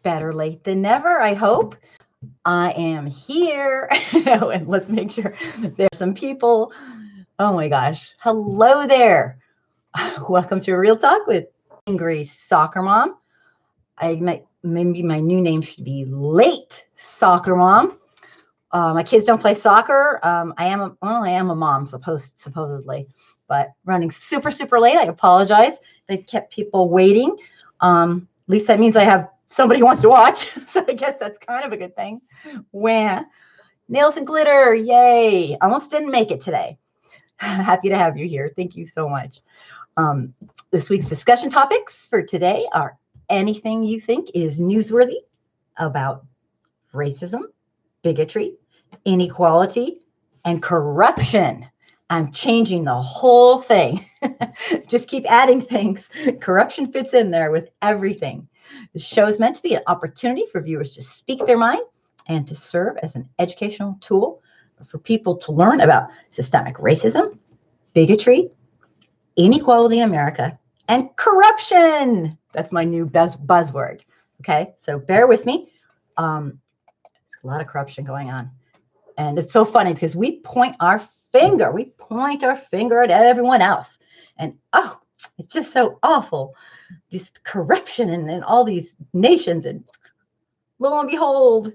better late than never, I hope. I am here. And let's make sure there's some people. Oh my gosh. Hello there. Welcome to Real Talk with Angry Soccer Mom. Maybe my new name should be Late Soccer Mom. My kids don't play soccer. I am a mom, supposedly, but running super, super late. I apologize. They've kept people waiting. At least that means I have somebody who wants to watch. So I guess that's kind of a good thing. Wah. Nails and glitter. Yay. Almost didn't make it today. Happy to have you here. Thank you so much. This week's discussion topics for today are anything you think is newsworthy about racism, bigotry, inequality, and corruption. I'm changing the whole thing. Just keep adding things. Corruption fits in there with everything. The show is meant to be an opportunity for viewers to speak their mind and to serve as an educational tool for people to learn about systemic racism, bigotry, inequality in America, and corruption. That's my new buzzword. Okay, so bear with me. There's a lot of corruption going on. And it's so funny because we point our finger at everyone else. And it's just so awful. This corruption in all these nations. And lo and behold,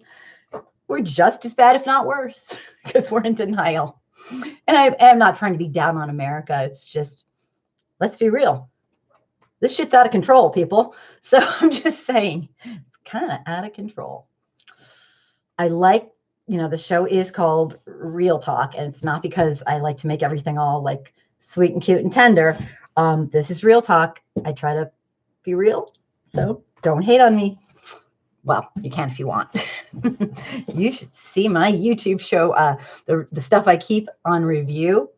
we're just as bad, if not worse, because we're in denial. And I am not trying to be down on America. It's just, let's be real. This shit's out of control, people. So I'm just saying, it's kind of out of control. I like, the show is called Real Talk, and it's not because I like to make everything all like sweet and cute and tender. This is Real Talk. I try to be real, so don't hate on me. Well, you can if you want. You should see my YouTube show, the stuff I keep on review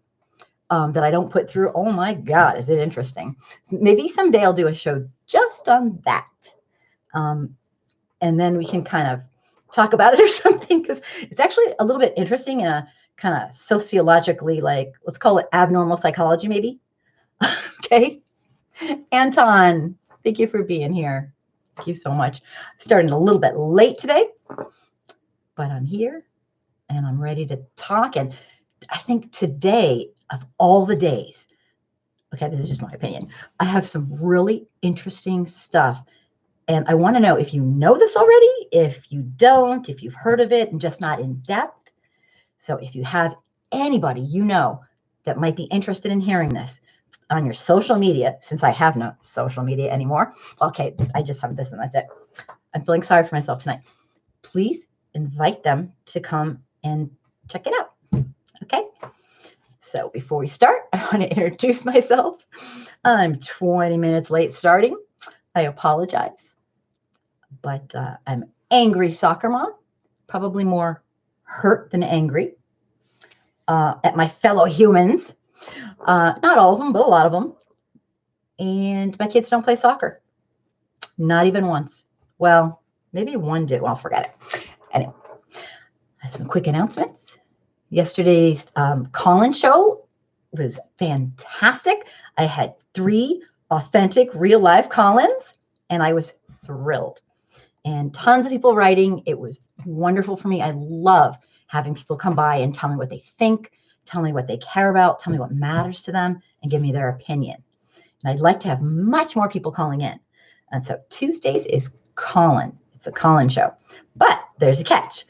that I don't put through. Oh my God, is it interesting? Maybe someday I'll do a show just on that. And then we can kind of talk about it or something, because it's actually a little bit interesting in a kind of sociologically, like, let's call it abnormal psychology, maybe. Okay. Anton, thank you for being here. Thank you so much. Starting a little bit late today, but I'm here and I'm ready to talk. And I think today, of all the days, okay, this is just my opinion, I have some really interesting stuff. And I want to know if you know this already, if you don't, if you've heard of it and just not in depth. So if you have anybody that might be interested in hearing this on your social media, since I have no social media anymore. Okay, I just have this and that's it. I'm feeling sorry for myself tonight. Please invite them to come and check it out. Okay? So before we start, I want to introduce myself. I'm 20 minutes late starting. I apologize. But I'm Angry Soccer Mom, probably more hurt than angry at my fellow humans. Not all of them, but a lot of them. And my kids don't play soccer. Not even once. Well, maybe one did. Well, forget it. Anyway, I have some quick announcements. Yesterday's call-in show was fantastic. I had 3 authentic, real-life call-ins, and I was thrilled. And tons of people writing. It was wonderful for me. I love having people come by and tell me what they think, tell me what they care about, tell me what matters to them, and give me their opinion. And I'd like to have much more people calling in. And so Tuesdays is call-in. It's a call-in show. But there's a catch.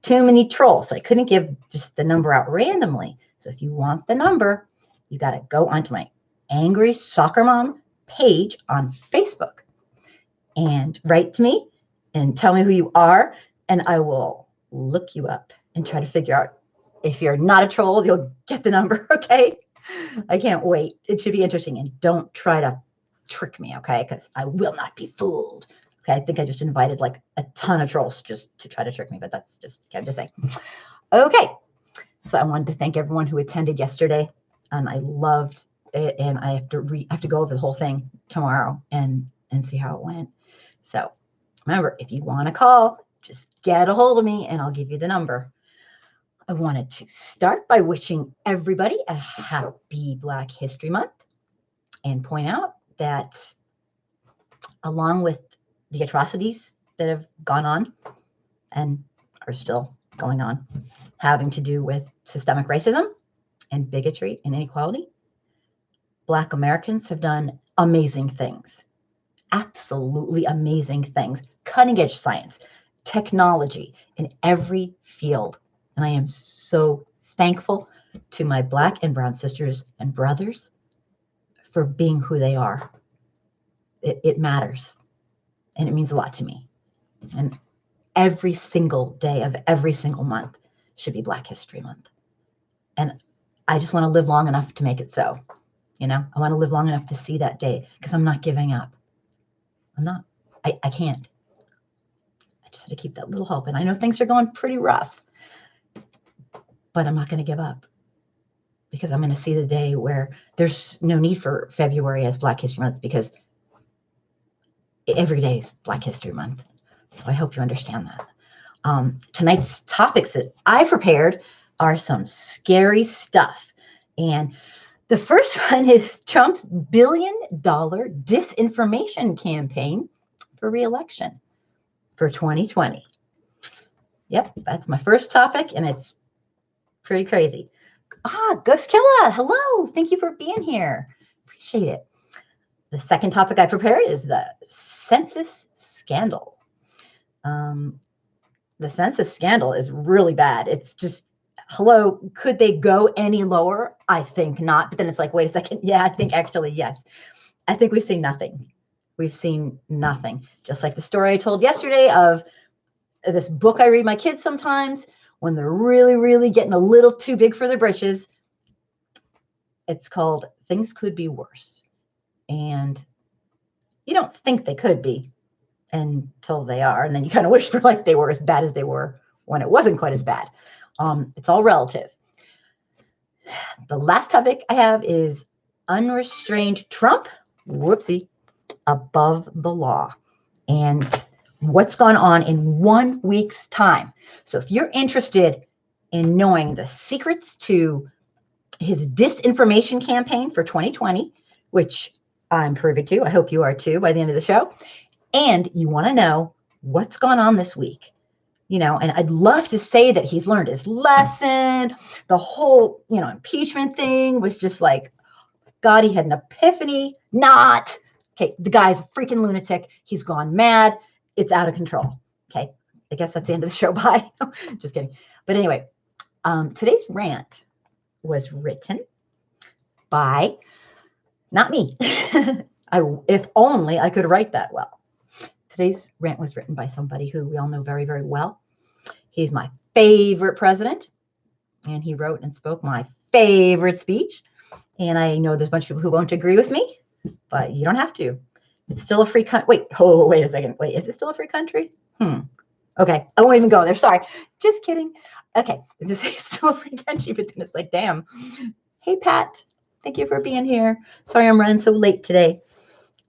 Too many trolls. So I couldn't give just the number out randomly. So if you want the number, you got to go onto my Angry Soccer Mom page on Facebook and write to me and tell me who you are, and I will look you up and try to figure out if you're not a troll, you'll get the number, okay? I can't wait. It should be interesting, and don't try to trick me, okay? Because I will not be fooled. Okay, I think I just invited like a ton of trolls just to try to trick me, but that's just, I'm just saying. Okay, so I wanted to thank everyone who attended yesterday, and I loved it, and I have to go over the whole thing tomorrow and see how it went. So remember, if you want to call, just get a hold of me and I'll give you the number. I wanted to start by wishing everybody a happy Black History Month and point out that along with the atrocities that have gone on and are still going on, having to do with systemic racism and bigotry and inequality. Black Americans have done amazing things, absolutely amazing things, cutting edge science, technology in every field. And I am so thankful to my Black and brown sisters and brothers for being who they are. It matters, and it means a lot to me. And every single day of every single month should be Black History Month. And I just want to live long enough to make it so. I want to live long enough to see that day, because I'm not giving up. I'm not. I can't. I just have to keep that little hope. And I know things are going pretty rough, but I'm not going to give up, because I'm going to see the day where there's no need for February as Black History Month, because every day is Black History Month. So I hope you understand that. Tonight's topics that I prepared are some scary stuff. And the first one is Trump's $1 billion disinformation campaign for re-election for 2020. Yep, that's my first topic, and it's pretty crazy. Ghost Killa, hello. Thank you for being here. Appreciate it. The second topic I prepared is the census scandal. The census scandal is really bad. It's just, hello, could they go any lower? I think not. But then it's like, wait a second. Yeah, I think actually, yes. I think we've seen nothing. We've seen nothing. Just like the story I told yesterday of this book I read my kids sometimes when they're really, really getting a little too big for their britches. It's called Things Could Be Worse. And you don't think they could be until they are. And then you kind of wish for like they were as bad as they were when it wasn't quite as bad. It's all relative. The last topic I have is unrestrained Trump, whoopsie, above the law, and what's gone on in 1 week's time. So if you're interested in knowing the secrets to his disinformation campaign for 2020, which I'm privy to, I hope you are too by the end of the show, and you want to know what's gone on this week, and I'd love to say that he's learned his lesson. The whole, impeachment thing was just like, God, he had an epiphany. Not. Okay, the guy's a freaking lunatic. He's gone mad. It's out of control. Okay, I guess that's the end of the show. Bye. Just kidding. But anyway, today's rant was written by, not me. If only I could write that well. Today's rant was written by somebody who we all know very, very well. He's my favorite president, and he wrote and spoke my favorite speech. And I know there's a bunch of people who won't agree with me, but you don't have to. It's still a free country. Wait a second. Wait, is it still a free country? Okay, I won't even go there. Sorry. Just kidding. Okay, it's still a free country, but then it's like, damn. Hey, Pat, thank you for being here. Sorry I'm running so late today.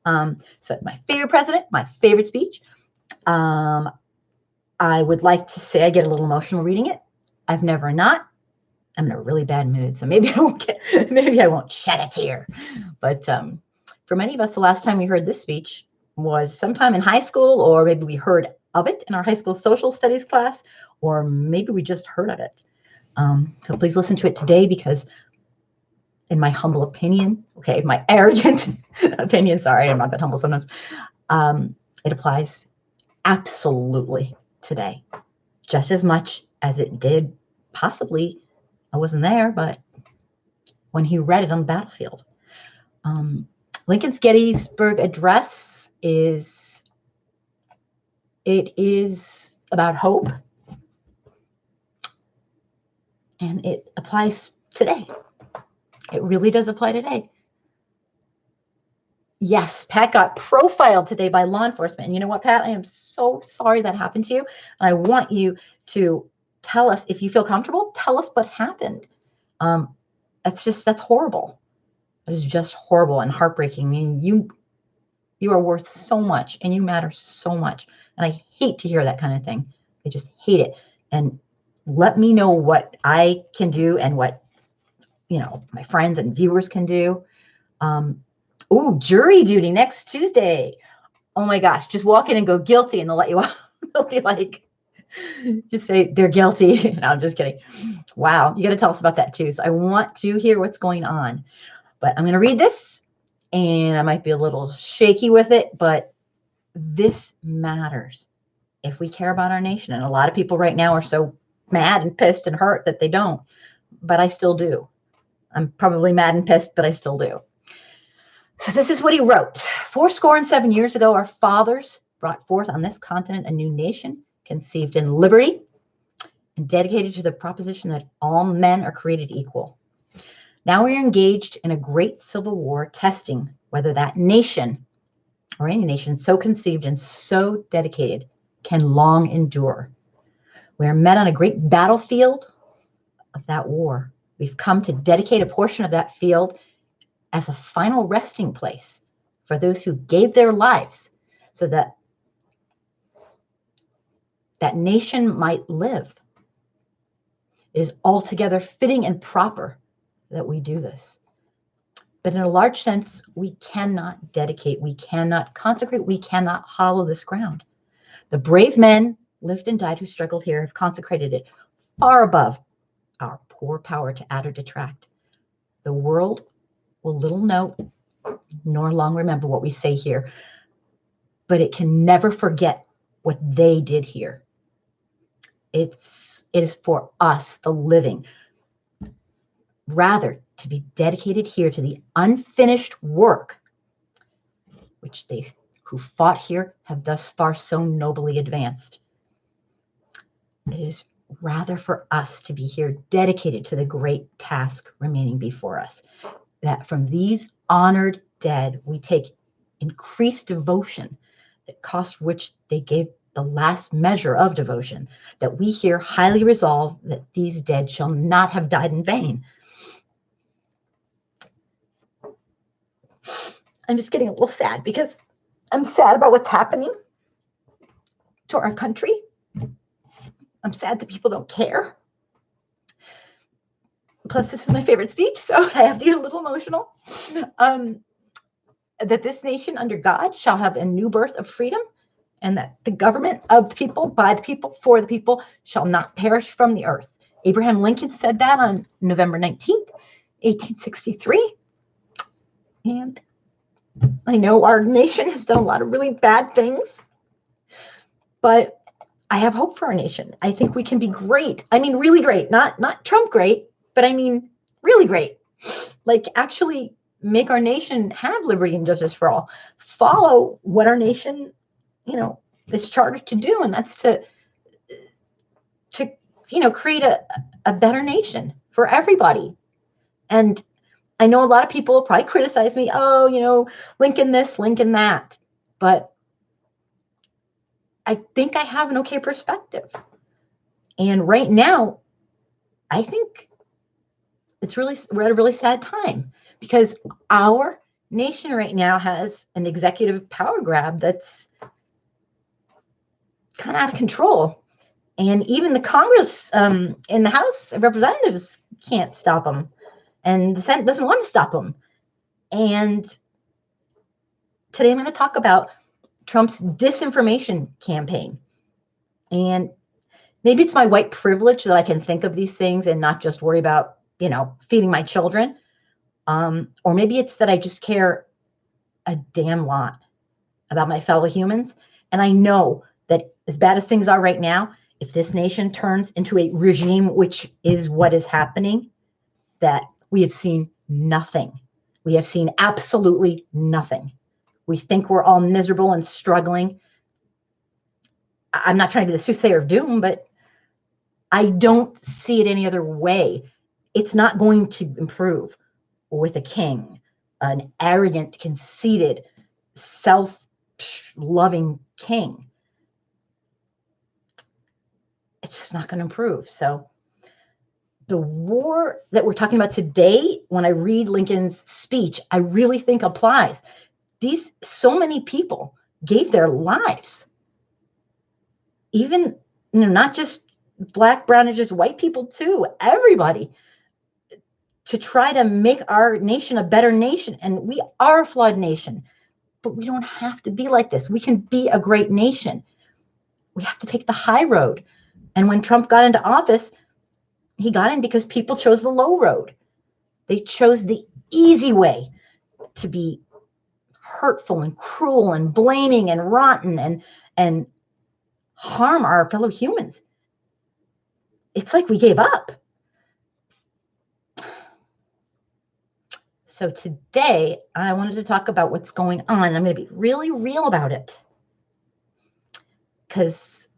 So my favorite president, my favorite speech. I would like to say I get a little emotional reading it. I've never not. I'm in a really bad mood, so maybe I won't shed a tear. But for many of us, the last time we heard this speech was sometime in high school, or maybe we heard of it in our high school social studies class, or maybe we just heard of it. So please listen to it today, because in my humble opinion, okay, my arrogant opinion, sorry, I'm not that humble sometimes, it applies absolutely today, just as much as it did possibly, I wasn't there, but when he read it on the battlefield. Lincoln's Gettysburg Address is about hope, and it applies today. It really does apply today. Yes, Pat got profiled today by law enforcement. And you know what, Pat? I am so sorry that happened to you. And I want you to tell us, if you feel comfortable, tell us what happened. That's horrible. It is just horrible and heartbreaking. I mean, you are worth so much, and you matter so much. And I hate to hear that kind of thing. I just hate it. And let me know what I can do and what, my friends and viewers can do. Jury duty next Tuesday. oh my gosh, just walk in and go guilty and they'll let you out. They'll be like, just say they're guilty. No, I'm just kidding. Wow, you got to tell us about that too. So I want to hear what's going on. But I'm going to read this, and I might be a little shaky with it, but this matters if we care about our nation. And a lot of people right now are so mad and pissed and hurt that they don't, but I still do. I'm probably mad and pissed, but I still do. So this is what he wrote. 77 years ago, our fathers brought forth on this continent a new nation, conceived in liberty and dedicated to the proposition that all men are created equal. Now we are engaged in a great civil war, testing whether that nation or any nation so conceived and so dedicated can long endure. We are met on a great battlefield of that war. We've come to dedicate a portion of that field as a final resting place for those who gave their lives so that that nation might live. It is altogether fitting and proper that we do this. But in a large sense, we cannot dedicate, we cannot consecrate, we cannot hollow this ground. The brave men lived and died who struggled here have consecrated it far above our poor power to add or detract. The world will little note nor long remember what we say here, but it can never forget what they did here. It is for us, the living, rather to be dedicated here to the unfinished work which they who fought here have thus far so nobly advanced. It is rather for us to be here dedicated to the great task remaining before us, that from these honored dead we take increased devotion, the cost which they gave the last measure of devotion, that we here highly resolve that these dead shall not have died in vain. I'm just getting a little sad because I'm sad about what's happening to our country. I'm sad that people don't care. Plus, this is my favorite speech, so I have to get a little emotional. That this nation under God shall have a new birth of freedom, and that the government of the people, by the people, for the people, shall not perish from the earth. Abraham Lincoln said that on November 19th, 1863. And I know our nation has done a lot of really bad things, but I have hope for our nation. I think we can be great. I mean, really great, not Trump great, but I mean, really great. Like actually make our nation have liberty and justice for all. Follow what our nation, is chartered to do, and that's to create a better nation for everybody. And I know a lot of people will probably criticize me, Lincoln this, Lincoln that, but I think I have an okay perspective. And right now, I think we're at a really sad time because our nation right now has an executive power grab that's kind of out of control. And even the Congress in the House of Representatives can't stop them. And the Senate doesn't want to stop them. And today I'm going to talk about Trump's disinformation campaign. And maybe it's my white privilege that I can think of these things and not just worry about, feeding my children. Or maybe it's that I just care a damn lot about my fellow humans. And I know that as bad as things are right now, if this nation turns into a regime, which is what is happening, that we have seen nothing. We have seen absolutely nothing. We think we're all miserable and struggling. I'm not trying to be the soothsayer of doom, but I don't see it any other way. It's not going to improve with a king, an arrogant, conceited, self-loving king. It's just not going to improve. So the war that we're talking about today, when I read Lincoln's speech, I really think applies. So many people gave their lives, even, not just black, brown, and just white people too, everybody, to try to make our nation a better nation. And we are a flawed nation. but we don't have to be like this. We can be a great nation. We have to take the high road. And when Trump got into office, he got in because people chose the low road. They chose the easy way to be hurtful and cruel and blaming and rotten and harm our fellow humans. It's like we gave up. So today I wanted to talk about what's going on. I'm going to be really real about it. Because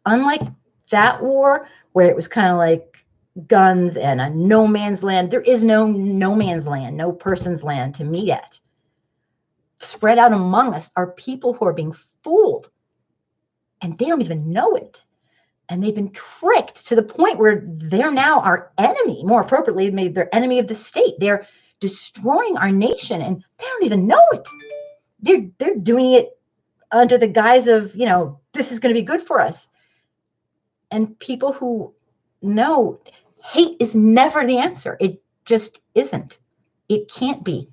unlike that war where it was kind of like guns and a no man's land, there is no man's land, no person's land to meet at. Spread out among us are people who are being fooled and they don't even know it. And they've been tricked to the point where they're now our enemy. More appropriately, made their enemy of the state. They're destroying our nation and they don't even know it. They're doing it under the guise of, this is going to be good for us. And people who know hate is never the answer. It just isn't. It can't be.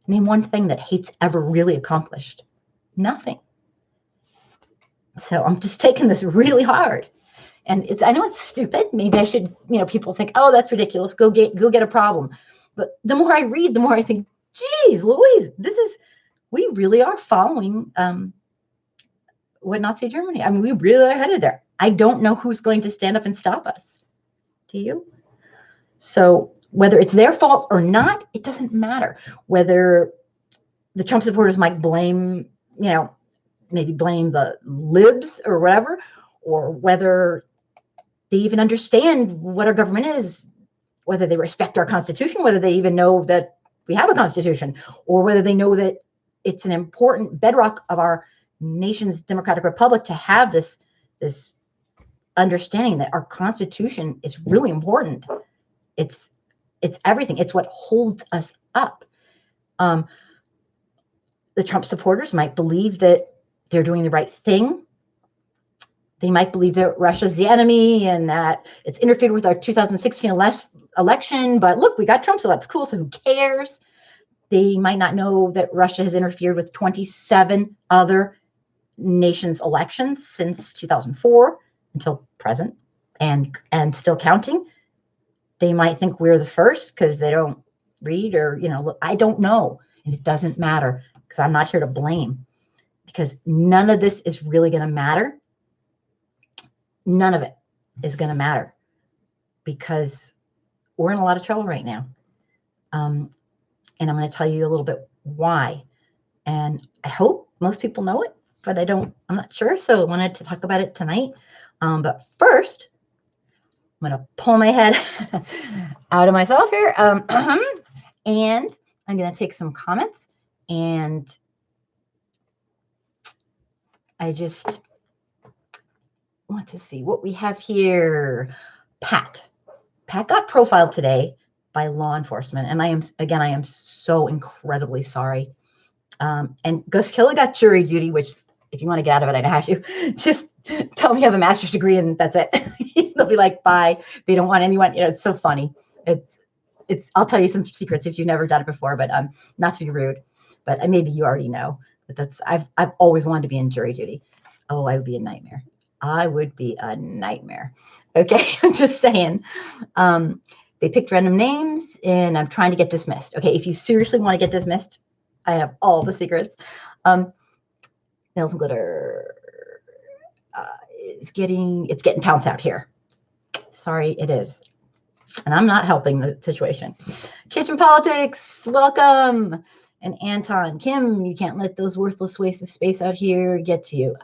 Name one thing that hate's ever really accomplished. Nothing. So I'm just taking this really hard. And I know it's stupid. Maybe I should, people think, oh, that's ridiculous. Go get a problem. But the more I read, the more I think, geez, Louise, we really are following what Nazi Germany. I mean, we really are headed there. I don't know who's going to stand up and stop us. Do you? So whether it's their fault or not, it doesn't matter. Whether the Trump supporters might blame, maybe blame the libs or whatever, or whether they even understand what our government is, whether they respect our Constitution, whether they even know that we have a Constitution, or whether they know that it's an important bedrock of our nation's democratic republic to have this understanding that our Constitution is really important. It's everything. It's what holds us up. The Trump supporters might believe that they're doing the right thing. They might believe that Russia's the enemy and that it's interfered with our 2016 election. But look, we got Trump, so that's cool. So who cares? They might not know that Russia has interfered with 27 other nations' elections since 2004 until present and still counting. They might think we're the first because they don't read or, look, I don't know. And it doesn't matter because I'm not here to blame, because none of this is really going to matter. None of it is going to matter because we're in a lot of trouble right now. And I'm going to tell you a little bit why. And I hope most people know it, but I'm not sure. So I wanted to talk about it tonight. But first, I'm going to pull my head out of myself here. And I'm going to take some comments. And I just want to see what we have here. Pat got profiled today by law enforcement. And I am so incredibly sorry. And Gus Killa got jury duty, which if you want to get out of it, I know how to. Just tell me you have a master's degree and that's it. They'll be like, bye. They don't want anyone. It's so funny. I'll tell you some secrets if you've never done it before, but not to be rude, but maybe you already know. But I've always wanted to be in jury duty. Oh, I would be a nightmare. I would be a nightmare. Okay, I'm just saying. They picked random names, and I'm trying to get dismissed. Okay, if you seriously want to get dismissed, I have all the secrets. Nails and glitter it's getting pounced out here. Sorry, it is. And I'm not helping the situation. Kitchen Politics, welcome. And Anton, Kim, you can't let those worthless wastes of space out here get to you.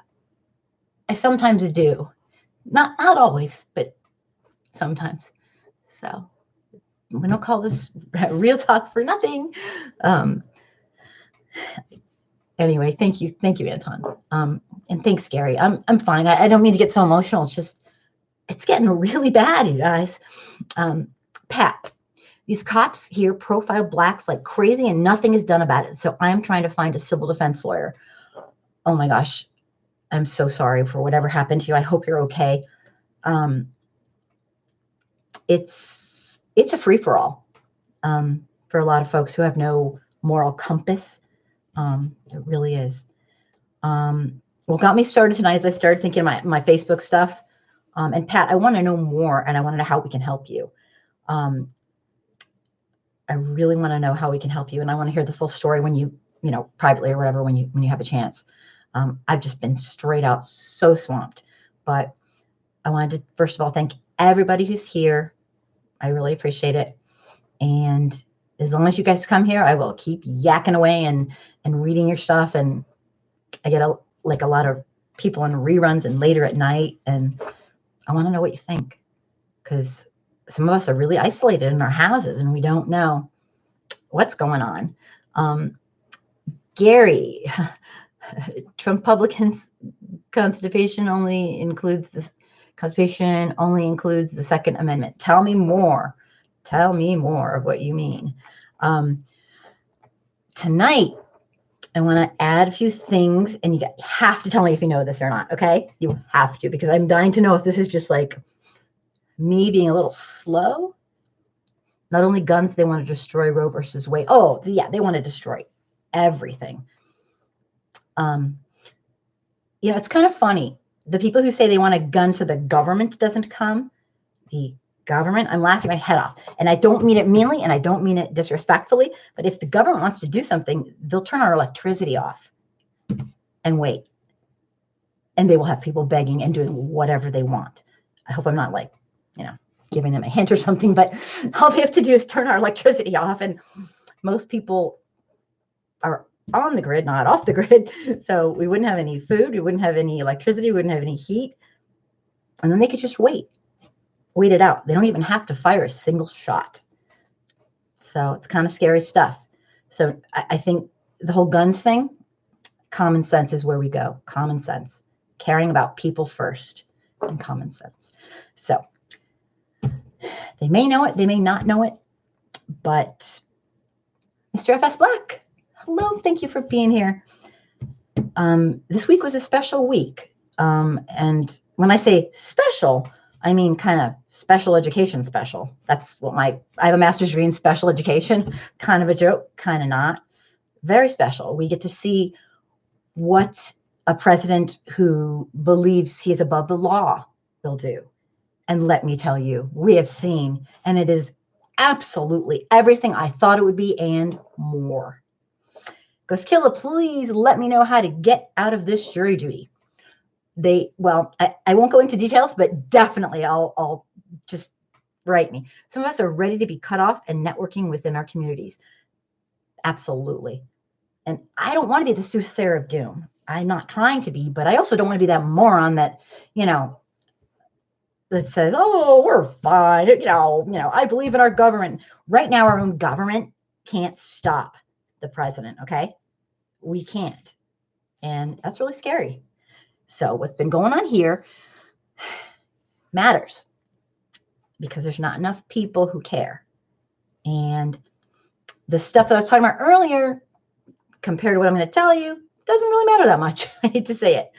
I sometimes do. Not always, but sometimes. So we don't call this real talk for nothing. Anyway, thank you, Anton. And thanks, Gary. I'm fine. I don't mean to get so emotional. It's getting really bad, you guys. Pat, these cops here profile blacks like crazy and nothing is done about it. So I'm trying to find a civil defense lawyer. Oh my gosh. I'm so sorry for whatever happened to you. I hope you're okay. It's a free-for-all for a lot of folks who have no moral compass. It really is. What got me started tonight is I started thinking of my Facebook stuff. And Pat, I want to know more, and I want to know how we can help you. I really want to know how we can help you, and I want to hear the full story when you privately or whatever, when you have a chance. I've just been straight out so swamped, but I wanted to first of all thank everybody who's here. I really appreciate it, and as long as you guys come here, I will keep yakking away and reading your stuff, and I get a lot of people in reruns and later at night, and I want to know what you think, because some of us are really isolated in our houses and we don't know what's going on. Gary, Trump Republicans Constitution only includes the Second Amendment. Tell me more. Tell me more of what you mean. Tonight, I want to add a few things, and you have to tell me if you know this or not, okay? You have to, because I'm dying to know if this is just like me being a little slow. Not only guns, they want to destroy Roe versus Wade. Oh, yeah, they want to destroy everything. It's kind of funny. The people who say they want a gun so the government doesn't come, the government, I'm laughing my head off. And I don't mean it meanly, and I don't mean it disrespectfully, but if the government wants to do something, they'll turn our electricity off and wait. And they will have people begging and doing whatever they want. I hope I'm not giving them a hint or something, but all they have to do is turn our electricity off. And most people are on the grid, not off the grid. So we wouldn't have any food. We wouldn't have any electricity. We wouldn't have any heat. And then they could just wait it out. They don't even have to fire a single shot. So it's kind of scary stuff. So I think the whole guns thing, common sense is where we go. Common sense, caring about people first, and common sense. So they may know it, they may not know it, but Mr. FS Black, hello, thank you for being here. This week was a special week. And when I say special, I mean kind of special education special. That's what I have a master's degree in special education. Kind of a joke, kind of not. Very special. We get to see what a president who believes he is above the law will do. And let me tell you, we have seen, and it is absolutely everything I thought it would be and more. Goskilla, please let me know how to get out of this jury duty. I won't go into details, but definitely I'll just write me. Some of us are ready to be cut off and networking within our communities. Absolutely. And I don't want to be the soothsayer of doom. I'm not trying to be, but I also don't want to be that moron that, that says, oh, we're fine. I believe in our government. Right now, our own government can't stop the president, okay? We can't. And that's really scary. So what's been going on here matters because there's not enough people who care. And the stuff that I was talking about earlier, compared to what I'm going to tell you, doesn't really matter that much. I hate to say it.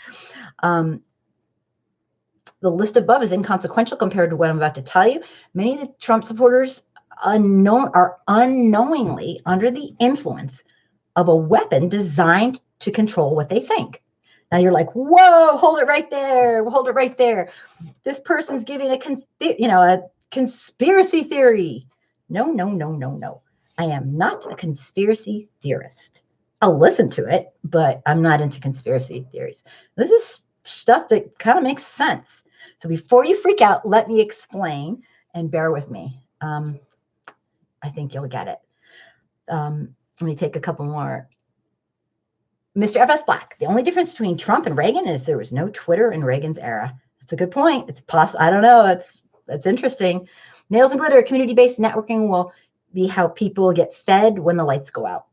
The list above is inconsequential compared to what I'm about to tell you. Many of the Trump supporters are unknowingly under the influence of a weapon designed to control what they think. Now you're like, whoa, hold it right there. Hold it right there. This person's giving a conspiracy theory. No. I am not a conspiracy theorist. I'll listen to it, but I'm not into conspiracy theories. This is stuff that kind of makes sense. So before you freak out, let me explain and bear with me. I think you'll get it. Let me take a couple more. Mr. FS Black, the only difference between Trump and Reagan is there was no Twitter in Reagan's era. That's a good point. It's I don't know. That's interesting. Nails and glitter, community-based networking will be how people get fed when the lights go out.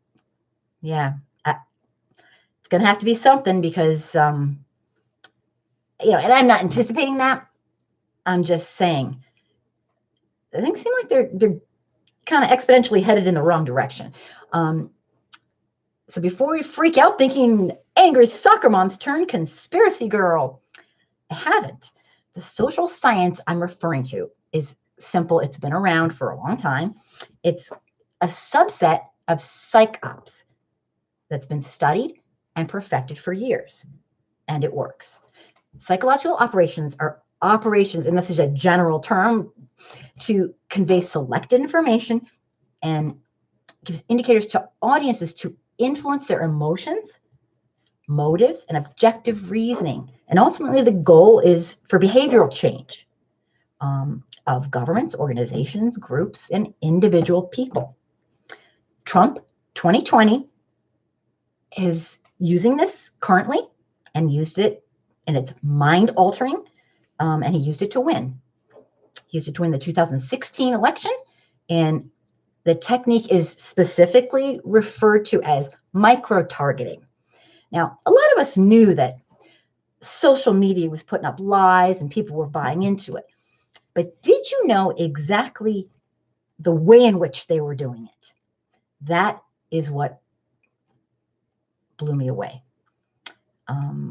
Yeah, it's going to have to be something because, and I'm not anticipating that. I'm just saying things seem like they're kind of exponentially headed in the wrong direction. So before we freak out thinking angry soccer moms turn conspiracy girl, I haven't. The social science I'm referring to is simple. It's been around for a long time. It's a subset of psych ops. that's been studied and perfected for years, and it works. Psychological operations are operations, and this is a general term, to convey selected information and gives indicators to audiences to influence their emotions, motives, and objective reasoning. And ultimately, the goal is for behavioral change of governments, organizations, groups, and individual people. Trump 2020 is using this currently and used it, and it's mind-altering, and he used it to win. He used it to win the 2016 election, and the technique is specifically referred to as micro-targeting. Now, a lot of us knew that social media was putting up lies and people were buying into it. But did you know exactly the way in which they were doing it? That is what blew me away.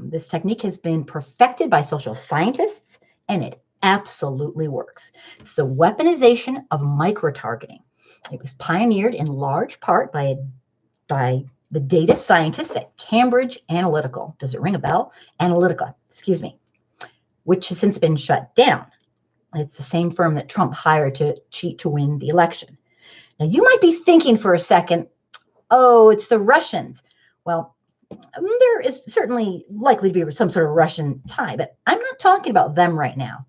This technique has been perfected by social scientists, and it absolutely works. It's the weaponization of micro-targeting. It was pioneered in large part by the data scientists at Cambridge Analytica. Does it ring a bell? Analytica, excuse me, which has since been shut down. It's the same firm that Trump hired to cheat to win the election. Now, you might be thinking for a second, oh, it's the Russians. Well, there is certainly likely to be some sort of Russian tie, but I'm not talking about them right now.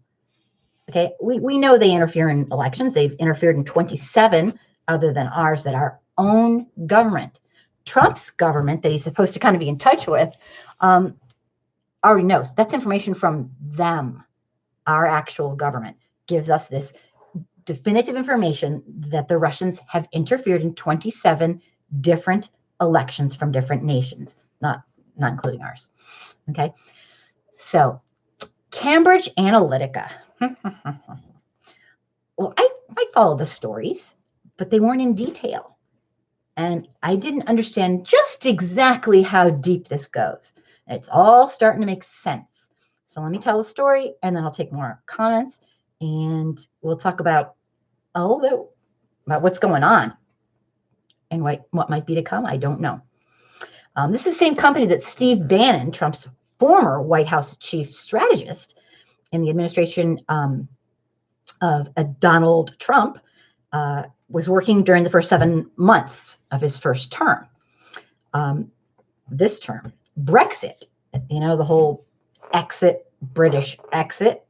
Okay, we know they interfere in elections. They've interfered in 27 other than ours, that our own government, Trump's government that he's supposed to kind of be in touch with, already knows. That's information from them. Our actual government gives us this definitive information that the Russians have interfered in 27 different elections from different nations, not including ours. Okay, so Cambridge Analytica. Well, I followed the stories, but they weren't in detail. And I didn't understand just exactly how deep this goes. And it's all starting to make sense. So let me tell the story, and then I'll take more comments, and we'll talk about a little bit about what's going on and what might be to come. I don't know. This is the same company that Steve Bannon, Trump's former White House chief strategist in the administration of Donald Trump, was working during the first 7 months of his first term. This term, Brexit, the whole British exit,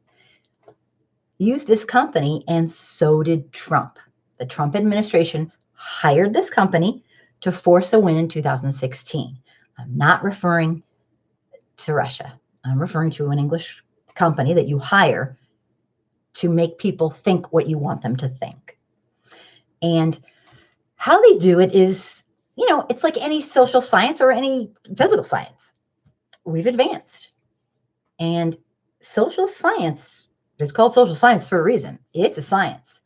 used this company, and so did Trump. The Trump administration hired this company to force a win in 2016. I'm not referring to Russia. I'm referring to an English company that you hire to make people think what you want them to think. And how they do it is, it's like any social science or any physical science. We've advanced. And social science is called social science for a reason. It's a science.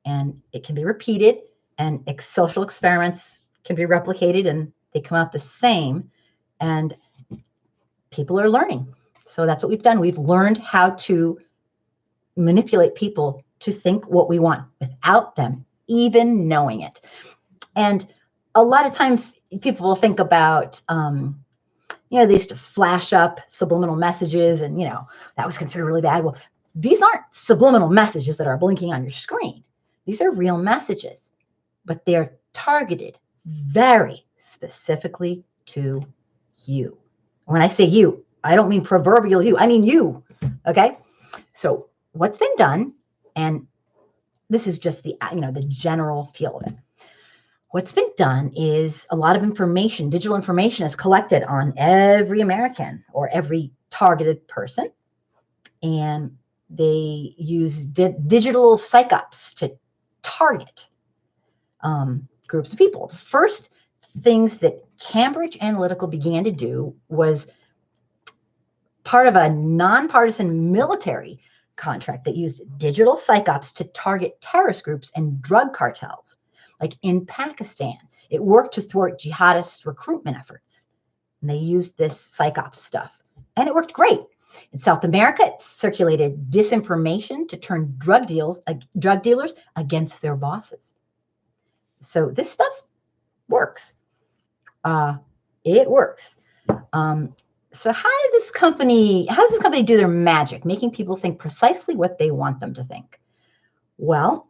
And it can be repeated, and social experiments can be replicated, and they come out the same. And people are learning. So that's what we've done. We've learned how to manipulate people to think what we want without them even knowing it. And a lot of times people will think about, they used to flash up subliminal messages, and, that was considered really bad. Well, these aren't subliminal messages that are blinking on your screen. These are real messages, but they're targeted very specifically to you. When I say you, I don't mean proverbial you. I mean you. Okay. So what's been done, and this is just the general feel of it. What's been done is a lot of information, digital information, is collected on every American or every targeted person. And they use digital psyops to target groups of people. The first things that Cambridge Analytica began to do was part of a nonpartisan military contract that used digital psyops to target terrorist groups and drug cartels. Like in Pakistan, it worked to thwart jihadist recruitment efforts. And they used this psyops stuff, and it worked great. In South America, it circulated disinformation to turn drug dealers against their bosses. So this stuff works. It works. So how does this company do their magic, making people think precisely what they want them to think? Well,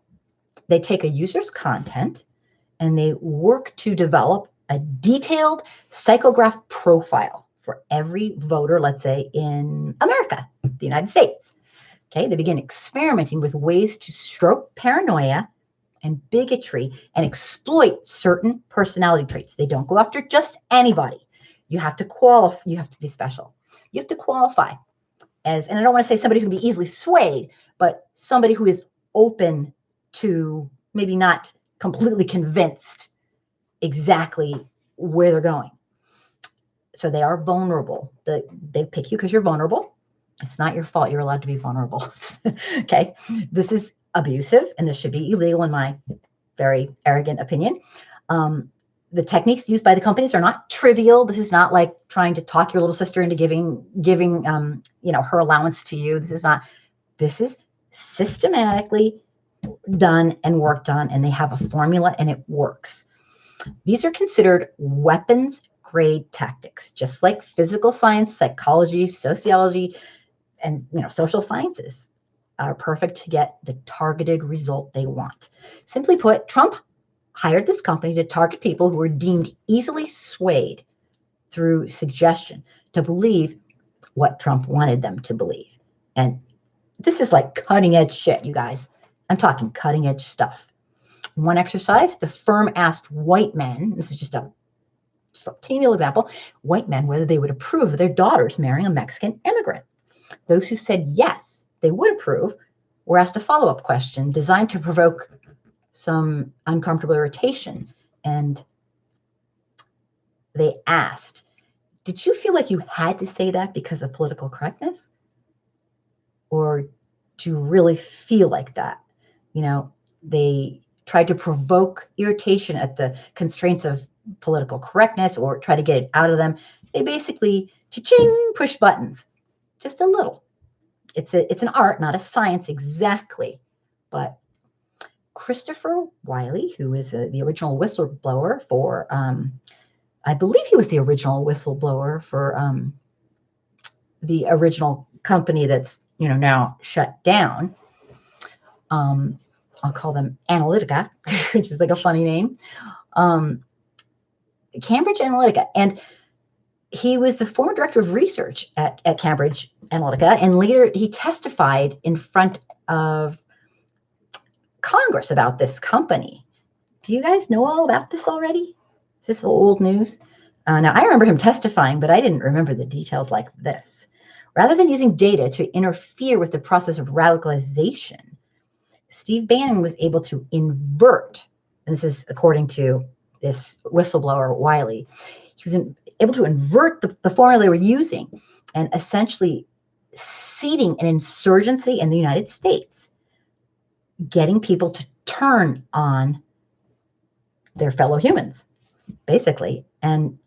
they take a user's content and they work to develop a detailed psychograph profile for every voter, let's say in America, the United States. Okay, they begin experimenting with ways to stroke paranoia and bigotry and exploit certain personality traits. They don't go after just anybody. You have to qualify, you have to be special. You have to qualify as, and I don't want to say somebody who can be easily swayed, but somebody who is open to maybe not completely convinced exactly where they're going. So they are vulnerable. They pick you because you're vulnerable. It's not your fault. You're allowed to be vulnerable. Okay. This is abusive and this should be illegal in my very arrogant opinion. The techniques used by the companies are not trivial. This is not like trying to talk your little sister into giving her allowance to you. This is systematically done and worked on, and they have a formula and it works. These are considered weapons grade tactics, just like physical science, psychology, sociology, and social sciences are perfect to get the targeted result they want. Simply put, Trump hired this company to target people who were deemed easily swayed through suggestion to believe what Trump wanted them to believe. And this is like cutting edge shit, you guys. I'm talking cutting edge stuff. One exercise, the firm asked white men, this is just a teeny little example, white men whether they would approve of their daughters marrying a Mexican immigrant. Those who said yes, they would approve, were asked a follow-up question designed to provoke some uncomfortable irritation. And they asked, did you feel like you had to say that because of political correctness? Or do you really feel like that? They tried to provoke irritation at the constraints of political correctness or try to get it out of them. They basically, cha-ching, push buttons, just a little. It's an art, not a science exactly. But Christopher Wiley, who is the original whistleblower for, I believe he was the original whistleblower for the original company that's now shut down. I'll call them Analytica, which is like a funny name. Cambridge Analytica. And he was the former director of research at Cambridge Analytica. And later he testified in front of Congress about this company. Do you guys know all about this already? Is this old news? Now, I remember him testifying, but I didn't remember the details like this. Rather than using data to interfere with the process of radicalization, Steve Bannon was able to invert, and this is according to this whistleblower, Wiley, he was able to invert the formula they were using and essentially seeding an insurgency in the United States, getting people to turn on their fellow humans, basically. And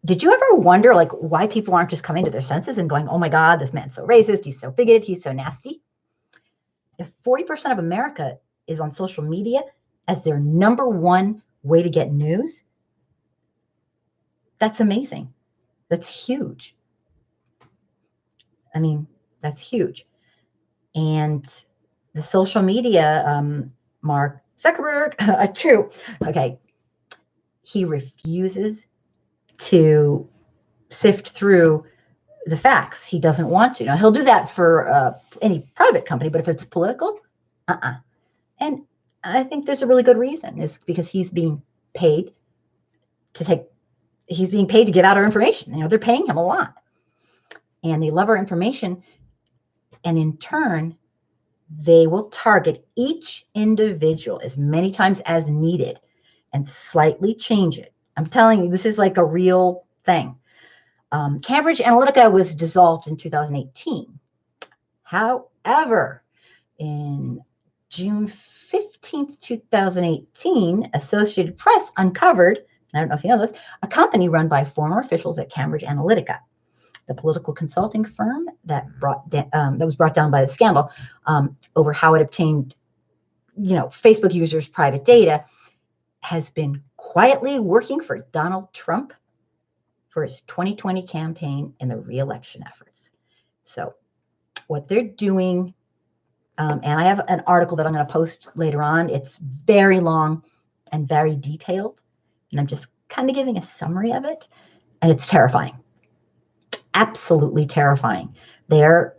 did you ever wonder why people aren't just coming to their senses and going, oh my God, this man's so racist, he's so bigoted, he's so nasty? If 40% of America is on social media as their number one way to get news, that's amazing. That's huge. I mean, that's huge. And the social media, Mark Zuckerberg, true. Okay. He refuses to sift through the facts. He doesn't want to. Now, he'll do that for any private company, but if it's political, And I think there's a really good reason, is because he's being paid to give out our information. They're paying him a lot. And they love our information. And in turn, they will target each individual as many times as needed and slightly change it. I'm telling you, this is like a real thing. Cambridge Analytica was dissolved in 2018. However, in June 15th, 2018, Associated Press uncovered, I don't know if you know this, a company run by former officials at Cambridge Analytica, the political consulting firm that was brought down by the scandal over how it obtained, Facebook users' private data, has been quietly working for Donald Trump for his 2020 campaign and the re-election efforts. So what they're doing, and I have an article that I'm going to post later on. It's very long and very detailed, and I'm just kind of giving a summary of it, and it's terrifying. Absolutely terrifying. They're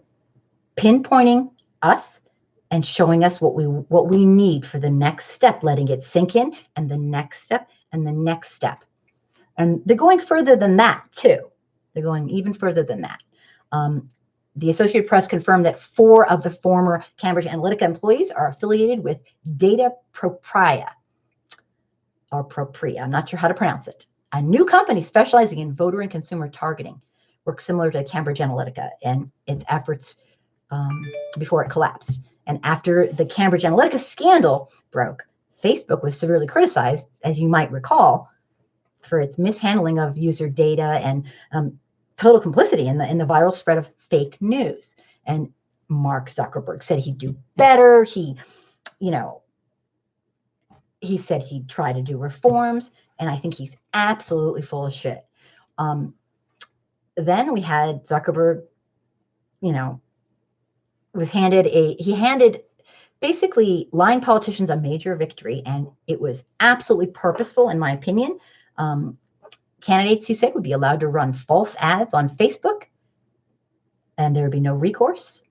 pinpointing us and showing us what we need for the next step, letting it sink in, and the next step, and the next step. And they're going further than that, too. They're going even further than that. The Associated Press confirmed that 4 of the former Cambridge Analytica employees are affiliated with Data Propria, or Propria, I'm not sure how to pronounce it, a new company specializing in voter and consumer targeting, works similar to Cambridge Analytica and its efforts before it collapsed. And after the Cambridge Analytica scandal broke, Facebook was severely criticized, as you might recall, for its mishandling of user data and total complicity in the viral spread of fake news. And Mark Zuckerberg said he'd do better. He said he'd try to do reforms, and I think he's absolutely full of shit. Then we had Zuckerberg, he handed basically lying politicians a major victory, and it was absolutely purposeful, in my opinion. Candidates, he said, would be allowed to run false ads on Facebook, and there would be no recourse,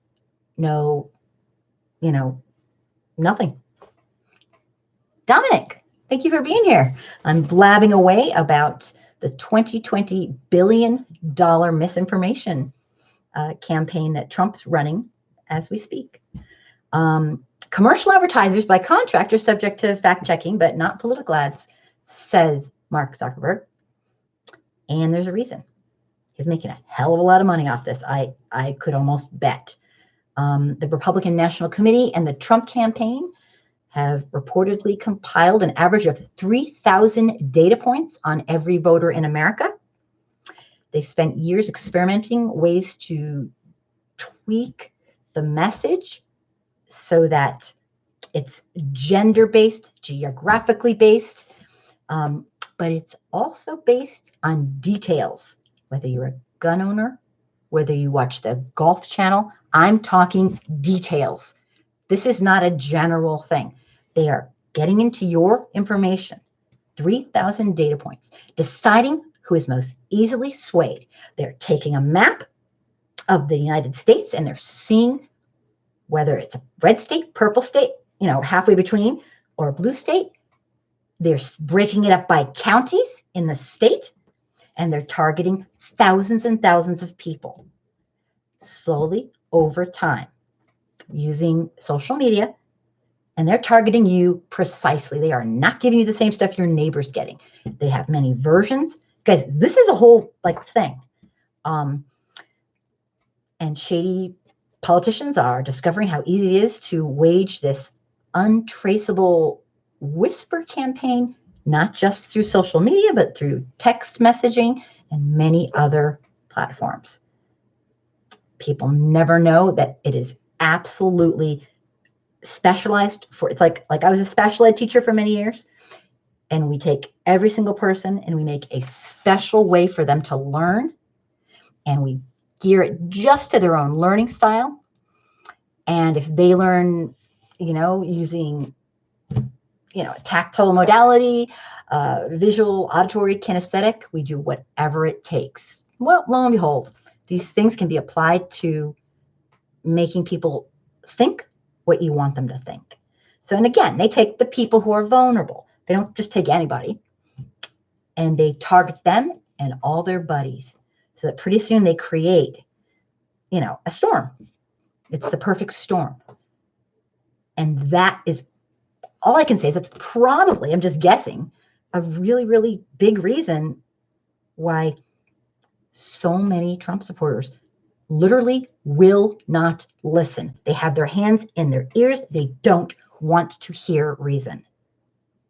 nothing. Dominic, thank you for being here. I'm blabbing away about the $20 billion misinformation campaign that Trump's running as we speak. Commercial advertisers by contract are subject to fact checking, but not political ads, says Mark Zuckerberg. And there's a reason. He's making a hell of a lot of money off this. I could almost bet. The Republican National Committee and the Trump campaign have reportedly compiled an average of 3,000 data points on every voter in America. They've spent years experimenting ways to tweak the message so that it's gender-based, geographically based, but it's also based on details. Whether you're a gun owner, whether you watch the Golf Channel, I'm talking details. This is not a general thing. They are getting into your information, 3,000 data points, deciding who is most easily swayed. They're taking a map of the United States and they're seeing whether it's a red state, purple state, halfway between, or a blue state. They're breaking it up by counties in the state, and they're targeting thousands and thousands of people slowly over time using social media, and they're targeting you precisely. They are not giving you the same stuff your neighbor's getting. They have many versions. Guys, this is a whole thing. And shady politicians are discovering how easy it is to wage this untraceable whisper campaign, not just through social media, but through text messaging and many other platforms. People never know that it is absolutely specialized for, it's like I was a special ed teacher for many years, and we take every single person and we make a special way for them to learn, and we gear it just to their own learning style. And if they learn, using, a tactile modality, visual, auditory, kinesthetic, we do whatever it takes. Well, lo and behold, these things can be applied to making people think what you want them to think. So, and again, they take the people who are vulnerable. They don't just take anybody, and they target them and all their buddies, so that pretty soon they create, a storm. It's the perfect storm. And that is all I can say is that's probably, I'm just guessing, a really, really big reason why so many Trump supporters literally will not listen. They have their hands in their ears. They don't want to hear reason.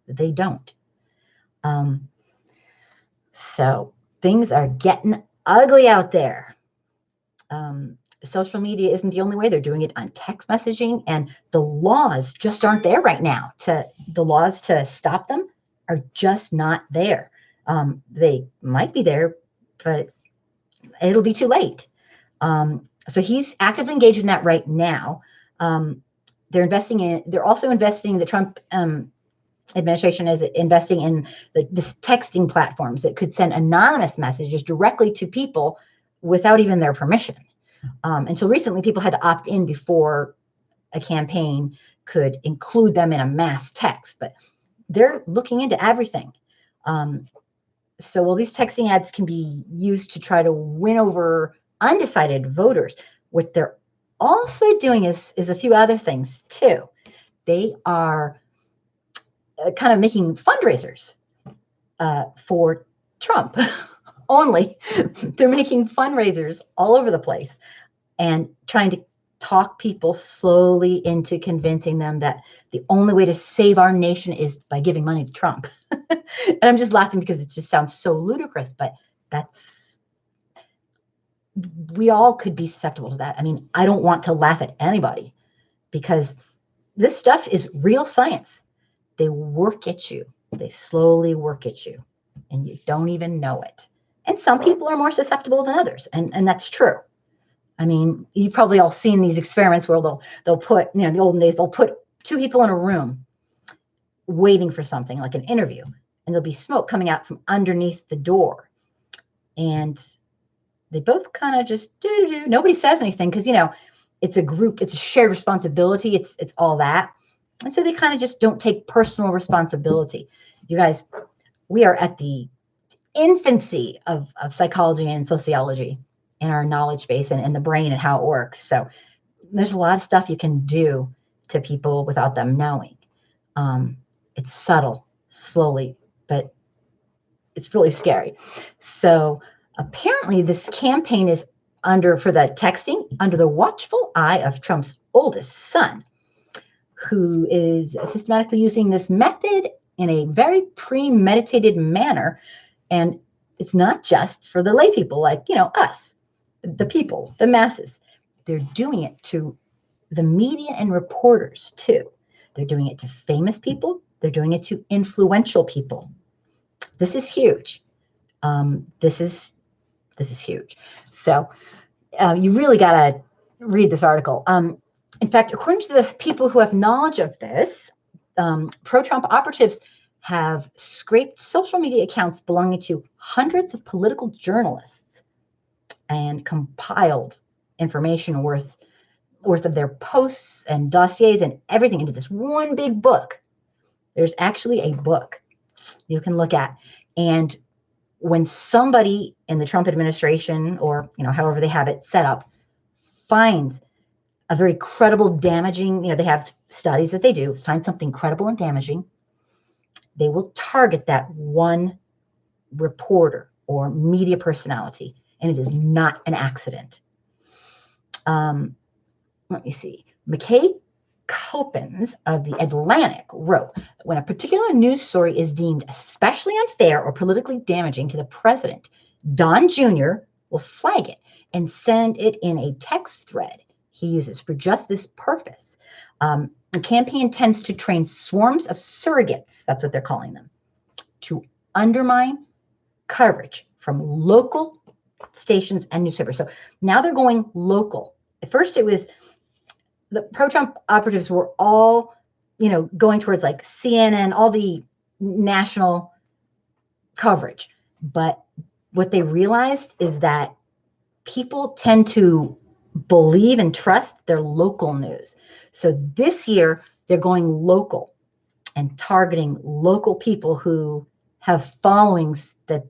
They don't. So things are getting ugly out there. Social media isn't the only way. They're doing it on text messaging, and the laws just aren't there right now. The laws to stop them are just not there. They might be there but it'll be too late. So he's actively engaged in that right now. They're also investing, the Trump administration is investing in this texting platforms that could send anonymous messages directly to people without even their permission. Until recently, people had to opt in before a campaign could include them in a mass text, but they're looking into everything. So while these texting ads can be used to try to win over undecided voters, what they're also doing is a few other things too. They are kind of making fundraisers for Trump only. They're making fundraisers all over the place and trying to talk people slowly into convincing them that the only way to save our nation is by giving money to Trump. And I'm just laughing because it just sounds so ludicrous, but we all could be susceptible to that. I mean, I don't want to laugh at anybody because this stuff is real science. They work at you. They slowly work at you and you don't even know it. And some people are more susceptible than others. And that's true. I mean, you've probably all seen these experiments where they'll put, in the olden days, they'll put two people in a room waiting for something like an interview, and there'll be smoke coming out from underneath the door. And they both kind of just do. Nobody says anything because, it's a group, it's a shared responsibility. It's all that. And so they kind of just don't take personal responsibility. You guys, we are at the infancy of psychology and sociology in our knowledge base and the brain and how it works. So there's a lot of stuff you can do to people without them knowing. It's subtle, slowly, but it's really scary. So apparently this campaign is for the texting, under the watchful eye of Trump's oldest son, who is systematically using this method in a very premeditated manner. And it's not just for the lay people like, us, the people, the masses. They're doing it to the media and reporters too. They're doing it to famous people. They're doing it to influential people. This is huge. This is huge. So you really got to read this article. In fact, according to the people who have knowledge of this, pro-Trump operatives have scraped social media accounts belonging to hundreds of political journalists and compiled information worth of their posts and dossiers and everything into this one big book. There's actually a book you can look at. And when somebody in the Trump administration, or however they have it set up, finds a very credible, damaging, they have studies that they do, find something credible and damaging, they will target that one reporter or media personality, and it is not an accident. Let me see. McKay Coppens of The Atlantic wrote, when a particular news story is deemed especially unfair or politically damaging to the president, Don Jr. will flag it and send it in a text thread he uses for just this purpose. The campaign tends to train swarms of surrogates, that's what they're calling them, to undermine coverage from local stations and newspapers. So now they're going local. At first it was the pro-Trump operatives were all, going towards like CNN, all the national coverage. But what they realized is that people tend to believe and trust their local news. So this year they're going local and targeting local people who have followings that,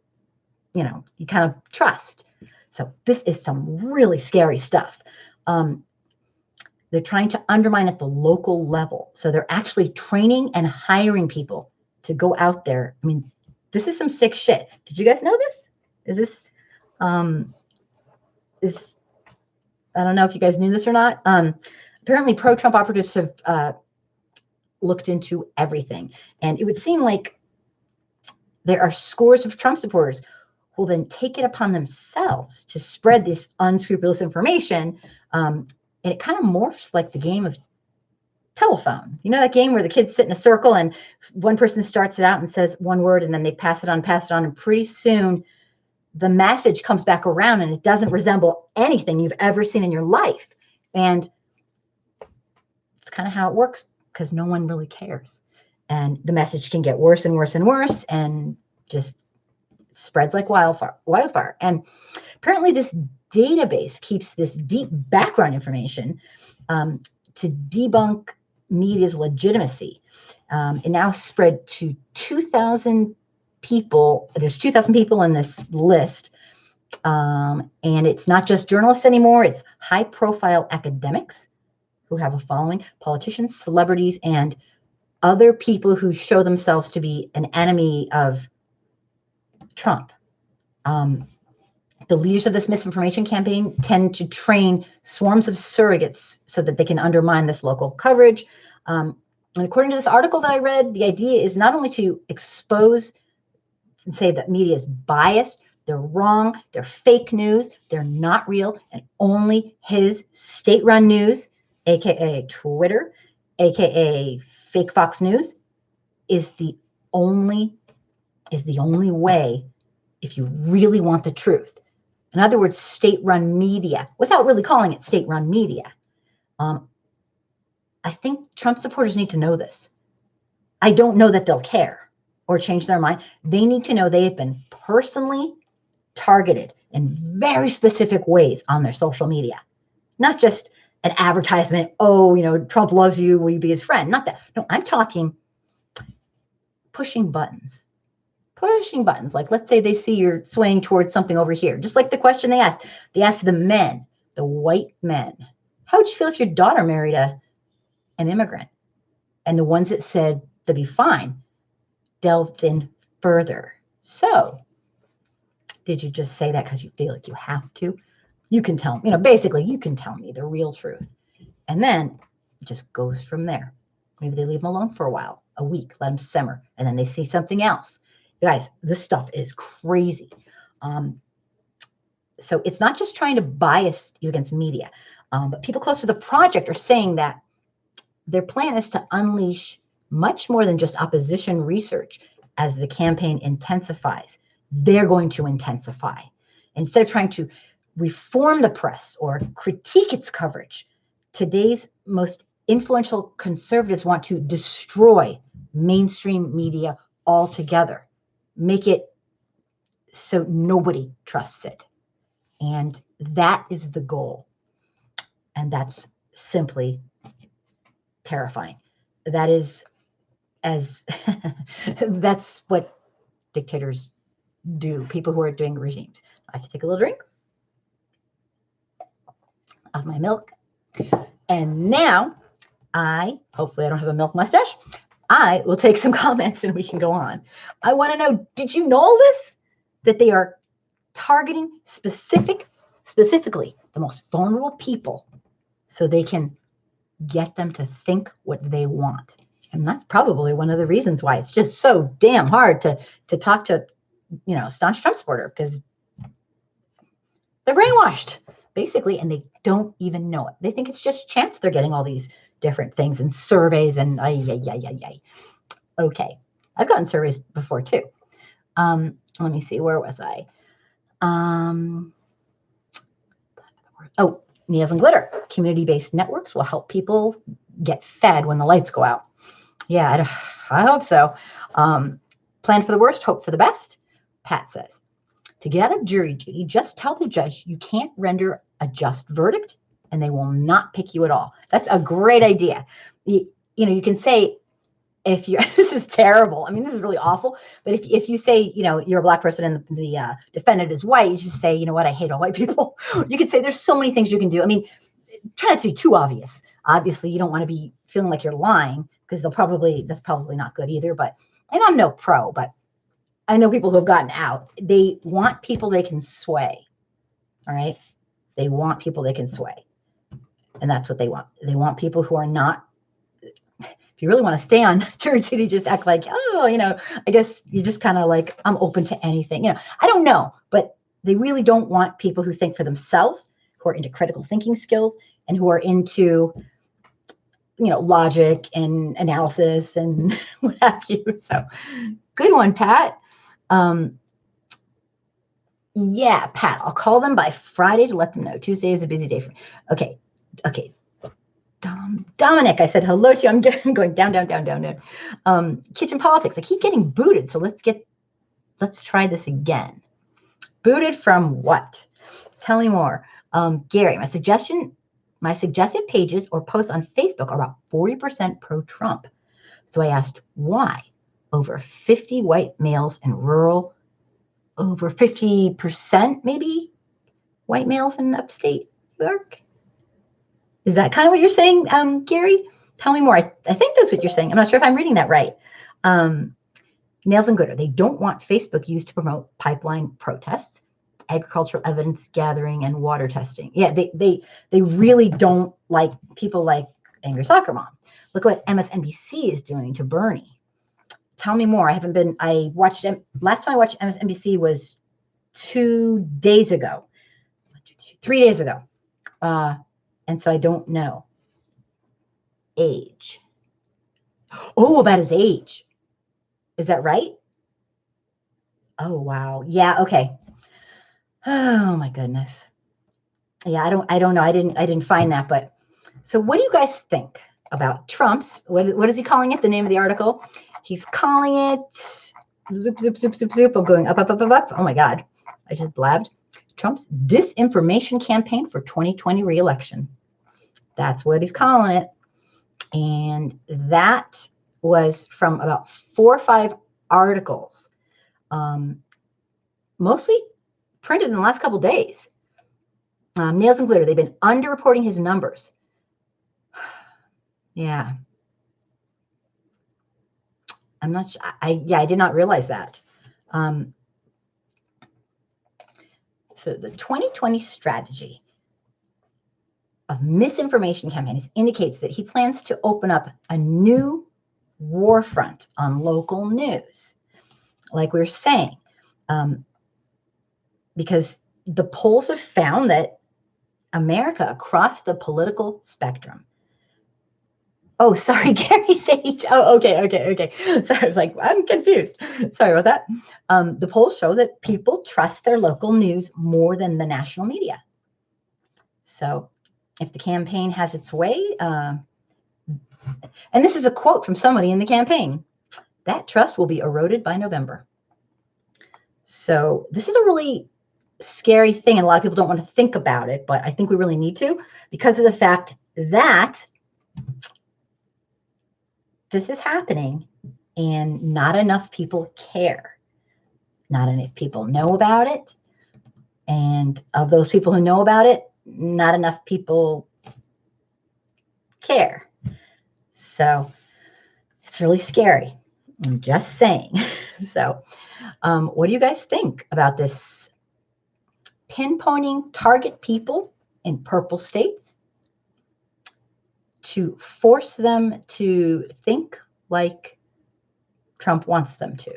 you kind of trust. So this is some really scary stuff. They're trying to undermine at the local level. So they're actually training and hiring people to go out there. I mean, this is some sick shit. Did you guys know this? Is this, I don't know if you guys knew this or not. Apparently pro-Trump operatives have looked into everything. And it would seem like there are scores of Trump supporters who will then take it upon themselves to spread this unscrupulous information. And it kind of morphs like the game of telephone. You know that game where the kids sit in a circle and one person starts it out and says one word and then they pass it on, and pretty soon the message comes back around and it doesn't resemble anything you've ever seen in your life. And it's kind of how it works, because no one really cares. And the message can get worse and worse and worse and just spreads like wildfire. And apparently this database keeps this deep background information to debunk media's legitimacy. It now spread to 2,000 people. There's 2,000 people in this list. And it's not just journalists anymore. It's high-profile academics who have a following, politicians, celebrities, and other people who show themselves to be an enemy of Trump. The leaders of this misinformation campaign tend to train swarms of surrogates so that they can undermine this local coverage. And according to this article that I read, the idea is not only to expose and say that media is biased, they're wrong, they're fake news, they're not real, and only his state-run news, aka Twitter, aka fake Fox News, is the only way if you really want the truth. In other words, state-run media, without really calling it state-run media. I think Trump supporters need to know this. I don't know that they'll care or change their mind. They need to know they have been personally targeted in very specific ways on their social media. Not just an advertisement, oh, Trump loves you, will you be his friend? Not that. No, I'm talking pushing buttons. Pushing buttons. Like, let's say they see you're swaying towards something over here. Just like the question they asked. They asked the men, the white men, how would you feel if your daughter married an immigrant? And the ones that said they'd be fine delved in further. So, did you just say that because you feel like you have to? You can tell me, basically, you can tell me the real truth. And then it just goes from there. Maybe they leave them alone for a while, a week, let them simmer, and then they see something else. Guys, this stuff is crazy. So it's not just trying to bias you against media, but people close to the project are saying that their plan is to unleash much more than just opposition research as the campaign intensifies. They're going to intensify. Instead of trying to reform the press or critique its coverage, today's most influential conservatives want to destroy mainstream media altogether. Make it so nobody trusts it. And that is the goal. And that's simply terrifying. That is that's what dictators do, people who are doing regimes. I have to take a little drink of my milk. And now hopefully I don't have a milk mustache. I will take some comments and we can go on. I want to know, did you know all this? That they are targeting specifically the most vulnerable people so they can get them to think what they want. And that's probably one of the reasons why it's just so damn hard to talk to, staunch Trump supporter, because they're brainwashed, basically, and they don't even know it. They think it's just chance they're getting all these different things and surveys and Okay. I've gotten surveys before too. Let me see, where was I? Needles and glitter. Community-based networks will help people get fed when the lights go out. Yeah, I hope so. Plan for the worst, hope for the best. Pat says, to get out of jury duty, just tell the judge you can't render a just verdict and they will not pick you at all. That's a great idea. You can say, if you're, this is terrible. I mean, this is really awful. But if you say, you're a black person and the defendant is white, you just say, you know what, I hate all white people. You could say there's so many things you can do. I mean, try not to be too obvious. Obviously, you don't want to be feeling like you're lying, because that's probably not good either. And I'm no pro, but I know people who have gotten out. They want people they can sway. All right. They want people they can sway. And that's what they want. They want people who are not. If you really want to stay on jury duty, just act like, I guess you're just kind of like, I'm open to anything. I don't know, but they really don't want people who think for themselves, who are into critical thinking skills, and who are into, logic and analysis and what have you. So good one, Pat. Yeah, Pat, I'll call them by Friday to let them know. Tuesday is a busy day for me. Okay. Okay. Dominic, I said hello to you. I'm going down, down, down, down, down. Kitchen politics. I keep getting booted. So let's try this again. Booted from what? Tell me more. Gary, my suggested pages or posts on Facebook are about 40% pro-Trump. So I asked why. Over 50 white males in rural, over 50% maybe white males in upstate New York. Is that kind of what you're saying, Gary? Tell me more. I think that's what you're saying. I'm not sure if I'm reading that right. Nails and Glitter. They don't want Facebook used to promote pipeline protests, agricultural evidence gathering, and water testing. Yeah, they really don't like people like Angry Soccer Mom. Look what MSNBC is doing to Bernie. Tell me more. I watched last time I watched MSNBC was 2 days ago, 3 days ago. And so I don't know. Age. Oh, about his age. Is that right? Oh, wow. Yeah, okay. Oh my goodness. Yeah, I don't know. I didn't find that, but so what do you guys think about Trump's, what is he calling it? The name of the article? He's calling it zoop, zoop, zoop, zoop, zoop. I'm going up, up, up, up, up. Oh my God. I just blabbed. Trump's disinformation campaign for 2020 re-election. That's what he's calling it. And that was from about 4 or 5 articles, mostly printed in the last couple of days. Nails and Glitter, they've been underreporting his numbers. Yeah. I'm not sure. I did not realize that. So the 2020 strategy of misinformation campaigns indicates that he plans to open up a new war front on local news, like we were saying, because the polls have found that America across the political spectrum. Oh, sorry, Gary Sage. Oh, okay. Sorry, I was like, I'm confused. Sorry about that. The polls show that people trust their local news more than the national media. So if the campaign has its way, and this is a quote from somebody in the campaign, that trust will be eroded by November. So this is a really scary thing, and a lot of people don't want to think about it, but I think we really need to, because of the fact that this is happening and not enough people care. Not enough people know about it. And of those people who know about it, not enough people care. So it's really scary. I'm just saying. So what do you guys think about this pinpointing target people in purple states to force them to think like Trump wants them to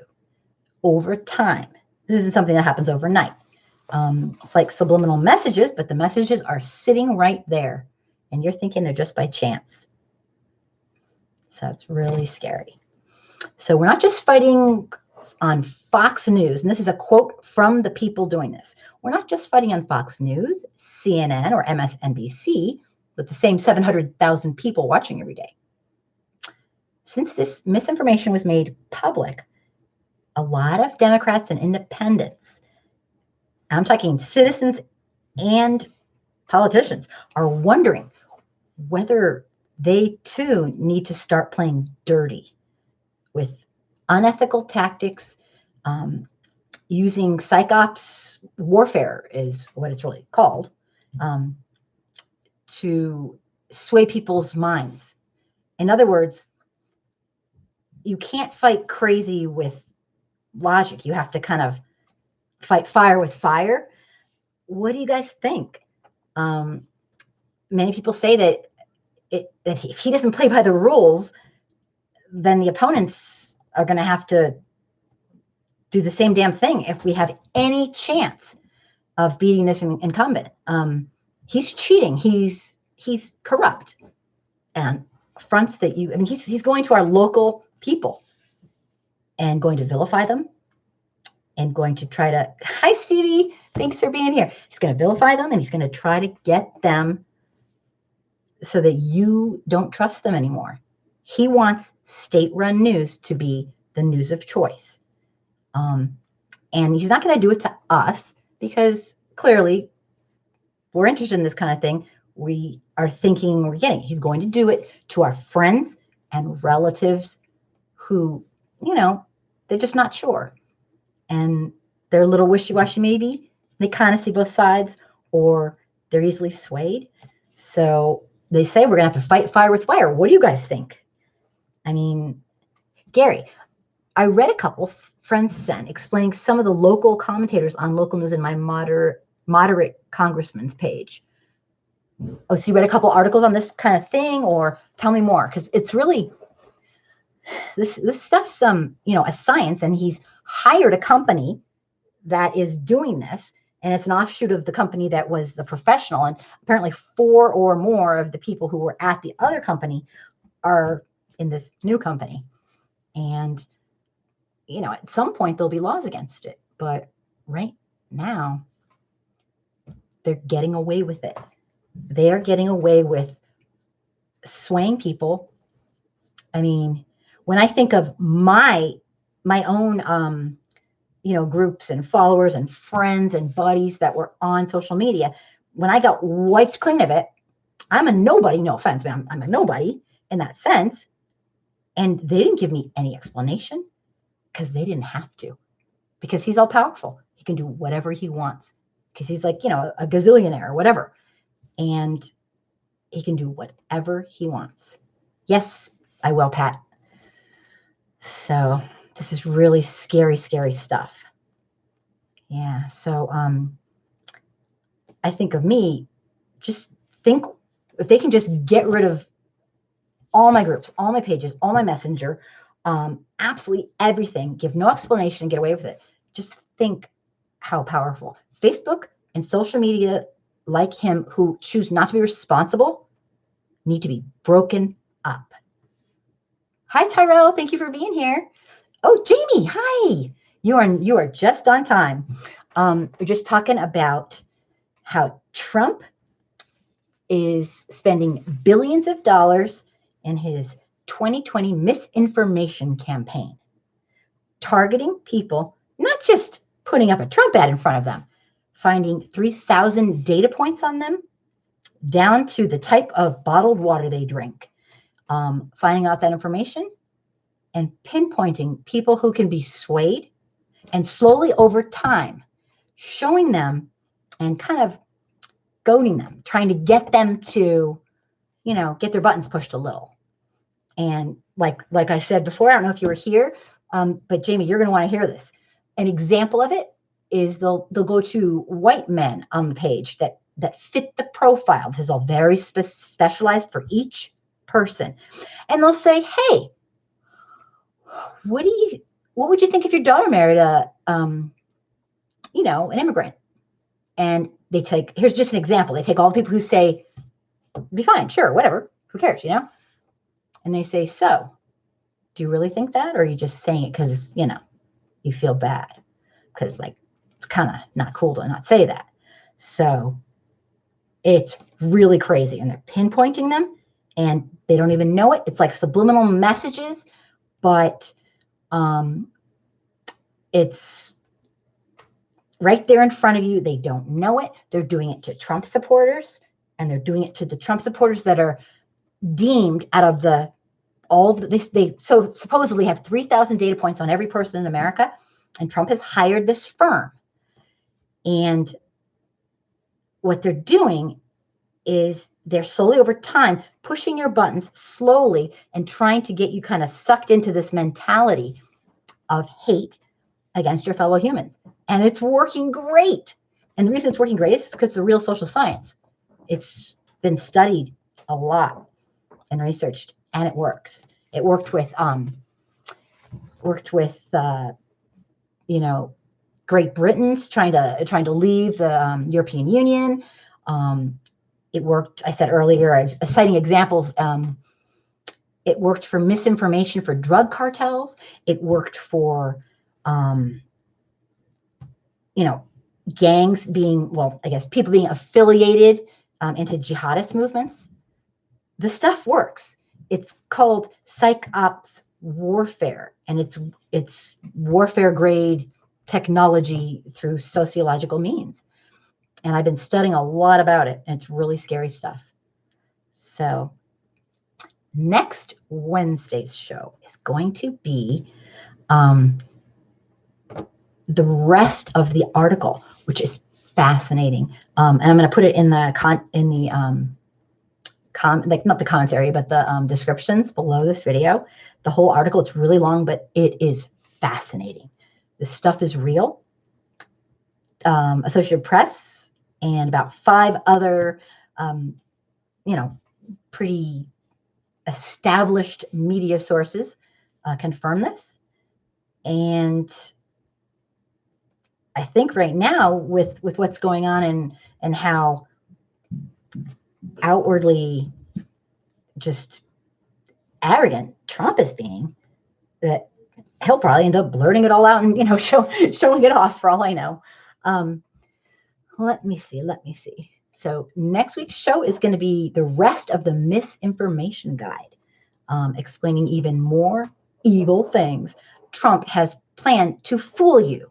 over time? This isn't something that happens overnight. It's like subliminal messages, but the messages are sitting right there, and you're thinking they're just by chance. So it's really scary. So we're not just fighting on Fox News, and this is a quote from the people doing this. We're not just fighting on Fox News, CNN, or MSNBC with the same 700,000 people watching every day. Since this misinformation was made public, a lot of Democrats and independents, I'm talking citizens and politicians, are wondering whether they too need to start playing dirty with unethical tactics. Using psyops warfare is what it's really called, to sway people's minds. In other words, you can't fight crazy with logic. You have to kind of fight fire with fire. What do you guys think? Many people say that if he doesn't play by the rules, then the opponents are going to have to do the same damn thing if we have any chance of beating this incumbent. He's cheating. He's corrupt, and fronts that he's going to our local people and going to vilify them and going to try to, hi Stevie, Thanks for being here. He's going to vilify them, and he's going to try to get them so that you don't trust them anymore. He wants state-run news to be the news of choice. And he's not going to do it to us because clearly we're interested in this kind of thing. We are thinking we're getting it. He's going to do it to our friends and relatives who, they're just not sure. And they're a little wishy-washy maybe. They kind of see both sides, or they're easily swayed. So they say we're going to have to fight fire with fire. What do you guys think? I mean, Gary, I read a couple friends sent explaining some of the local commentators on local news in my moderate congressman's page. Oh, so you read a couple articles on this kind of thing, or tell me more, because it's really this stuff's a science, and he's hired a company that is doing this, and it's an offshoot of the company that was the professional, and apparently 4 or more of the people who were at the other company are in this new company. And at some point there'll be laws against it, but right now they're getting away with it. They are getting away with swaying people. I mean, when I think of my own groups and followers and friends and buddies that were on social media, when I got wiped clean of it, I'm a nobody, no offense, but I'm a nobody in that sense. And they didn't give me any explanation because they didn't have to, because he's all powerful. He can do whatever he wants because he's like, a gazillionaire or whatever. And he can do whatever he wants. Yes, I will, Pat. So this is really scary, scary stuff. Yeah. So I think of me, just think if they can just get rid of all my groups, all my pages, all my messenger, absolutely everything, give no explanation, get away with it. Just think how powerful. Facebook and social media like him who choose not to be responsible need to be broken up. Hi, Tyrell. Thank you for being here. Oh, Jamie. Hi. You are just on time. We're just talking about how Trump is spending billions of dollars in his 2020 misinformation campaign, targeting people, not just putting up a Trump ad in front of them, finding 3,000 data points on them, down to the type of bottled water they drink, finding out that information and pinpointing people who can be swayed, and slowly over time showing them and kind of goading them, trying to get them to, get their buttons pushed a little. And like I said before, I don't know if you were here, but Jamie, you're going to want to hear this. An example of it is they'll go to white men on the page that fit the profile. This is all very specialized for each person. And they'll say, hey, what would you think if your daughter married an immigrant? And they take, here's just an example. They take all the people who say, be fine, sure, whatever, who cares, And they say, so, do you really think that? Or are you just saying it because, you feel bad? Because, it's kind of not cool to not say that. So it's really crazy. And they're pinpointing them, and they don't even know it. It's like subliminal messages, but it's right there in front of you. They don't know it. They're doing it to Trump supporters, and they're doing it to the Trump supporters that are deemed out of they so supposedly have 3,000 data points on every person in America, and Trump has hired this firm. And what they're doing is they're slowly over time pushing your buttons slowly and trying to get you kind of sucked into this mentality of hate against your fellow humans. And it's working great. And the reason it's working great is because it's a real social science. It's been studied a lot and researched, and it works. It worked with Great Britain's trying to leave the European Union. It worked. I said earlier, I was citing examples. It worked for misinformation for drug cartels. It worked for gangs being, well, I guess people being affiliated into jihadist movements. The stuff works. It's called psych ops warfare, and it's warfare grade technology through sociological means. And I've been studying a lot about it, and it's really scary stuff. So next Wednesday's show is going to be the rest of the article, which is fascinating. And I'm going to put it in the not the commentary, but the descriptions below this video. The whole article, it's really long, but it is fascinating. This stuff is real. Associated Press and about 5 other, pretty established media sources confirm this. And I think right now with what's going on and how outwardly just arrogant Trump is being, that he'll probably end up blurting it all out and, showing it off for all I know. Let me see. So next week's show is going to be the rest of the misinformation guide, explaining even more evil things Trump has planned to fool you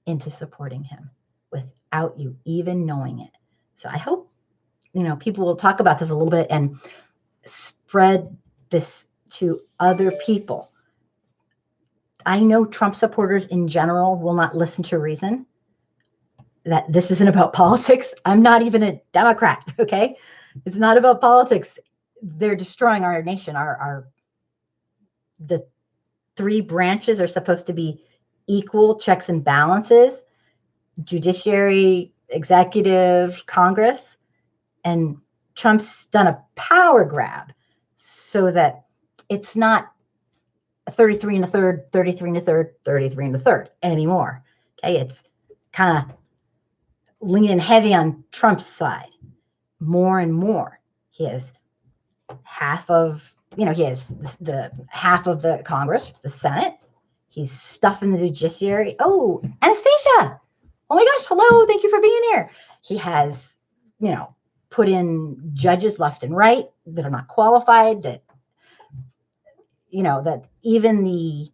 into supporting him without you even knowing it. So I hope, people will talk about this a little bit and spread this to other people. I know Trump supporters in general will not listen to reason, that this isn't about politics. I'm not even a Democrat, okay? It's not about politics. They're destroying our nation. The 3 branches are supposed to be equal checks and balances: judiciary, executive, Congress. And Trump's done a power grab so that it's not 33 and a third, 33 and a third, 33 and a third anymore. Okay, it's kind of leaning heavy on Trump's side more and more. He has half of, he has the half of the Congress, the Senate. He's stuffing the judiciary. Oh, Anastasia. Oh my gosh, hello. Thank you for being here. He has, put in judges left and right that are not qualified, that even the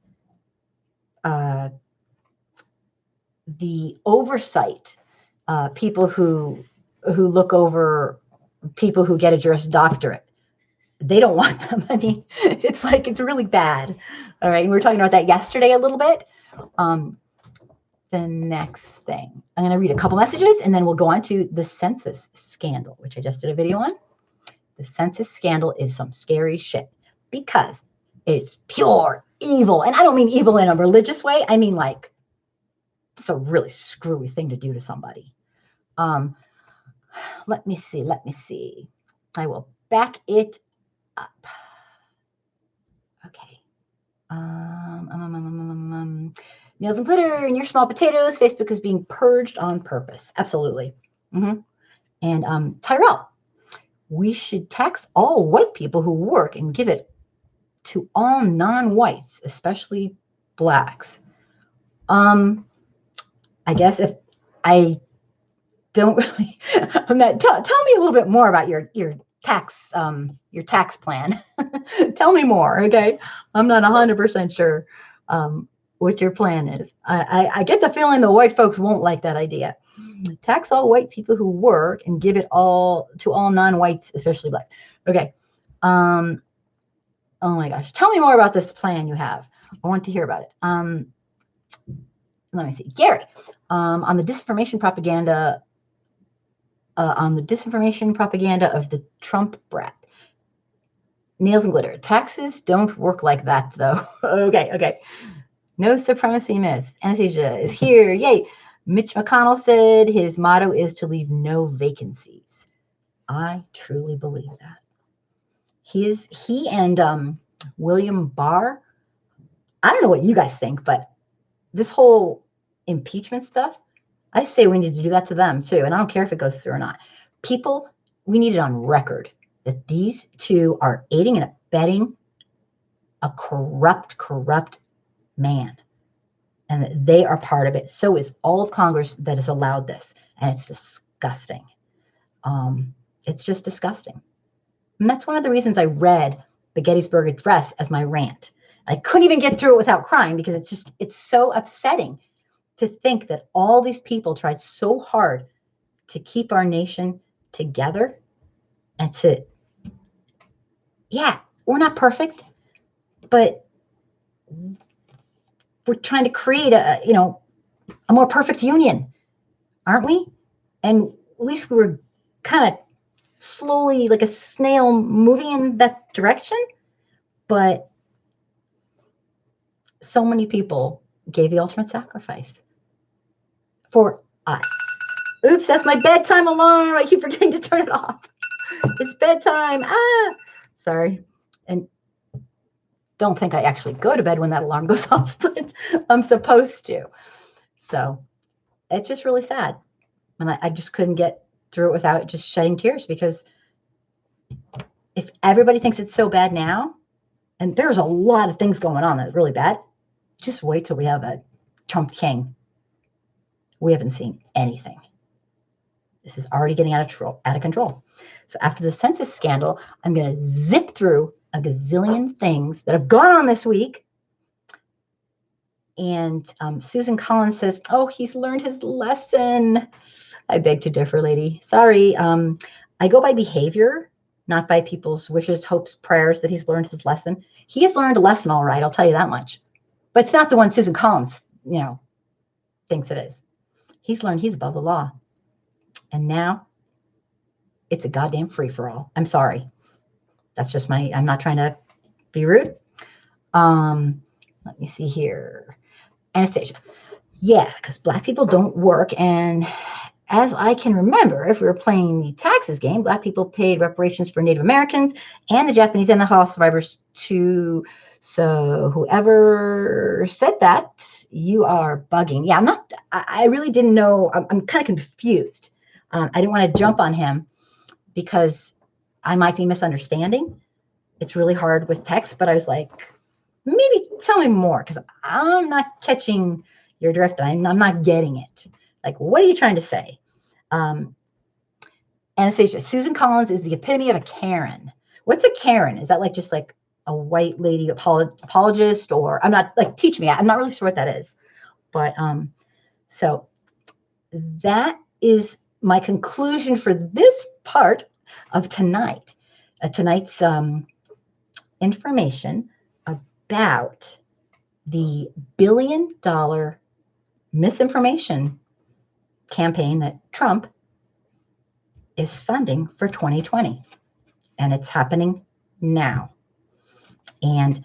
oversight, people who look over people who get a Juris Doctorate, they don't want them. I mean, it's really bad. All right. And we were talking about that yesterday a little bit. The next thing, I'm going to read a couple messages and then we'll go on to the census scandal, which I just did a video on. The census scandal is some scary shit because it's pure evil. And I don't mean evil in a religious way. I mean, like, it's a really screwy thing to do to somebody. Let me see. I will back it up. Okay. Nails and glitter in your small potatoes. Facebook is being purged on purpose. Absolutely. And Tyrell, we should tax all white people who work and give it to all non-whites, especially blacks. I guess if I don't really, tell me a little bit more about your tax plan. Tell me more, okay? I'm not 100% sure what your plan is. I get the feeling the white folks won't like that idea. Tax all white people who work and give it all to all non-whites, especially black. Okay. Oh my gosh. Tell me more about this plan you have. I want to hear about it. Let me see. Gary, on the disinformation propaganda of the Trump brat. Nails and glitter. Taxes don't work like that, though. Okay. No supremacy myth. Anastasia is here. Yay. Mitch McConnell said his motto is to leave no vacancies. I truly believe that. He and William Barr, I don't know what you guys think, but this whole impeachment stuff, I say we need to do that to them too. And I don't care if it goes through or not. People, we need it on record that these two are aiding and abetting a corrupt man. and they are part of it. So is all of Congress that has allowed this, and it's disgusting. It's just disgusting. And that's one of the reasons I read the Gettysburg Address as my rant. I couldn't even get through it without crying, because it's so upsetting to think that all these people tried so hard to keep our nation together, and we're not perfect, but we're trying to create a more perfect union, aren't we? And at least we were kind of slowly, like a snail, moving in that direction. But so many people gave the ultimate sacrifice for us. Oops, that's my bedtime alarm. I keep forgetting to turn it off. It's bedtime. Sorry. And don't think I actually go to bed when that alarm goes off, but I'm supposed to. So it's just really sad. And I just couldn't get through it without just shedding tears, because if everybody thinks it's so bad now, and there's a lot of things going on that's really bad, just wait till we have a Trump king. We haven't seen anything. This is already getting out of control. So after the census scandal, I'm going to zip through a gazillion things that have gone on this week. And Susan Collins says, oh, he's learned his lesson. I beg to differ, lady. Sorry. I go by behavior, not by people's wishes, hopes, prayers that he's learned his lesson. He has learned a lesson, all right. I'll tell you that much. But it's not the one Susan Collins, thinks it is. He's learned he's above the law. And now it's a goddamn free-for-all. I'm sorry. That's just I'm not trying to be rude. Let me see here. Anastasia. Yeah, because Black people don't work. And as I can remember, if we were playing the taxes game, Black people paid reparations for Native Americans and the Japanese and the Holocaust survivors too. So whoever said that, you are bugging. Yeah, I really didn't know. I'm kind of confused. I didn't want to jump on him because I might be misunderstanding. It's really hard with text, but I was like, maybe tell me more, because I'm not catching your drift. I'm not getting it. Like, what are you trying to say? Anastasia, Susan Collins is the epitome of a Karen. What's a Karen? Is that like just like a white lady apologist? Or I'm not, like, teach me. I'm not really sure what that is. But so that is my conclusion for this part of tonight. Tonight's information about the billion-dollar misinformation campaign that Trump is funding for 2020. And it's happening now. And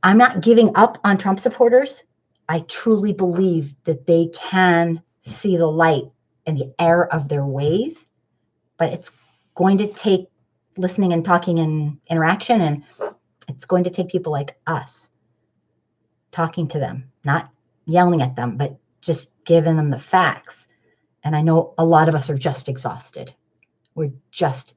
I'm not giving up on Trump supporters. I truly believe that they can see the light and the error of their ways, but it's going to take listening and talking and interaction, and it's going to take people like us talking to them, not yelling at them, but just giving them the facts. And I know a lot of us are just exhausted. We're just,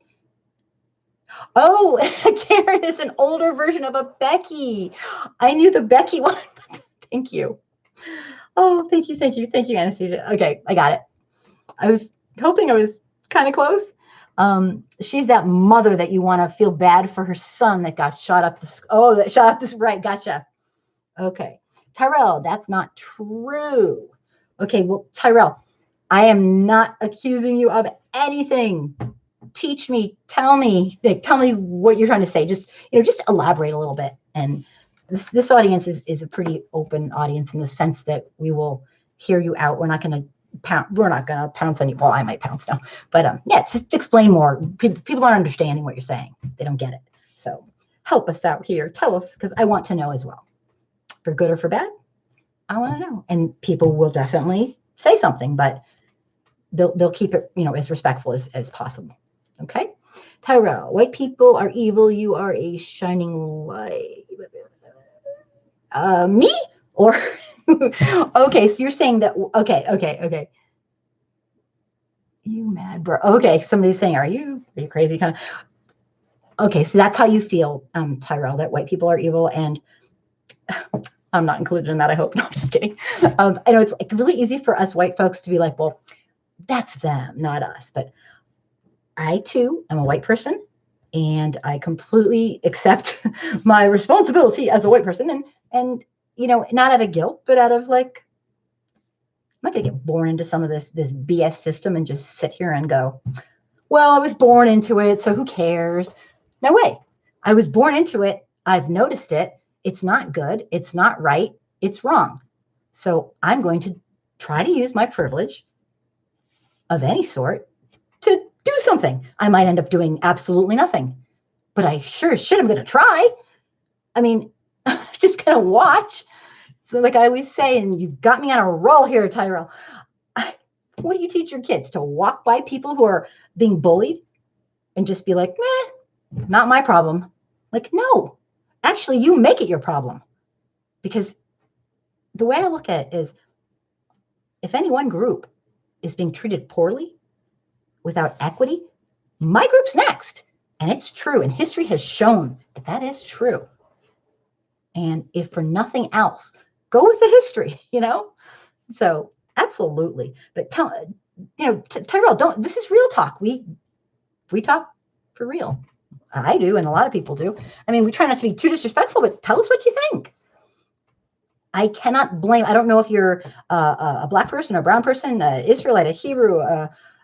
oh, Karen is an older version of a Becky. I knew the Becky one. Thank you. Oh, thank you, Anastasia. Okay, I got it. I was hoping I was kind of close. She's that mother that you want to feel bad for her son that got shot up. That shot up this, right, gotcha. Okay. Tyrell, that's not true. Okay, well, Tyrell, I am not accusing you of anything. Teach me, tell me what you're trying to say. Just elaborate a little bit. And this audience is a pretty open audience in the sense that we will hear you out. We're not going to pounce on you. Well, I might pounce now, but just explain more. People aren't understanding what you're saying. They don't get it. So help us out here. Tell us, because I want to know as well. For good or for bad, I want to know. And people will definitely say something, but they'll keep it, as respectful as possible. Okay. Tyrell, white people are evil. You are a shining light. Me? Or okay, so you're saying that, okay. You mad, bro? Okay, somebody's saying, are you crazy? Kind of. Okay, so that's how you feel, Tyrell, that white people are evil. And I'm not included in that, I hope. No, I'm just kidding. I know it's like really easy for us white folks to be like, well, that's them, not us. But I too am a white person, and I completely accept my responsibility as a white person, and not out of guilt, but out of like, I'm not gonna get born into some of this BS system and just sit here and go, well, I was born into it, so who cares? No way. I was born into it. I've noticed it. It's not good. It's not right. It's wrong. So I'm going to try to use my privilege of any sort to do something. I might end up doing absolutely nothing, but I sure as shit am going to try. I mean, I'm just going to watch. So like I always say, and you've got me on a roll here, Tyrell. What do you teach your kids? To walk by people who are being bullied and just be like, meh, not my problem? Like, no, actually, you make it your problem. Because the way I look at it is, if any one group is being treated poorly without equity, my group's next. And it's true. And history has shown that that is true. And if for nothing else, go with the history, So absolutely. But Tyrell, this is real talk. We talk for real. I do, and a lot of people do. I mean, we try not to be too disrespectful, but tell us what you think. I cannot blame. I don't know if you're a Black person, a brown person, an Israelite, a Hebrew,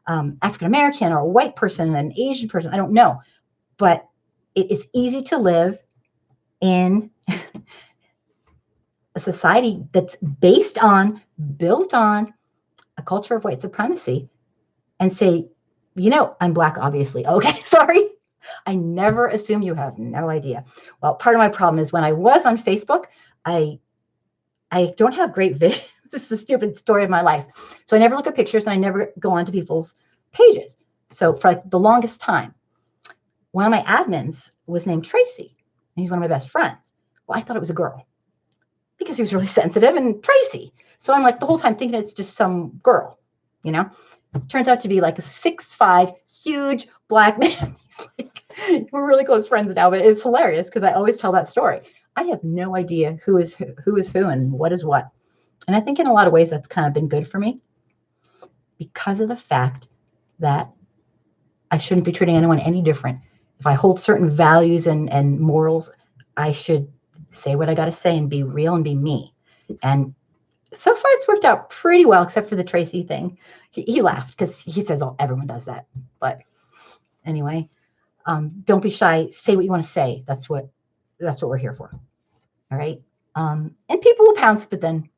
African American, or a white person, an Asian person. I don't know, but it is easy to live in a society that's built on a culture of white supremacy, and say, I'm Black, obviously. Okay, sorry. I never assume you have no idea. Well, part of my problem is when I was on Facebook, I don't have great vision. This is a stupid story of my life. So I never look at pictures, and I never go onto people's pages. So for like the longest time, one of my admins was named Tracy, and he's one of my best friends. Well, I thought it was a girl because he was really sensitive and Tracy. So I'm like the whole time thinking it's just some girl, Turns out to be like a 6'5", huge Black man. We're really close friends now, but it's hilarious because I always tell that story. I have no idea who is who and what is what. And I think in a lot of ways that's kind of been good for me, because of the fact that I shouldn't be treating anyone any different. If I hold certain values and morals, I should say what I got to say and be real and be me. And so far it's worked out pretty well, except for the Tracy thing. He laughed because he says, oh, everyone does that. But anyway, don't be shy. Say what you want to say. That's what we're here for. All right. And people will pounce, but then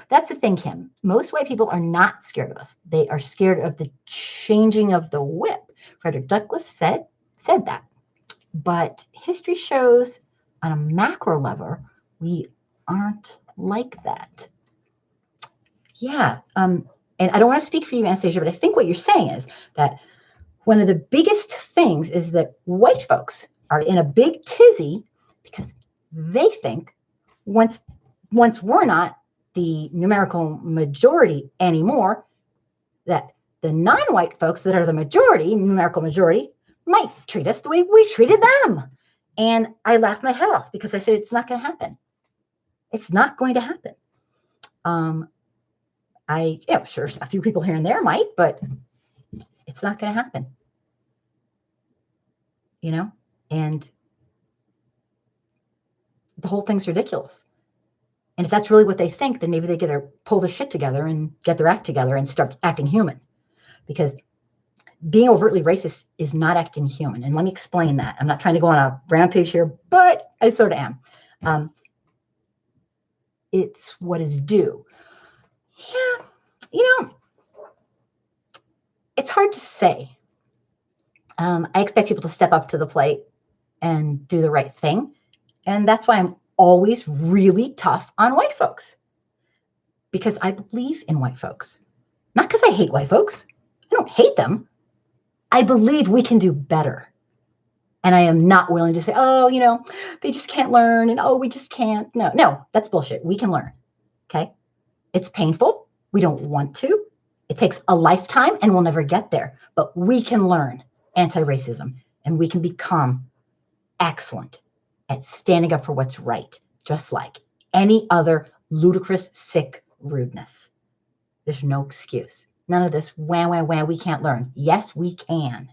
that's the thing, Kim. Most white people are not scared of us. They are scared of the changing of the whip. Frederick Douglass said that. But history shows on a macro level, we aren't like that. Yeah. And I don't want to speak for you, Anastasia, but I think what you're saying is that one of the biggest things is that white folks are in a big tizzy because they think once we're not the numerical majority anymore, that the non-white folks that are the majority, numerical majority, might treat us the way we treated them. And I laughed my head off because I said, it's not going to happen. It's not going to happen. Sure, a few people here and there might, but it's not going to happen. And the whole thing's ridiculous. And if that's really what they think, then maybe they got to pull their shit together and get their act together and start acting human. Because being overtly racist is not acting human. And let me explain that. I'm not trying to go on a rampage here, but I sort of am. It's what is due. Yeah, it's hard to say. I expect people to step up to the plate and do the right thing. And that's why I'm always really tough on white folks. Because I believe in white folks. Not because I hate white folks. I don't hate them. I believe we can do better. And I am not willing to say, oh, they just can't learn. And, oh, we just can't. No, that's bullshit. We can learn. Okay. It's painful. We don't want to. It takes a lifetime and we'll never get there. But we can learn anti-racism and we can become excellent at standing up for what's right, just like any other ludicrous, sick rudeness. There's no excuse. None of this wah, we can't learn. Yes, we can.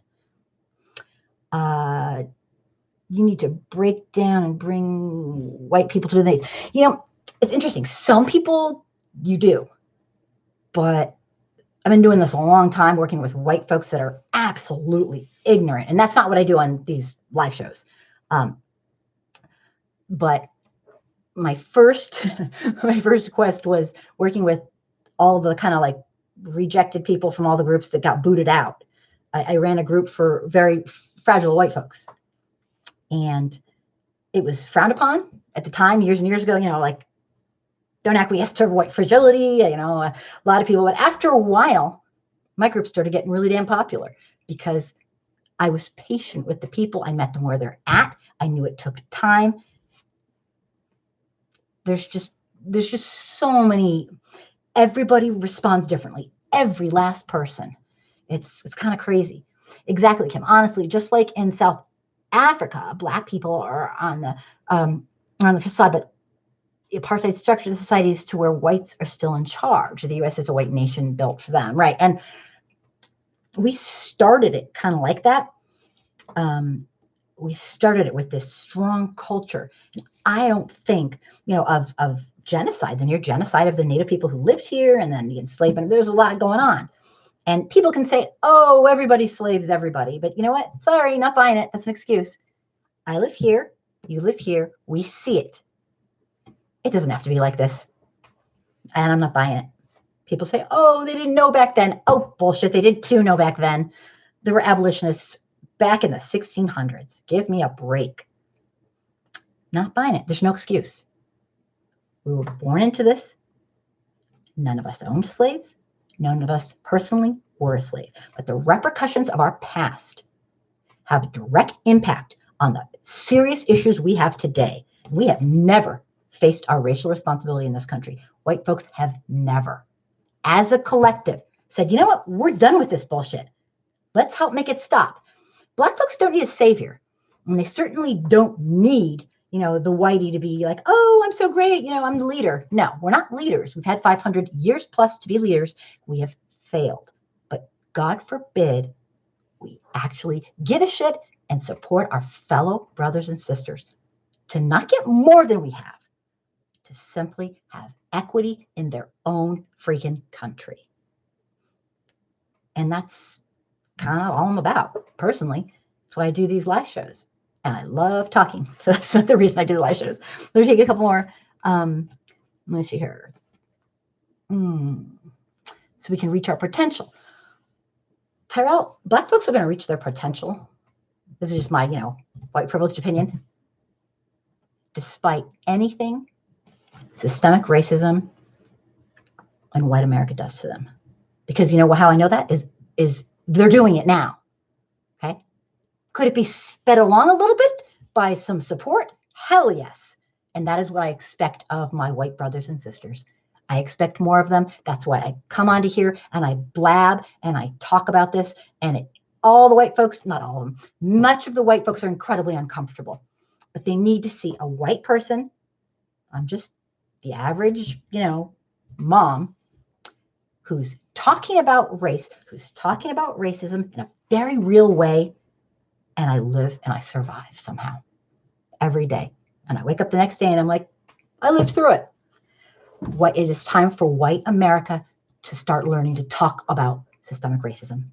You need to break down and bring white people to the knees. You know, it's interesting. Some people you do, but I've been doing this a long time, working with white folks that are absolutely ignorant. And that's not what I do on these live shows. But my first quest was working with all the kind of like rejected people from all the groups that got booted out. I ran a group for very fragile white folks. And it was frowned upon at the time, years and years ago, you know, like, don't acquiesce to white fragility, you know, a lot of people. But after a while, my group started getting really damn popular because I was patient with the people. I met them where they're at. I knew it took time. There's just so many. Everybody responds differently. Every last person. It's kind of crazy. Exactly, Kim. Honestly, just like in South Africa, Black people are on the facade, but apartheid structure the societies to where whites are still in charge. The U.S. is a white nation built for them, right? And we started it kind of like that. We started it with this strong culture. I don't think, you know, of genocide, the near genocide of the Native people who lived here, and then the enslavement. There's a lot going on. And people can say, oh, everybody slaves everybody. But you know what? Sorry, not buying it. That's an excuse. I live here. You live here. We see it. It doesn't have to be like this. And I'm not buying it. People say, oh, they didn't know back then. Oh, bullshit. They did too know back then. There were abolitionists back in the 1600s. Give me a break. Not buying it. There's no excuse. We were born into this. None of us owned slaves. None of us personally were a slave. But the repercussions of our past have a direct impact on the serious issues we have today. We have never faced our racial responsibility in this country. White folks have never, as a collective, said, you know what? We're done with this bullshit. Let's help make it stop. Black folks don't need a savior. And they certainly don't need, you know, the whitey to be like, oh, I'm so great. You know, I'm the leader. No, we're not leaders. We've had 500 years plus to be leaders. We have failed. But God forbid we actually give a shit and support our fellow brothers and sisters to not get more than we have, to simply have equity in their own freaking country. And that's kind of all I'm about, personally. That's why I do these live shows. And I love talking. So that's the reason I do the live shows. Let me take a couple more. Let me see here. So we can reach our potential. Tyrell, Black folks are going to reach their potential. This is just my, you know, white privileged opinion. Despite anything systemic racism and white America does to them. Because you know how I know that is they're doing it now. Okay. Could it be sped along a little bit by some support? Hell yes. And that is what I expect of my white brothers and sisters. I expect more of them. That's why I come onto here and I blab and I talk about this. And all the white folks, not all of them, much of the white folks are incredibly uncomfortable. But they need to see a white person. I'm just the average, you know, mom who's talking about race, who's talking about racism in a very real way. And I live and I survive somehow every day. And I wake up the next day and I'm like, I lived through it. What it is time for white America to start learning to talk about systemic racism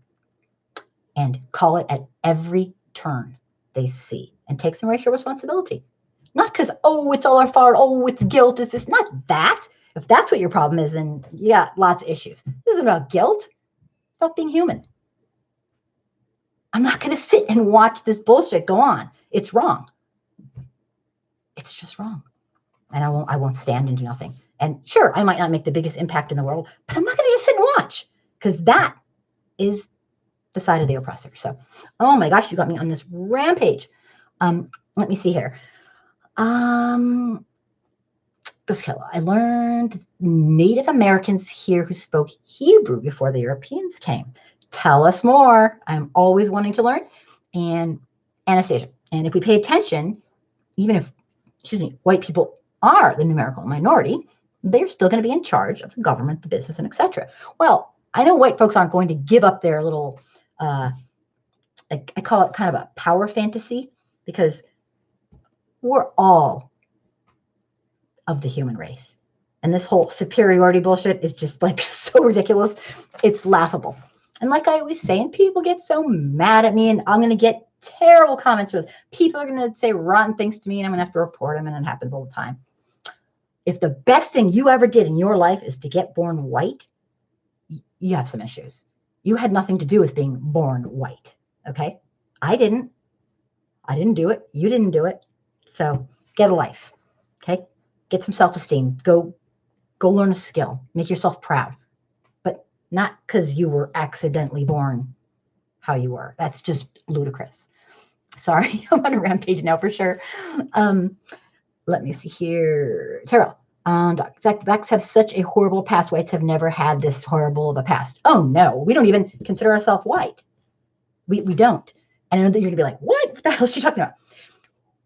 and call it at every turn they see and take some racial responsibility. Not because, oh, it's all our fault. Oh, it's guilt. It's just not that. If that's what your problem is, then you got lots of issues. This isn't about guilt. It's about being human. I'm not going to sit and watch this bullshit go on. It's wrong. It's just wrong. And I won't stand and do nothing. And sure, I might not make the biggest impact in the world, but I'm not going to just sit and watch because that is the side of the oppressor. So, oh my gosh, you got me on this rampage. Let me see here. Goskella, I learned Native Americans here who spoke Hebrew before the Europeans came. Tell us more. I'm always wanting to learn. And Anastasia, and if we pay attention, even if, white people are the numerical minority, they're still going to be in charge of the government, the business, and etc. Well, I know white folks aren't going to give up their little, I call it kind of a power fantasy, because we're all of the human race. And this whole superiority bullshit is just like so ridiculous. It's laughable. And like I always say, and people get so mad at me, and I'm going to get terrible comments for this. People are going to say rotten things to me, and I'm going to have to report them, and it happens all the time. If the best thing you ever did in your life is to get born white, you have some issues. You had nothing to do with being born white, okay? I didn't do it. You didn't do it. So get a life, okay? Get some self-esteem. Go learn a skill. Make yourself proud. But not because you were accidentally born how you were. That's just ludicrous. Sorry, I'm on a rampage now for sure. Let me see here. Terrell. Blacks have such a horrible past. Whites have never had this horrible of a past. Oh, no. We don't even consider ourselves white. We don't. And I know that you're going to be like, what the hell is she talking about?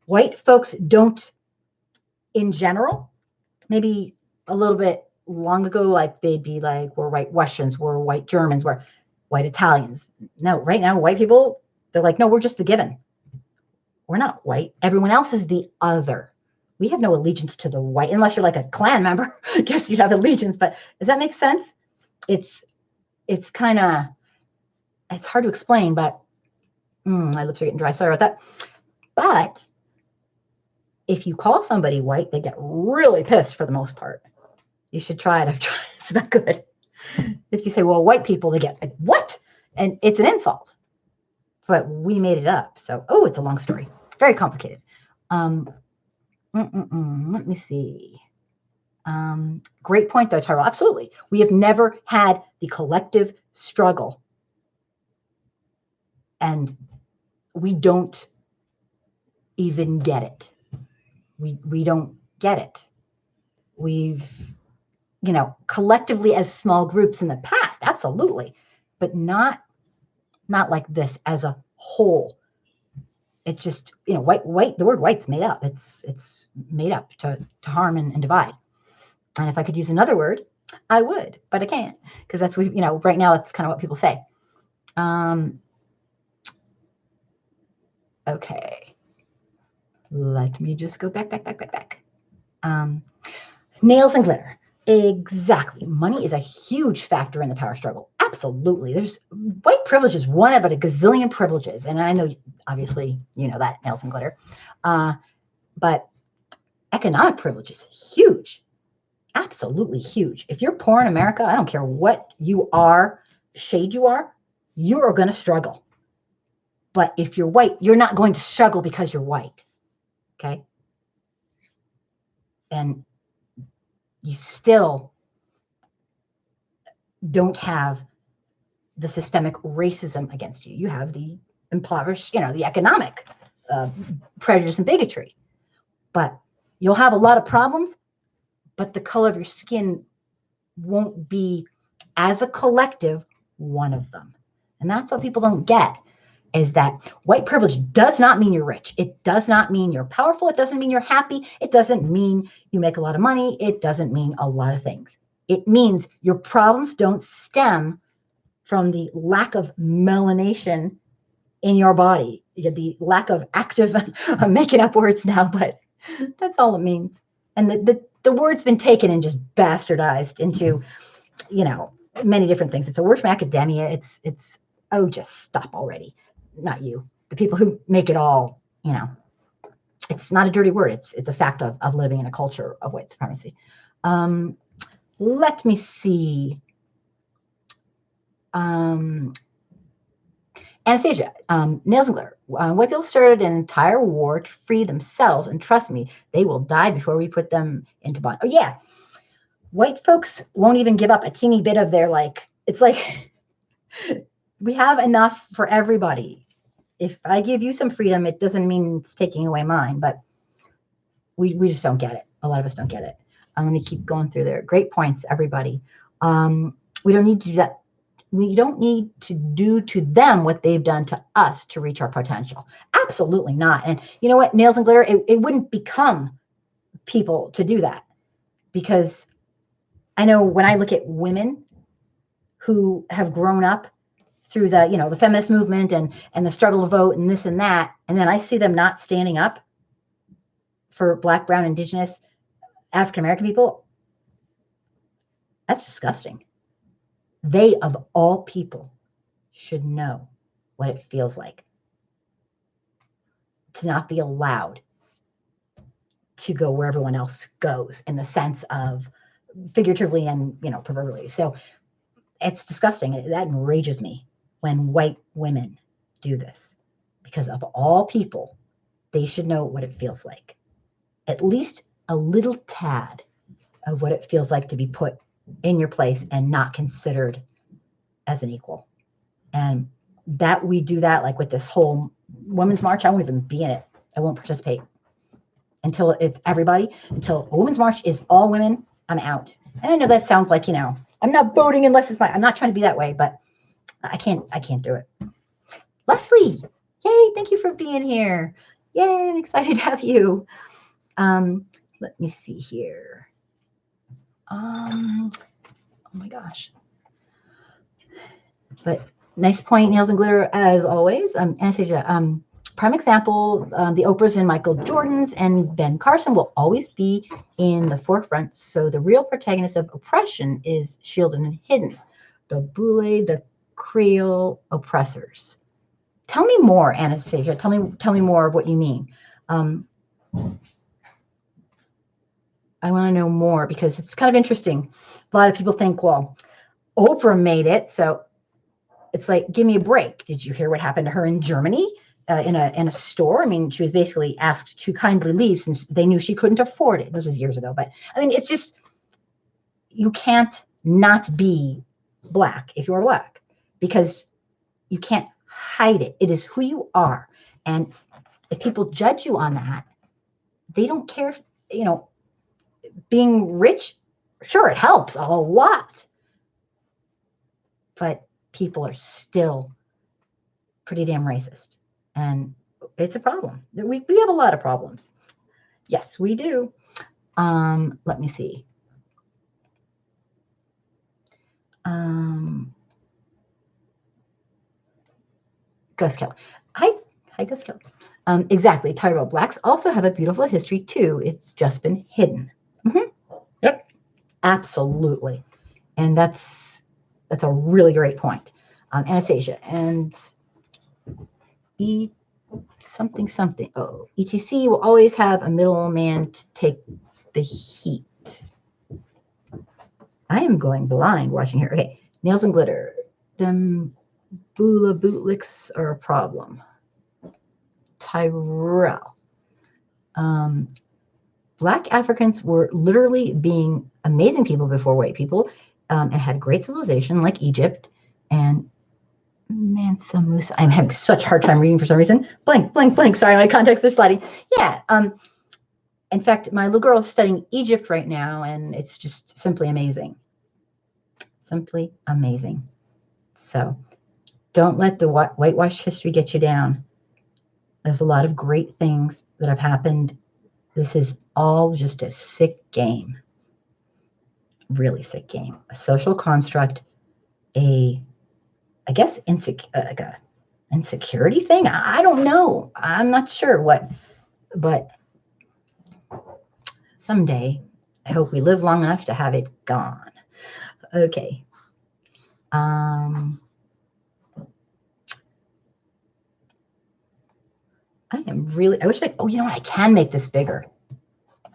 White folks don't, in general, maybe a little bit long ago, like they'd be like, we're white Russians, we're white Germans, we're white Italians. No, right now, white people, they're like, no, we're just the given. We're not white. Everyone else is the other. We have no allegiance to the white, unless you're like a Klan member. I guess you'd have allegiance, but does that make sense? It's kind of, it's hard to explain, but my lips are getting dry. Sorry about that. But if you call somebody white, they get really pissed for the most part. You should try it. I've tried it. It's not good. If you say, well, white people, they get like, what? And it's an insult. But we made it up. So, it's a long story. Very complicated. Let me see. Great point, though, Tyrell. Absolutely. We have never had the collective struggle. And we don't even get it. We don't get it. We've, collectively as small groups in the past, absolutely, but not like this as a whole. It just, white, the word white's made up. It's made up to harm and divide. And if I could use another word, I would, but I can't, because that's what, right now that's kind of what people say. Okay. Let me just go back. Nails and glitter. Exactly. Money is a huge factor in the power struggle. Absolutely. There's white privilege is one of a gazillion privileges. And I know, obviously, that nails and glitter. But economic privilege is huge. Absolutely huge. If you're poor in America, I don't care what you are, shade you are going to struggle. But if you're white, you're not going to struggle because you're white. Okay? And you still don't have the systemic racism against you. You have the impoverished, the economic prejudice and bigotry. But you'll have a lot of problems, but the color of your skin won't be, as a collective, one of them. And that's what people don't get, is that white privilege does not mean you're rich. It does not mean you're powerful. It doesn't mean you're happy. It doesn't mean you make a lot of money. It doesn't mean a lot of things. It means your problems don't stem from the lack of melanation in your body, the lack of active, I'm making up words now, but that's all it means. And the word's been taken and just bastardized into, many different things. It's a word from academia. It's just stop already. Not you. The people who make it all, it's not a dirty word. It's a fact of living in a culture of white supremacy. Let me see. Anastasia, nails and glitter. White people started an entire war to free themselves, and trust me, they will die before we put them into bond. Oh yeah, white folks won't even give up a teeny bit of their it's like we have enough for everybody. If I give you some freedom, it doesn't mean it's taking away mine, but we just don't get it. A lot of us don't get it. Let me keep going through there. Great points, everybody. We don't need to do that. We don't need to do to them what they've done to us to reach our potential. Absolutely not. And you know what? Nails and glitter, it wouldn't become people to do that, because I know when I look at women who have grown up through the, the feminist movement and the struggle to vote and this and that, and then I see them not standing up for Black, brown, Indigenous, African American people, that's disgusting. They, of all people, should know what it feels like to not be allowed to go where everyone else goes, in the sense of figuratively and, proverbially. So it's disgusting. That enrages me when white women do this, because of all people, they should know what it feels like. At least a little tad of what it feels like to be put in your place and not considered as an equal. And that we do that, like with this whole women's march, I won't even be in it. I won't participate until it's everybody. Until a women's march is all women, I'm out. And I know that sounds like, I'm not voting unless it's I'm not trying to be that way, but I can't do it. Leslie, yay, thank you for being here. Yay, I'm excited to have you. Let me see here. Oh my gosh. But nice point, Nails and Glitter, as always. Anastasia, prime example, the Oprahs and Michael Jordans and Ben Carson will always be in the forefront. So the real protagonist of oppression is shielded and hidden. The Boule, the Creole oppressors. Tell me more, Anastasia. Tell me more of what you mean. I want to know more, because it's kind of interesting. A lot of people think, well, Oprah made it, so it's like, give me a break. Did you hear what happened to her in Germany in a store? I mean, she was basically asked to kindly leave since they knew she couldn't afford it. This was years ago, but I mean, it's just, you can't not be Black if you're Black, because you can't hide it. It is who you are. And if people judge you on that, they don't care if, being rich, sure, it helps a lot, but people are still pretty damn racist, and it's a problem. We have a lot of problems. Yes, we do. Let me see. Gus Kelly. Hi, Gus Kelly. Exactly, Tyrell. Blacks also have a beautiful history too. It's just been hidden. Yep, absolutely, and that's a really great point, Anastasia. And something. Oh, ETC will always have a middleman to take the heat. I am going blind watching here. Okay, Nails and Glitter. Them Bula bootlicks are a problem. Tyrell. Black Africans were literally being amazing people before white people, and had great civilization like Egypt. And Mansa Musa. I'm having such a hard time reading for some reason. Blank. Sorry, my contacts are sliding. Yeah. In fact, my little girl is studying Egypt right now, and it's just simply amazing. Simply amazing. So don't let the whitewash history get you down. There's a lot of great things that have happened. This is all just a sick game. Really sick game. A social construct, I guess like a insecurity thing. I don't know. I'm not sure what, but someday I hope we live long enough to have it gone. Okay. I wish I can make this bigger.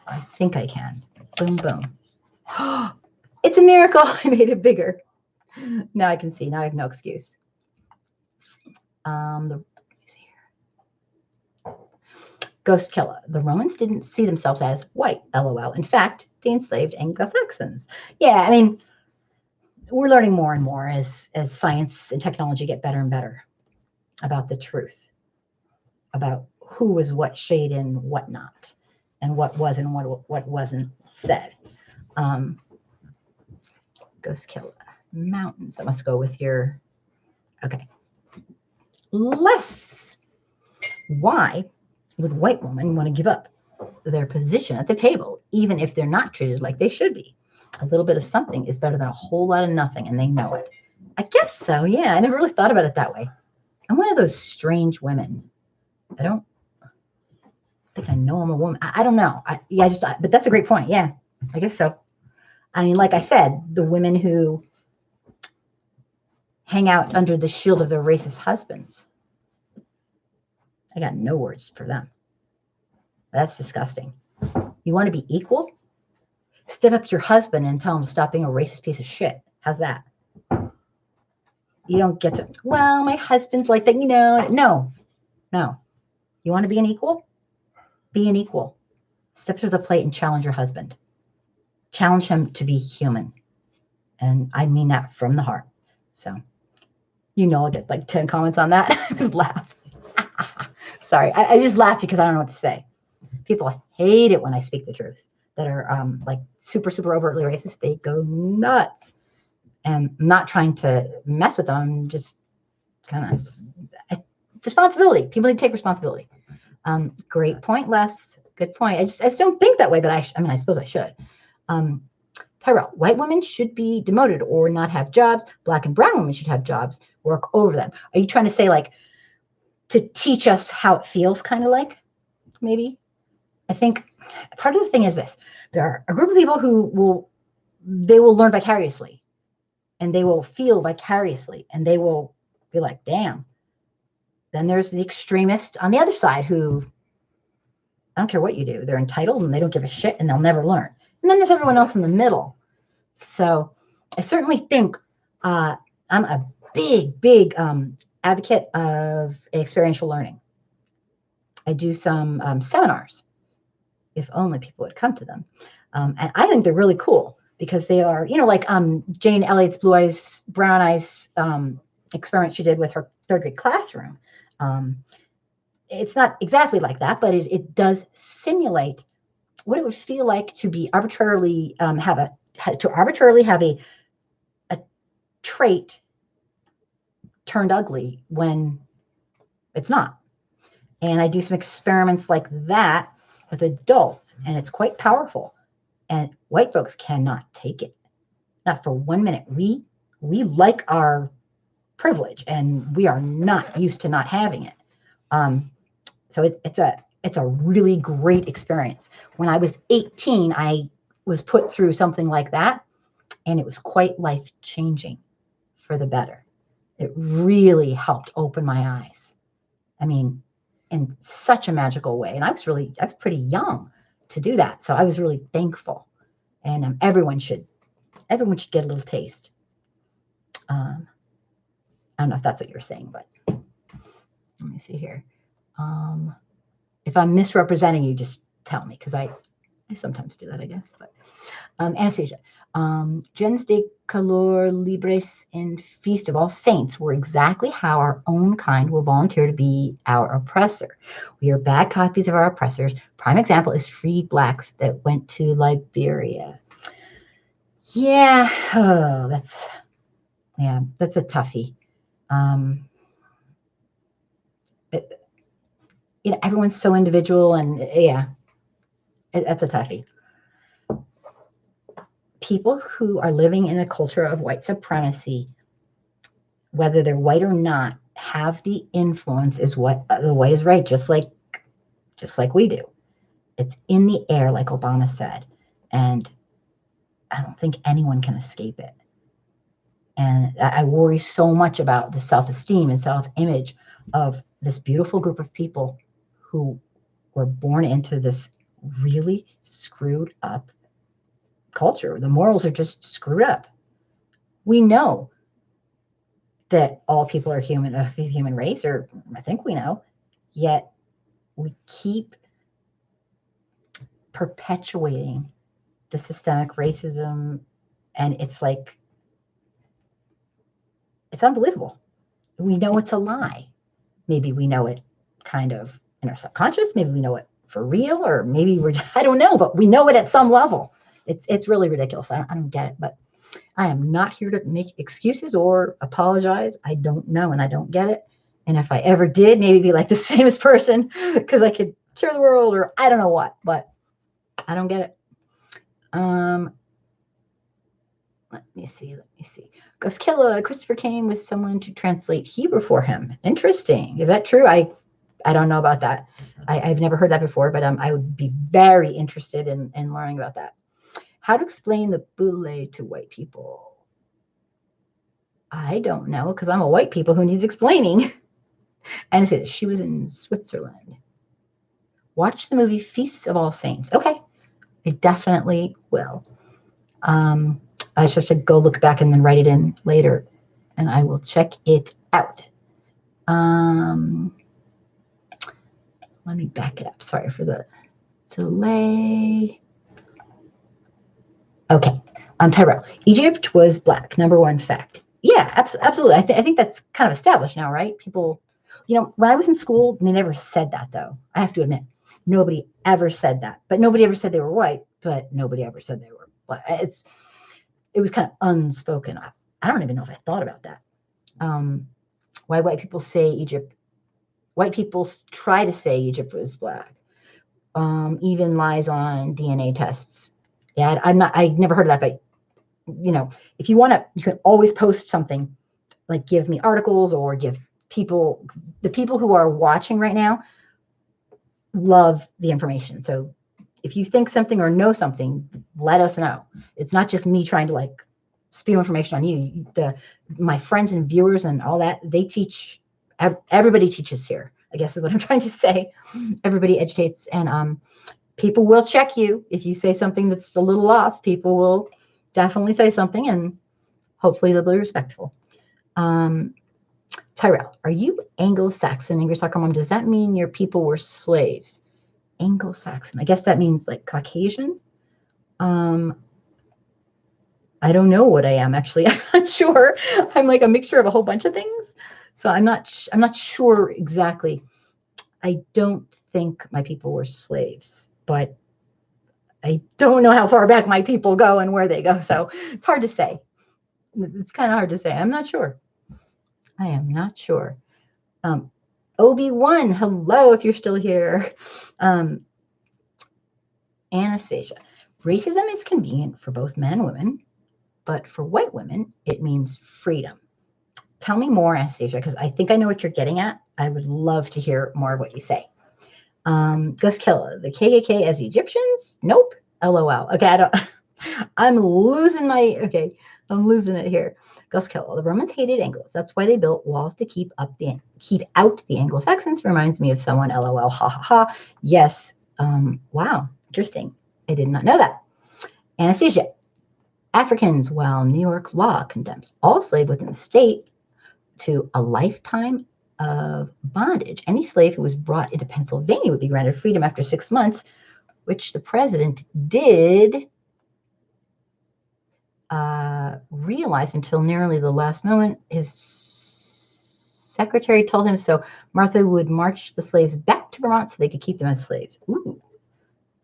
I think I can. Boom, boom. It's a miracle. I made it bigger. Now I can see. Now I have no excuse. Let me see here. Ghost Killer. The Romans didn't see themselves as white, LOL. In fact, they enslaved Anglo-Saxons. Yeah, I mean, we're learning more and more as science and technology get better and better about the truth, about who was what shade and what not, and what was and what wasn't said. Ghost Killer. Mountains. That must go with your, okay. Less. Why would white woman want to give up their position at the table, even if they're not treated like they should be. A little bit of something is better than a whole lot of nothing, and they know it. I guess so, yeah. I never really thought about it that way. I'm one of those strange women. I don't think I know I'm a woman. I don't know. But that's a great point. Yeah, I guess so. I mean, like I said, the women who hang out under the shield of their racist husbands, I got no words for them. That's disgusting. You want to be equal? Step up to your husband and tell him to stop being a racist piece of shit. How's that? You don't get to, well, my husband's like that, No. You want to be an equal? Be an equal. Step to the plate and challenge your husband. Challenge him to be human. And I mean that from the heart. So, I'll get like 10 comments on that. I just laugh. Sorry. I just laugh because I don't know what to say. People hate it when I speak the truth that are like super, super overtly racist. They go nuts. And I'm not trying to mess with them. I'm just kind of responsibility. People need to take responsibility. Great point, Les. Good point. I just don't think that way, but I suppose I should. Tyrell, white women should be demoted or not have jobs. Black and brown women should have jobs, work over them. Are you trying to say like to teach us how it feels, kind of like, maybe? I think part of the thing is this. There are a group of people who will learn vicariously. And they will feel vicariously, and they will be like, damn. Then there's the extremist on the other side who, I don't care what you do. They're entitled, and they don't give a shit, and they'll never learn. And then there's everyone else in the middle. So I certainly think I'm a big, big advocate of experiential learning. I do some seminars, if only people would come to them. And I think they're really cool. Because they are, like Jane Elliott's Blue Eyes, Brown Eyes experiment she did with her third grade classroom. It's not exactly like that, but it does simulate what it would feel like to be arbitrarily have a trait turned ugly when it's not. And I do some experiments like that with adults, and it's quite powerful. And white folks cannot take it, not for 1 minute. We like our privilege, and we are not used to not having it. So it's a really great experience. When I was 18, I was put through something like that, and it was quite life-changing for the better. It really helped open my eyes. I mean, in such a magical way. And I was pretty young to do that. So I was really thankful, and everyone should get a little taste. I don't know if that's what you were saying, but let me see here. If I'm misrepresenting you, just tell me, because I sometimes do that, I guess. But Anastasia, gens de color libres in Feast of All Saints were exactly how our own kind will volunteer to be our oppressor. We are bad copies of our oppressors. Prime example is freed blacks that went to Liberia. Yeah, that's a toughie. Everyone's so individual, and that's a toughie. People who are living in a culture of white supremacy, whether they're white or not, have the influence is what the white is right, just like we do. It's in the air, like Obama said, and I don't think anyone can escape it. And I worry so much about the self-esteem and self-image of this beautiful group of people who were born into this really screwed up culture. The morals are just screwed up. We know that all people are human, of the human race, or I think we know, yet we keep perpetuating the systemic racism, and it's like, it's unbelievable. We know it's a lie. Maybe we know it kind of in our subconscious, maybe we know it for real, or maybe I don't know, but we know it at some level. It's really ridiculous. I don't get it, but I am not here to make excuses or apologize. I don't know, and I don't get it. And if I ever did, maybe be like this famous person, because I could cure the world, or I don't know what, but I don't get it. Let me see. Ghost Killer, Christopher came with someone to translate Hebrew for him. Interesting. Is that true? I don't know about that. I've never heard that before, but I would be very interested in learning about that. How to explain the boule to white people? I don't know, because I'm a white people who needs explaining. And it says she was in Switzerland. Watch the movie Feasts of All Saints. Okay, I definitely will. I just have to go look back and then write it in later, and I will check it out. Let me back it up. Sorry for the delay. Okay. Tyrell, Egypt was black. Number one fact. Yeah, absolutely. I think that's kind of established now, right? People, when I was in school, they never said that, though. I have to admit, nobody ever said that. But nobody ever said they were white, but nobody ever said they were black. It was kind of unspoken. I don't even know if I thought about that. Why white people say Egypt. White people try to say Egypt was black. Even lies on DNA tests. Yeah, I never heard of that, but if you want to, you can always post something, like give me articles or give the people who are watching right now love the information. So if you think something or know something, let us know. It's not just me trying to spew information on you. My friends and viewers and all that, they teach. Everybody teaches here, I guess is what I'm trying to say. Everybody educates, and people will check you if you say something that's a little off. People will definitely say something, and hopefully they'll be respectful. Tyrell, are you Anglo-Saxon? English.com. Does that mean your people were slaves? Anglo-Saxon. I guess that means like Caucasian. I don't know what I am, actually. I'm not sure. I'm like a mixture of a whole bunch of things. So I'm not sure exactly. I don't think my people were slaves, but I don't know how far back my people go and where they go. So it's hard to say. It's kind of hard to say. I'm not sure. I am not sure. Obi-Wan, hello, if you're still here. Anastasia, racism is convenient for both men and women, but for white women, it means freedom. Tell me more, Anastasia, because I think I know what you're getting at. I would love to hear more of what you say. Gus Killa, the KKK as Egyptians? Nope. LOL. Okay, I'm losing it here. Gus Killa, the Romans hated Anglos. That's why they built walls to keep out the Anglo-Saxons. Reminds me of someone. LOL. Ha ha ha. Yes. Wow. Interesting. I did not know that. Anastasia, Africans, while New York law condemns all slave within the state to a lifetime of bondage, any slave who was brought into Pennsylvania would be granted freedom after 6 months, which the president did realize until nearly the last moment. His secretary told him so. Martha would march the slaves back to Vermont so they could keep them as slaves. Ooh,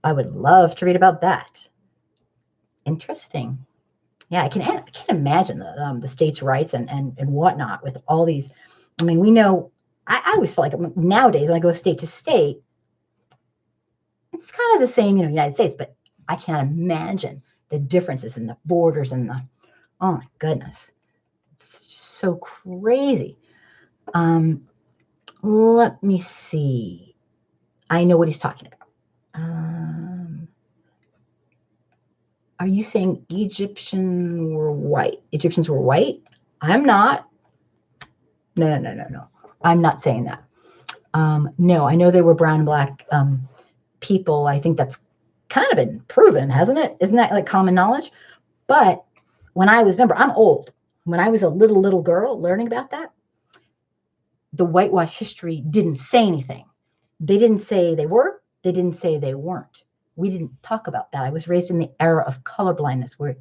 I would love to read about that. Interesting. Yeah, I can't imagine the states' rights and whatnot with all these. I mean, we know. I always feel like nowadays when I go state to state, it's kind of the same, United States, but I can't imagine the differences in the borders and oh my goodness, it's just so crazy. Let me see. I know what he's talking about. Are you saying Egyptians were white? Egyptians were white? I'm not. No. I'm not saying that. No, I know they were brown and black people. I think that's kind of been proven, hasn't it? Isn't that like common knowledge? But remember, I'm old. When I was a little girl learning about that, the whitewash history didn't say anything. They didn't say they were. They didn't say they weren't. We didn't talk about that. I was raised in the era of colorblindness where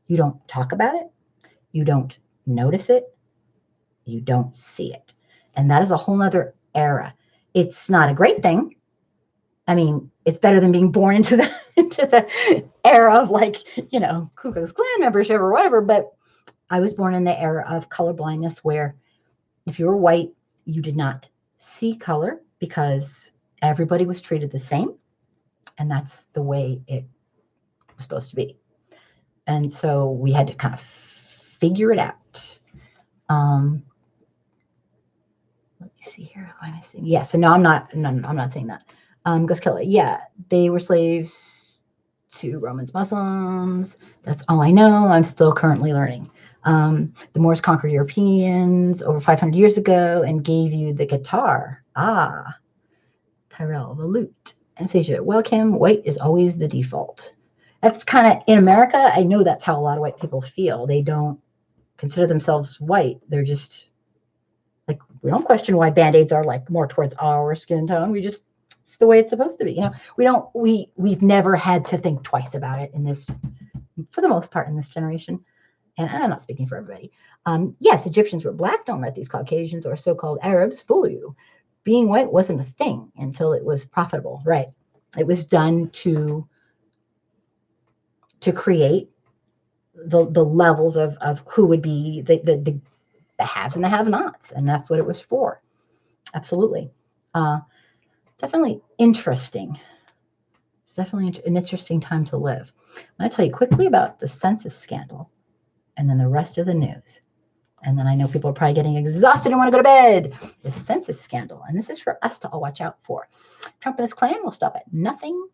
you don't talk about it, you don't notice it, you don't see it. And that is a whole nother era. It's not a great thing. I mean, it's better than being born into the era of Ku Klux Klan membership or whatever. But I was born in the era of colorblindness where if you were white, you did not see color because Everybody was treated the same, and that's the way it was supposed to be. And so we had to kind of figure it out. Let me see here. What am I saying? Yeah. So no, I'm not saying that. Gus Kelly. Yeah, they were slaves to Romans, Muslims. That's all I know. I'm still currently learning. The Moors conquered Europeans over 500 years ago and gave you the guitar. Ah, Tyrell, the lute. Anastasia, well, Kim, white is always the default. That's kind of, in America, I know that's how a lot of white people feel. They don't consider themselves white. They're just like, we don't question why Band-Aids are like more towards our skin tone. We just, it's the way it's supposed to be. You know, we've never had to think twice about it in this, for the most part, in this generation. And I'm not speaking for everybody. Yes, Egyptians were black. Don't let these Caucasians or so-called Arabs fool you. Being white wasn't a thing until it was profitable, right? It was done to create the levels of who would be the haves and the have-nots, and that's what it was for. Absolutely. Definitely interesting. It's definitely an interesting time to live. I'm going to tell you quickly about the census scandal and then the rest of the news. And then I know people are probably getting exhausted and want to go to bed. The census scandal. And this is for us to all watch out for. Trump and his Klan will stop at nothing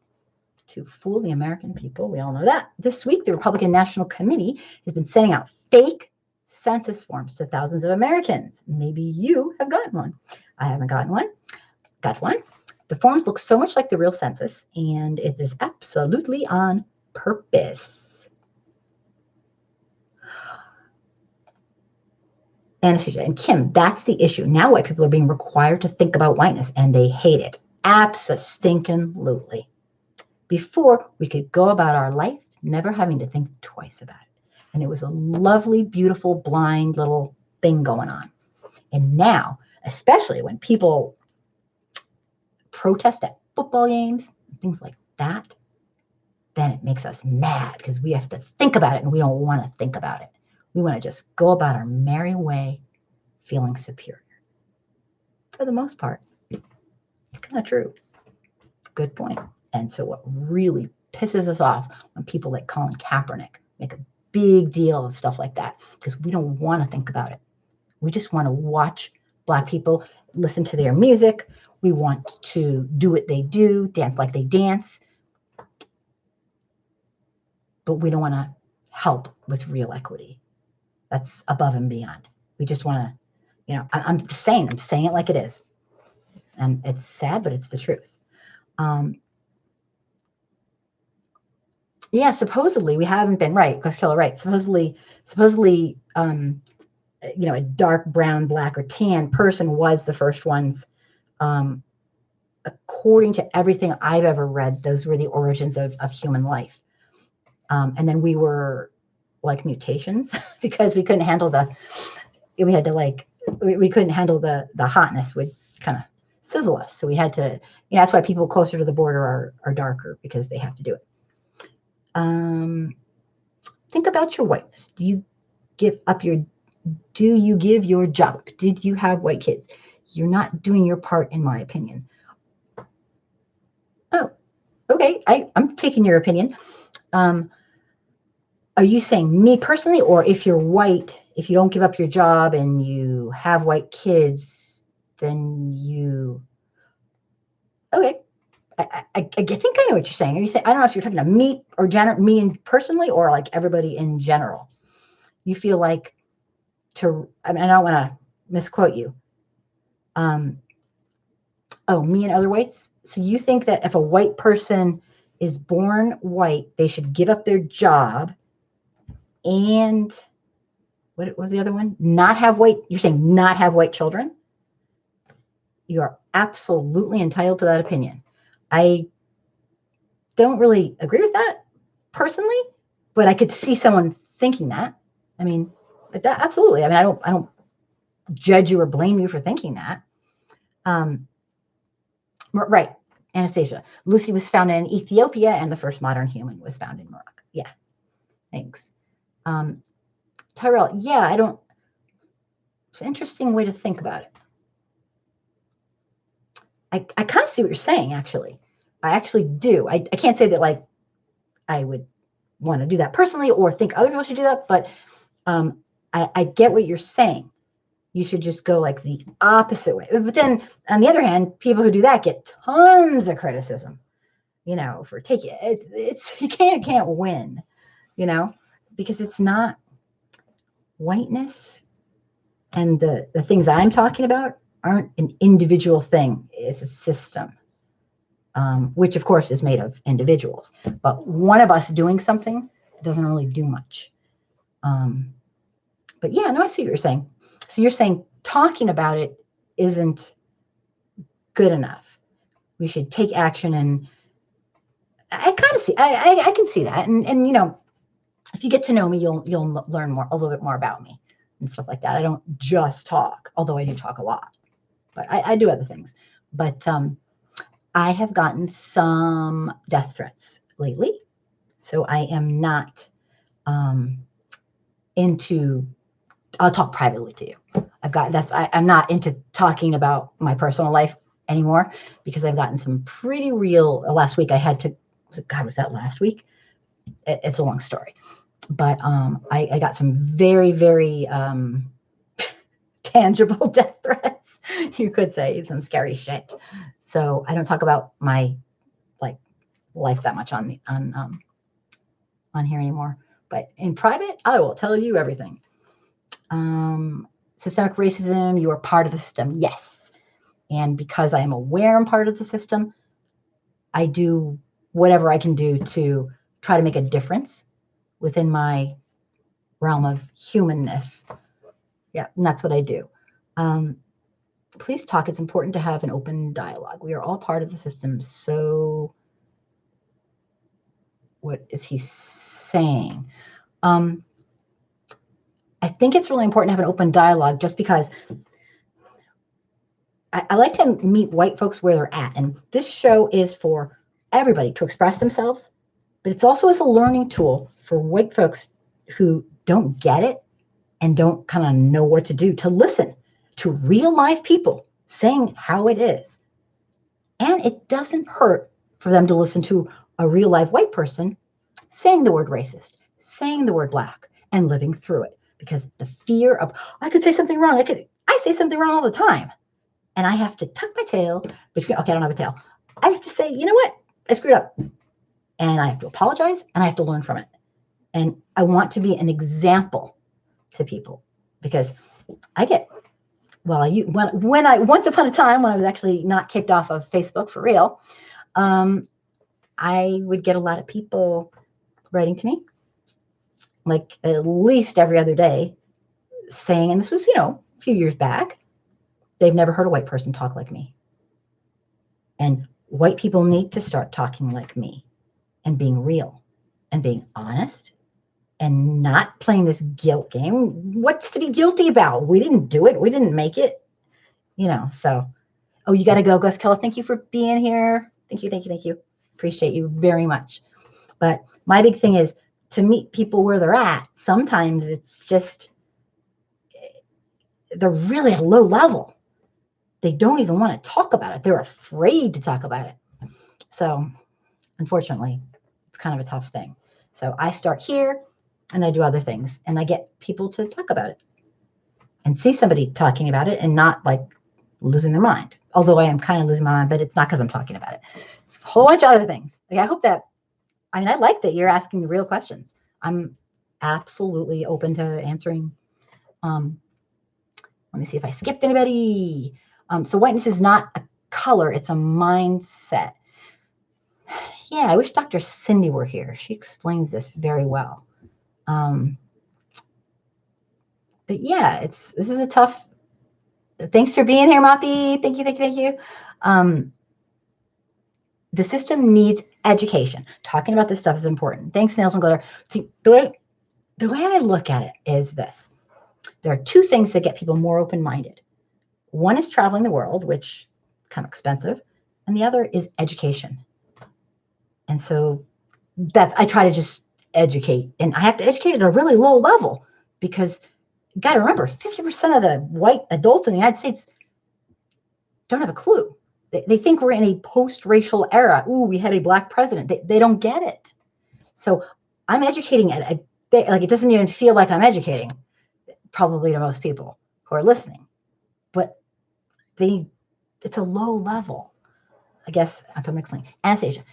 to fool the American people. We all know that. This week, the Republican National Committee has been sending out fake census forms to thousands of Americans. Maybe you have gotten one. I haven't gotten one. Got one. The forms look so much like the real census, and it is absolutely on purpose. Anastasia and Kim, that's the issue. Now white people are being required to think about whiteness, and they hate it. Abso-stinkin-lutely. Before, we could go about our life never having to think twice about it. And it was a lovely, beautiful, blind little thing going on. And now, especially when people protest at football games, things like that, then it makes us mad because we have to think about it and we don't want to think about it. We want to just go about our merry way feeling superior. For the most part, it's kind of true. Good point. And so what really pisses us off when people like Colin Kaepernick make a big deal of stuff like that, because we don't want to think about it. We just want to watch Black people listen to their music. We want to do what they do, dance like they dance. But we don't want to help with real equity. That's above and beyond. We just want to, you know, I'm saying it like it is. And it's sad, but it's the truth. Yeah, supposedly we haven't been right. Gus Killer, right? Supposedly, you know, a dark brown, black, or tan person was the first ones. According to everything I've ever read, those were the origins of human life. And then we were like mutations because we couldn't handle we couldn't handle the hotness would kind of sizzle us. So we had to, you know, that's why people closer to the border are darker, because they have to do it. Think about your whiteness. Do you give your job up? Did you have white kids? You're not doing your part, in my opinion. Oh, okay. I'm taking your opinion. Are you saying me personally, or if you're white, if you don't give up your job and you have white kids, then you, okay. I think I know what you're saying. I don't know if you're talking to me or me personally, or like everybody in general. You feel like I don't want to misquote you. Oh, me and other whites. So you think that if a white person is born white, they should give up their job and what was the other one? You're saying not have white children? You are absolutely entitled to that opinion. I don't really agree with that personally, but I could see someone thinking that. I mean, absolutely. I mean, I don't judge you or blame you for thinking that. Right. Anastasia. Lucy was found in Ethiopia and the first modern human was found in Morocco. Yeah. Thanks. Tyrell. Yeah, it's an interesting way to think about it. I kind of see what you're saying, actually. I actually do. I can't say that like I would want to do that personally or think other people should do that, but I get what you're saying. You should just go like the opposite way. But then on the other hand, people who do that get tons of criticism, for taking it. It's you can't win, because it's not whiteness, and the things I'm talking about aren't an individual thing. It's a system, which of course is made of individuals. But one of us doing something doesn't really do much. But yeah, no, I see what you're saying. So you're saying talking about it isn't good enough. We should take action, and I kind of see, I can see that. And if you get to know me, you'll learn a little bit more about me and stuff like that. I don't just talk, although I do talk a lot, but I do other things. But I have gotten some death threats lately, so I am not into. I'll talk privately to you. I'm not into talking about my personal life anymore because I've gotten some pretty real. Last week I had to. Was that last week? It's a long story, but I got some very, very tangible death threats. You could say some scary shit. So I don't talk about my life that much on here anymore. But in private, I will tell you everything. Systemic racism, you are part of the system. Yes. And because I am aware I'm part of the system, I do whatever I can do to try to make a difference within my realm of humanness. Yeah, and that's what I do. Please talk. It's important to have an open dialogue. We are all part of the system. So what is he saying? I think it's really important to have an open dialogue just because I like to meet white folks where they're at. And this show is for everybody to express themselves, but it's also as a learning tool for white folks who don't get it and don't kind of know what to do, to listen to real live people saying how it is. And it doesn't hurt for them to listen to a real live white person saying the word racist, saying the word black, and living through it. Because the fear of, I could say something wrong. I say something wrong all the time. And I have to tuck my tail between, okay, I don't have a tail. I have to say, you know what? I screwed up. And I have to apologize, and I have to learn from it. And I want to be an example to people because I get, once upon a time when I was actually not kicked off of Facebook for real, I would get a lot of people writing to me, like at least every other day, saying, and this was, a few years back, they've never heard a white person talk like me. And white people need to start talking like me and being real and being honest and not playing this guilt game. What's to be guilty about? We didn't do it. We didn't make it, so. Oh, you got to go, Gus Keller. Thank you for being here. Thank you. Appreciate you very much. But my big thing is to meet people where they're at. Sometimes it's just, they're really at a low level. They don't even want to talk about it. They're afraid to talk about it. So unfortunately, it's kind of a tough thing. So I start here and I do other things and I get people to talk about it and see somebody talking about it and not like losing their mind. Although I am kind of losing my mind, but it's not because I'm talking about it. It's a whole bunch of other things. I hope that, I like that you're asking the real questions. I'm absolutely open to answering. Let me see if I skipped anybody. So whiteness is not a color, it's a mindset. Yeah, I wish Dr. Cindy were here. She explains this very well. But yeah, this is a tough. Thanks for being here, Moppy. Thank you. The system needs education. Talking about this stuff is important. Thanks, Nails and Glitter. See, the way I look at it is this. There are two things that get people more open-minded. One is traveling the world, which is kind of expensive, and the other is education. And so I try to just educate, and I have to educate at a really low level because you got to remember, 50% of the white adults in the United States don't have a clue. They think we're in a post-racial era. Ooh, we had a black president. They don't get it. So I'm educating it. Like, it doesn't even feel like I'm educating, probably, to most people who are listening. But it's a low level. I guess I'm explaining. Anastasia,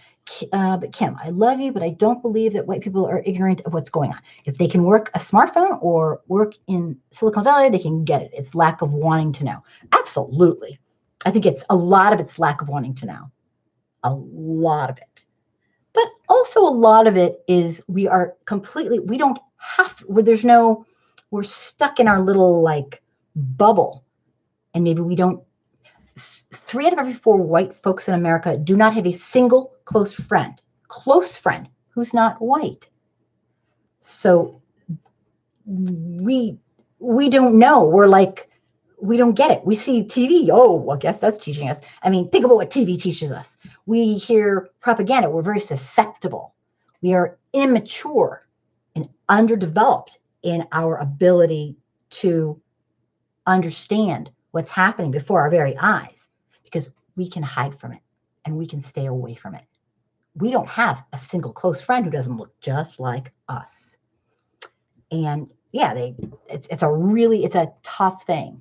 but Kim, I love you, but I don't believe that white people are ignorant of what's going on. If they can work a smartphone or work in Silicon Valley, they can get it. It's lack of wanting to know. Absolutely. I think a lot of it's lack of wanting to know. A lot of it. But also a lot of it is we don't have, we're stuck in our little like bubble. And maybe we don't, 3 out of every 4 white folks in America do not have a single close friend who's not white. So we don't know. We're like, we don't get it. We see TV. Oh, well, I guess that's teaching us. I mean, think about what TV teaches us. We hear propaganda. We're very susceptible. We are immature and underdeveloped in our ability to understand what's happening before our very eyes, because we can hide from it and we can stay away from it. We don't have a single close friend who doesn't look just like us. And yeah, it's a tough thing.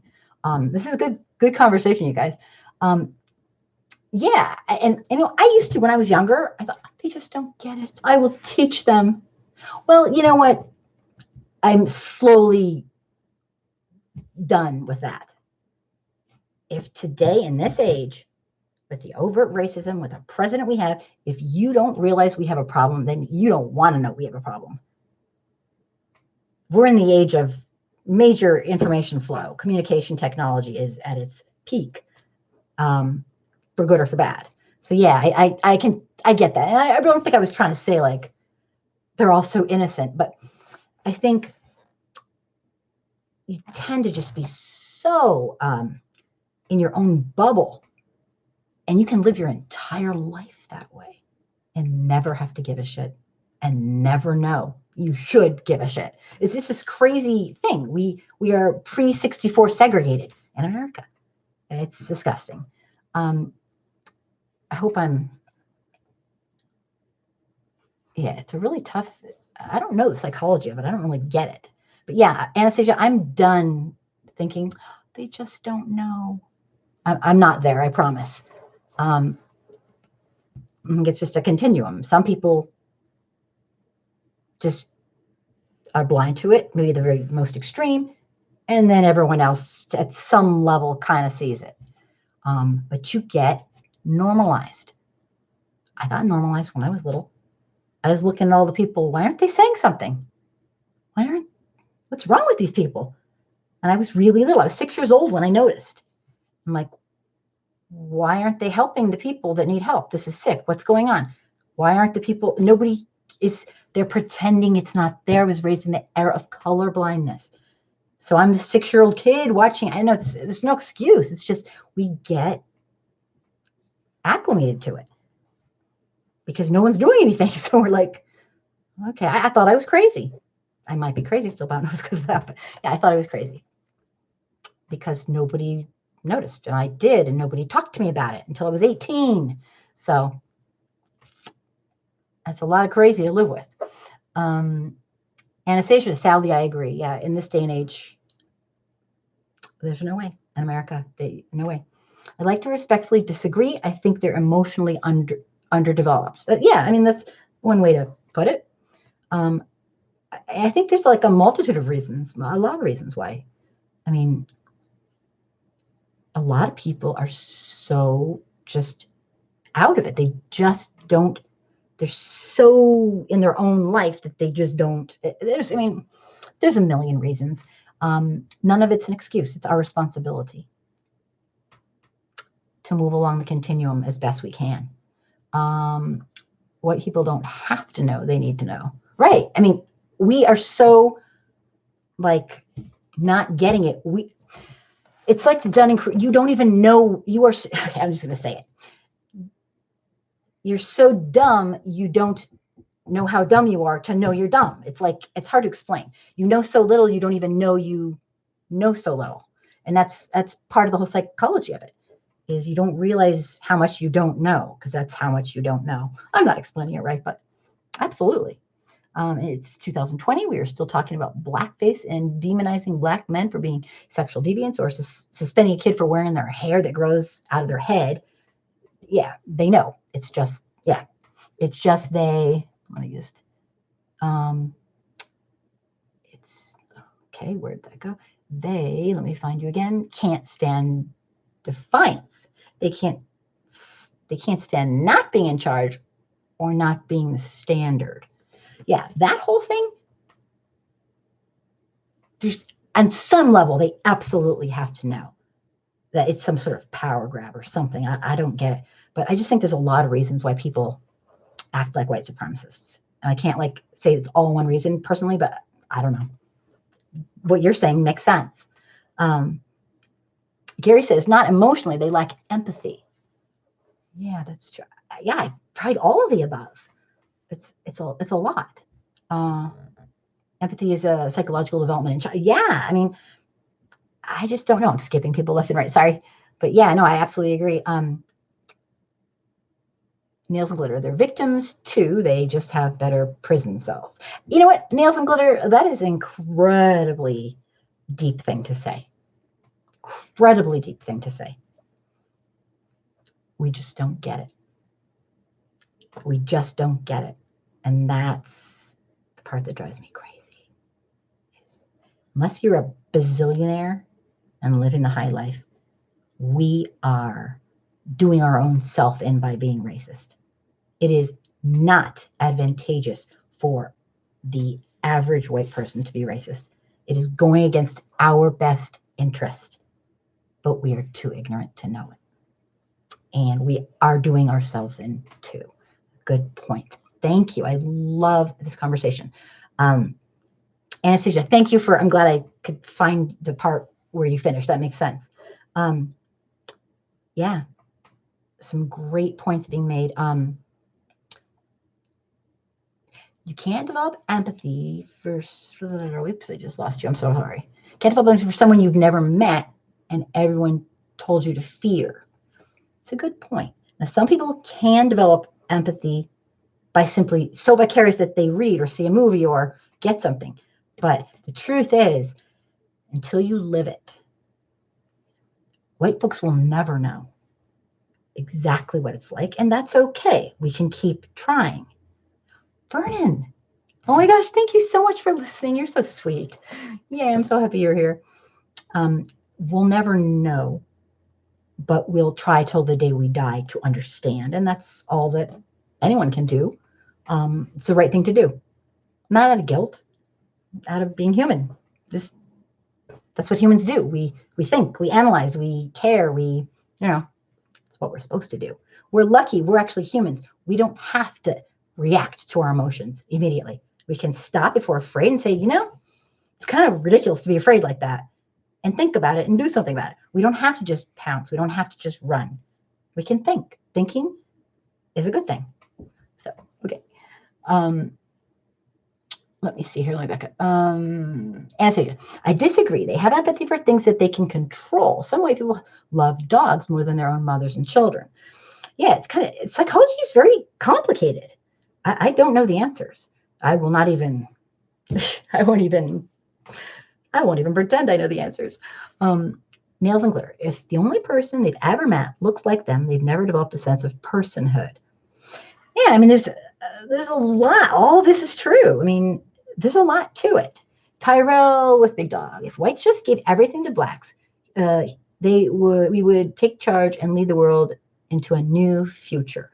This is a good conversation, you guys. Yeah, and I used to, when I was younger, I thought, they just don't get it. I will teach them. Well, you know what? I'm slowly done with that. If today, in this age, with the overt racism, with the president we have, if you don't realize we have a problem, then you don't want to know we have a problem. We're in the age of major information flow. Communication technology is at its peak, for good or for bad. So yeah, I get that. And I don't think I was trying to say like they're all so innocent, but I think you tend to just be so in your own bubble, and you can live your entire life that way and never have to give a shit and never know you should give a shit. It's just this crazy thing. We are pre-64 segregated in America. It's disgusting. I hope it's a really tough, I don't know the psychology of it. I don't really get it. But yeah, Anastasia, I'm done thinking they just don't know. I'm not there, I promise. It's just a continuum. Some people just are blind to it, maybe the very most extreme, and then everyone else at some level kind of sees it. But you get normalized. I got normalized when I was little. I was looking at all the people. Why aren't they saying something? What's wrong with these people? And I was really little. I was 6 years old when I noticed. I'm like, why aren't they helping the people that need help? This is sick. What's going on? Why aren't the people? They're pretending it's not there. I was raised in the era of color blindness. So I'm the 6-year-old kid watching. I know there's no excuse. It's just we get acclimated to it because no one's doing anything. So we're like, okay, I thought I was crazy. I might be crazy still, but I don't know it's because of that. But yeah, I thought I was crazy because nobody noticed, and I did, and nobody talked to me about it until I was 18. So that's a lot of crazy to live with. Anastasia, sadly, I agree. Yeah, in this day and age, there's no way in America. No way. I'd like to respectfully disagree. I think they're emotionally underdeveloped. Yeah, I mean, that's one way to put it. I think there's like a multitude of reasons, a lot of reasons why. I mean, a lot of people are so just out of it. They just don't, they're so in their own life that they just don't. There's a million reasons. None of it's an excuse. It's our responsibility to move along the continuum as best we can. What people don't have to know, they need to know. Right. I mean, we are so like not getting it. It's like the Dunning-Kruger. You don't even know you are. Okay, I'm just going to say it. You're so dumb, you don't know how dumb you are to know you're dumb. It's like, it's hard to explain. You know so little, you don't even know you know so little. And that's part of the whole psychology of it. is you don't realize how much you don't know, because that's how much you don't know. I'm not explaining it right, but absolutely. It's 2020. We are still talking about blackface and demonizing black men for being sexual deviants, or suspending a kid for wearing their hair that grows out of their head. Yeah, they know. It's just, yeah, it's just they, let me just, it's, okay, where'd that go? They, let me find you again, can't stand defiance. They can't stand not being in charge or not being the standard. Yeah, that whole thing, there's, on some level, they absolutely have to know that it's some sort of power grab or something. I don't get it. But I just think there's a lot of reasons why people act like white supremacists. And I can't like say it's all one reason personally, but I don't know. What you're saying makes sense. Gary says, not emotionally, they lack empathy. Yeah, that's true. Yeah, I tried all of the above. It's a lot. Empathy is a psychological development. Yeah, I mean, I just don't know. I'm skipping people left and right. Sorry. But yeah, no, I absolutely agree. Nails and glitter, they're victims too. They just have better prison cells. You know what? Nails and glitter, that is an incredibly deep thing to say. Incredibly deep thing to say. We just don't get it. We just don't get it. And that's the part that drives me crazy. Unless you're a bazillionaire and living the high life, we are doing our own self in by being racist. It is not advantageous for the average white person to be racist. It is going against our best interest, but we are too ignorant to know it. And we are doing ourselves in too. Good point. Thank you. I love this conversation. Anastasia, thank you for, I'm glad I could find the part where you finished. That makes sense. Yeah, some great points being made. You can't develop empathy for, oops, I just lost you. I'm so sorry. Can't develop empathy for someone you've never met and everyone told you to fear. It's a good point. Now, some people can develop empathy by simply so vicarious that they read or see a movie or get something. But the truth is, until you live it, white folks will never know exactly what it's like. And that's okay. We can keep trying. Vernon, oh my gosh, thank you so much for listening. You're so sweet. Yeah, I'm so happy you're here. We'll never know, but we'll try till the day we die to understand. And that's all that anyone can do. It's the right thing to do. Not out of guilt, out of being human. That's what humans do. We think, we analyze, we care, it's what we're supposed to do. We're lucky. We're actually humans. We don't have to react to our emotions immediately. We can stop if we're afraid and say, it's kind of ridiculous to be afraid like that, and think about it and do something about it. We don't have to just pounce. We don't have to just run. We can think. Thinking is a good thing. So, okay. Let me see here. Let me back up. Anastasia, I disagree. They have empathy for things that they can control. Some white people love dogs more than their own mothers and children. Yeah, psychology is very complicated. I don't know the answers. I will not even, I won't even pretend I know the answers. Nails and glitter. If the only person they've ever met looks like them, they've never developed a sense of personhood. Yeah, I mean, there's a lot. All this is true. I mean, there's a lot to it. Tyrell with Big Dog. If whites just gave everything to blacks, we would take charge and lead the world into a new future.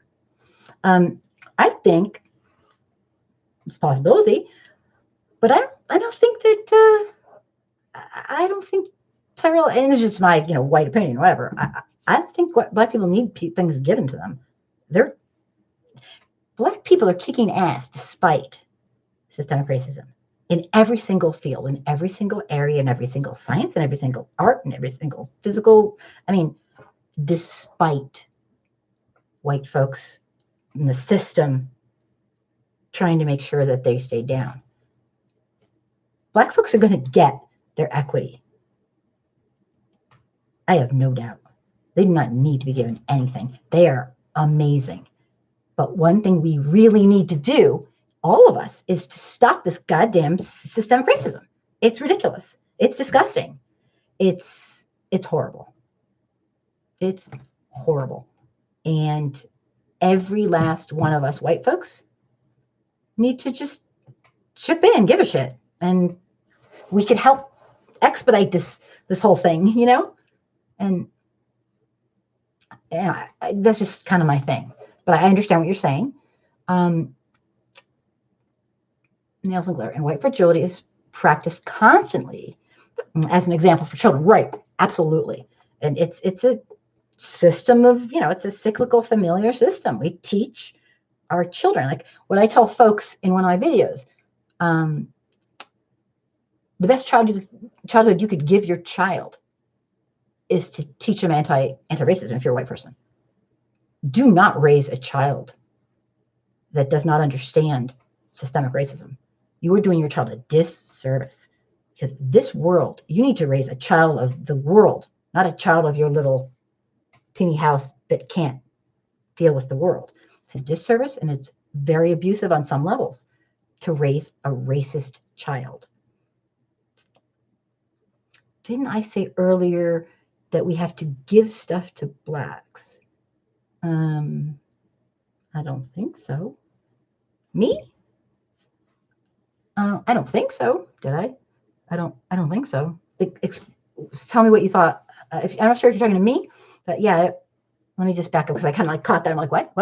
I think it's a possibility, but I don't think that I don't think Tyrell, and it's just my white opinion, whatever. I don't think black people need things given to them. Black people are kicking ass despite systemic racism in every single field, in every single area, in every single science, in every single art, in every single physical. I mean, despite white folks in the system trying to make sure that they stay down. Black folks are going to get their equity. I have no doubt. They do not need to be given anything. They are amazing. But one thing we really need to do, all of us, is to stop this goddamn systemic racism. It's ridiculous. It's disgusting. It's horrible. It's horrible. And every last one of us white folks need to just chip in and give a shit. And we could help expedite this whole thing, you know? And that's just kind of my thing. But I understand what you're saying. Nails and glitter and white fragility is practiced constantly as an example for children. Right. Absolutely. And it's a system of, it's a cyclical familiar system. We teach our children, like what I tell folks in one of my videos, the best childhood you could give your child is to teach them anti-racism if you're a white person. Do not raise a child that does not understand systemic racism. You are doing your child a disservice, because this world, you need to raise a child of the world, not a child of your little teeny house that can't deal with the world. It's a disservice, and it's very abusive on some levels to raise a racist child. Didn't I say earlier that we have to give stuff to blacks? I don't think so. Me? I don't think so. Did I? I don't think so. Tell me what you thought. I'm not sure if you're talking to me, but yeah. Let me just back up because I kind of like caught that. I'm like, what?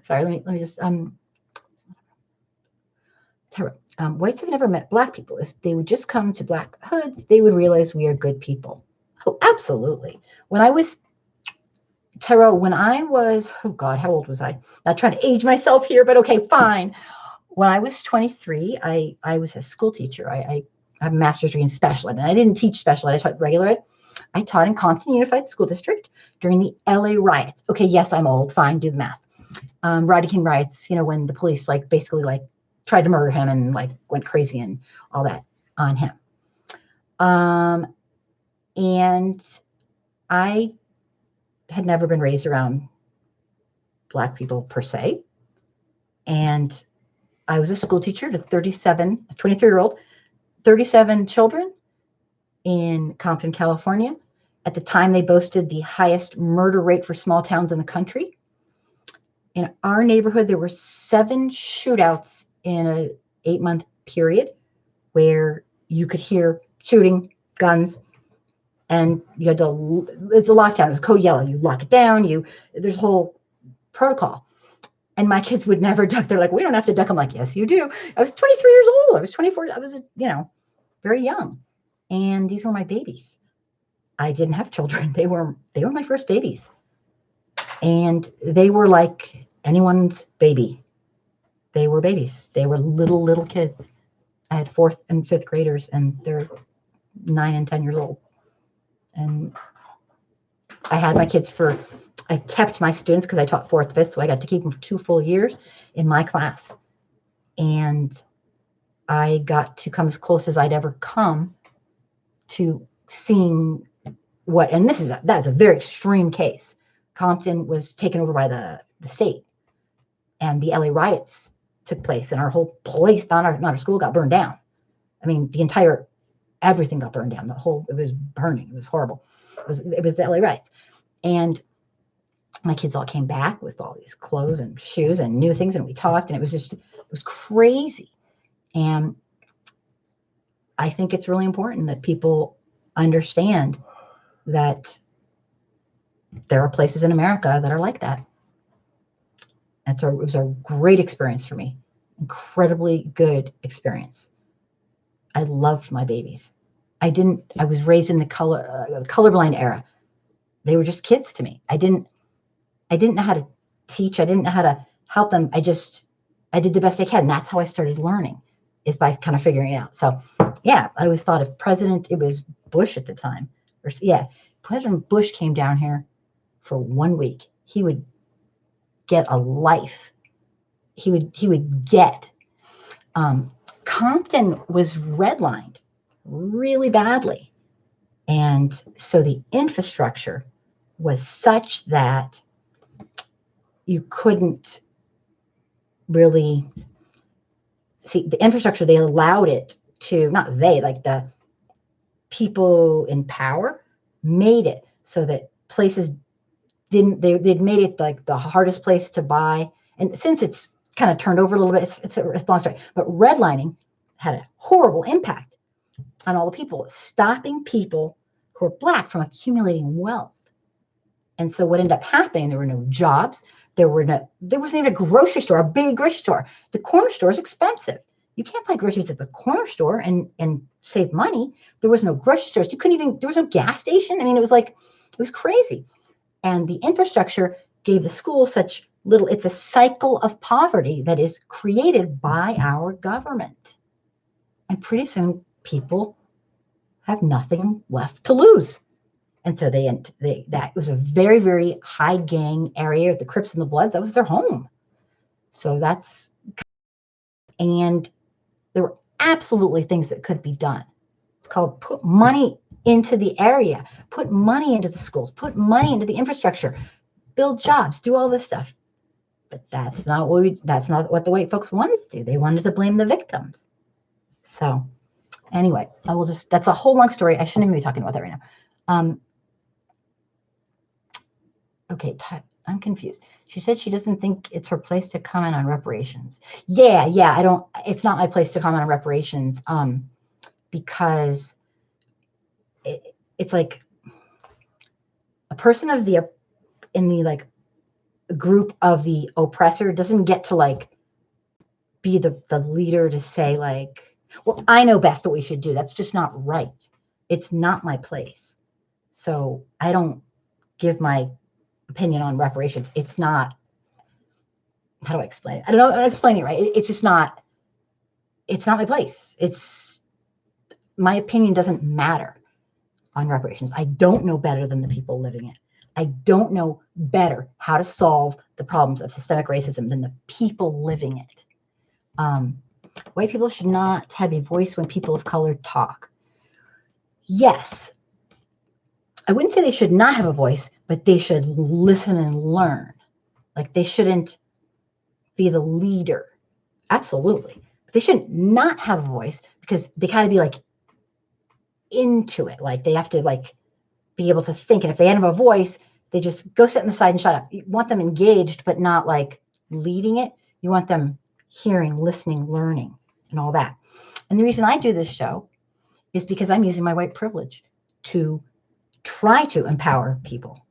Sorry. Let me just. Whites have never met black people. If they would just come to black hoods, they would realize we are good people. Oh, absolutely. When I was, oh God, how old was I? Not trying to age myself here, but okay, fine. When I was 23, I was a school teacher. I have a master's degree in special ed, and I didn't teach special ed. I taught regular ed. I taught in Compton Unified School District during the LA riots. Okay, yes, I'm old. Fine, do the math. Rodney King riots, when the police basically tried to murder him and went crazy and all that on him. And I had never been raised around black people per se. And I was a school teacher to 23-year-old, 37 children in Compton, California. At the time, they boasted the highest murder rate for small towns in the country. In our neighborhood, there were 7 shootouts in an 8-month period where you could hear shooting, guns, and you had to, it's a lockdown. It was code yellow. You lock it down. There's a whole protocol. And my kids would never duck. They're like, we don't have to duck. I'm like, yes, you do. I was 23 years old. I was 24. I was, very young. And these were my babies. I didn't have children. They were my first babies. And they were like anyone's baby. They were babies. They were little kids. I had 4th and 5th graders, and they're 9 and 10 years old. And I had my kids I kept my students because I taught 4th, 5th, so I got to keep them for 2 full years in my class. And I got to come as close as I'd ever come to seeing and that's a very extreme case. Compton was taken over by the state, and the LA riots took place, and our whole place, not our school, got burned down. I mean, everything got burned down. It was burning. It was horrible. It was the LA riots. And my kids all came back with all these clothes and shoes and new things, and we talked, and it was crazy. And I think it's really important that people understand that there are places in America that are like that. It was a great experience for me. Incredibly good experience. I loved my babies. I was raised in the colorblind era. They were just kids to me. I didn't know how to teach. I didn't know how to help them. I did the best I can. And that's how I started learning, is by kind of figuring it out. So yeah, I always thought of it was Bush at the time. President Bush came down here for 1 week. He would get a life. He would get, Compton was redlined really badly. And so the infrastructure was such that you couldn't really see the infrastructure. They allowed it to, not they, like the people in power made it so that places they'd made it like the hardest place to buy. And since it's kind of turned over a little bit, it's a long story. But redlining had a horrible impact on all the people, stopping people who are Black from accumulating wealth. And so what ended up happening, there were no jobs. There wasn't even a grocery store, a big grocery store. The corner store is expensive. You can't buy groceries at the corner store and save money. There was no grocery stores. There was no gas station. I mean, it was crazy. And the infrastructure gave the schools such little, it's a cycle of poverty that is created by our government. And pretty soon people have nothing left to lose. And so that was a very, very high gang area, the Crips and the Bloods, that was their home. So and there were absolutely things that could be done. It's called put money into the area, put money into the schools, put money into the infrastructure, build jobs, do all this stuff. But that's not what the white folks wanted to do. They wanted to blame the victims. So anyway, that's a whole long story. I shouldn't even be talking about that right now. Okay, I'm confused. She said she doesn't think it's her place to comment on reparations. Yeah, it's not my place to comment on reparations because it's like a person in the like group of the oppressor doesn't get to like be the leader to say like, well, I know best what we should do. That's just not right. It's not my place. So I don't give my opinion on reparations. It's not, how do I explain it? I don't know. I'm explaining it right. It's just not, it's not my place. My opinion doesn't matter on reparations. I don't know better than the people living it. I don't know better how to solve the problems of systemic racism than the people living it. White people should not have a voice when people of color talk. Yes. I wouldn't say they should not have a voice, but they should listen and learn. Like they shouldn't be the leader. Absolutely. But they shouldn't not have a voice because they kind of be like into it. Like they have to like be able to think. And if they have a voice, they just go sit on the side and shut up. You want them engaged, but not like leading it. You want them hearing, listening, learning, and all that. And the reason I do this show is because I'm using my white privilege to try to empower people.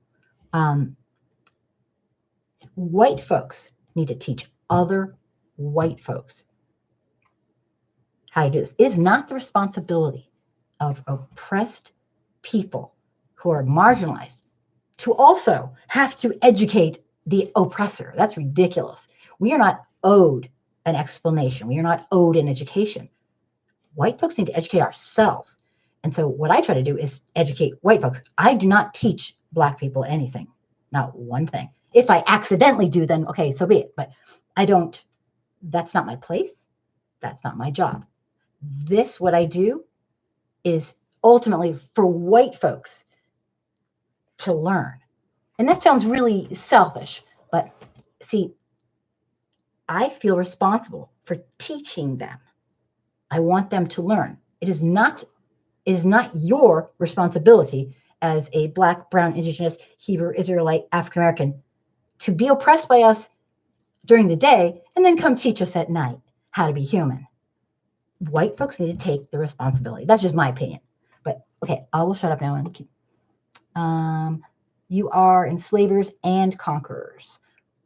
White folks need to teach other white folks how to do this. It is not the responsibility of oppressed people who are marginalized to also have to educate the oppressor. That's ridiculous. We are not owed an explanation. We are not owed an education. White folks need to educate ourselves. And so what I try to do is educate white folks. I do not teach Black people anything, not one thing. If I accidentally do, then okay, so be it. But I don't, that's not my place. That's not my job. What I do is ultimately for white folks to learn. And that sounds really selfish, but see, I feel responsible for teaching them. I want them to learn. It is not your responsibility as a Black, brown, indigenous, Hebrew, Israelite, African American to be oppressed by us during the day and then come teach us at night how to be human. White folks need to take the responsibility. That's just my opinion. But okay, I will shut up now and keep. You are enslavers and conquerors.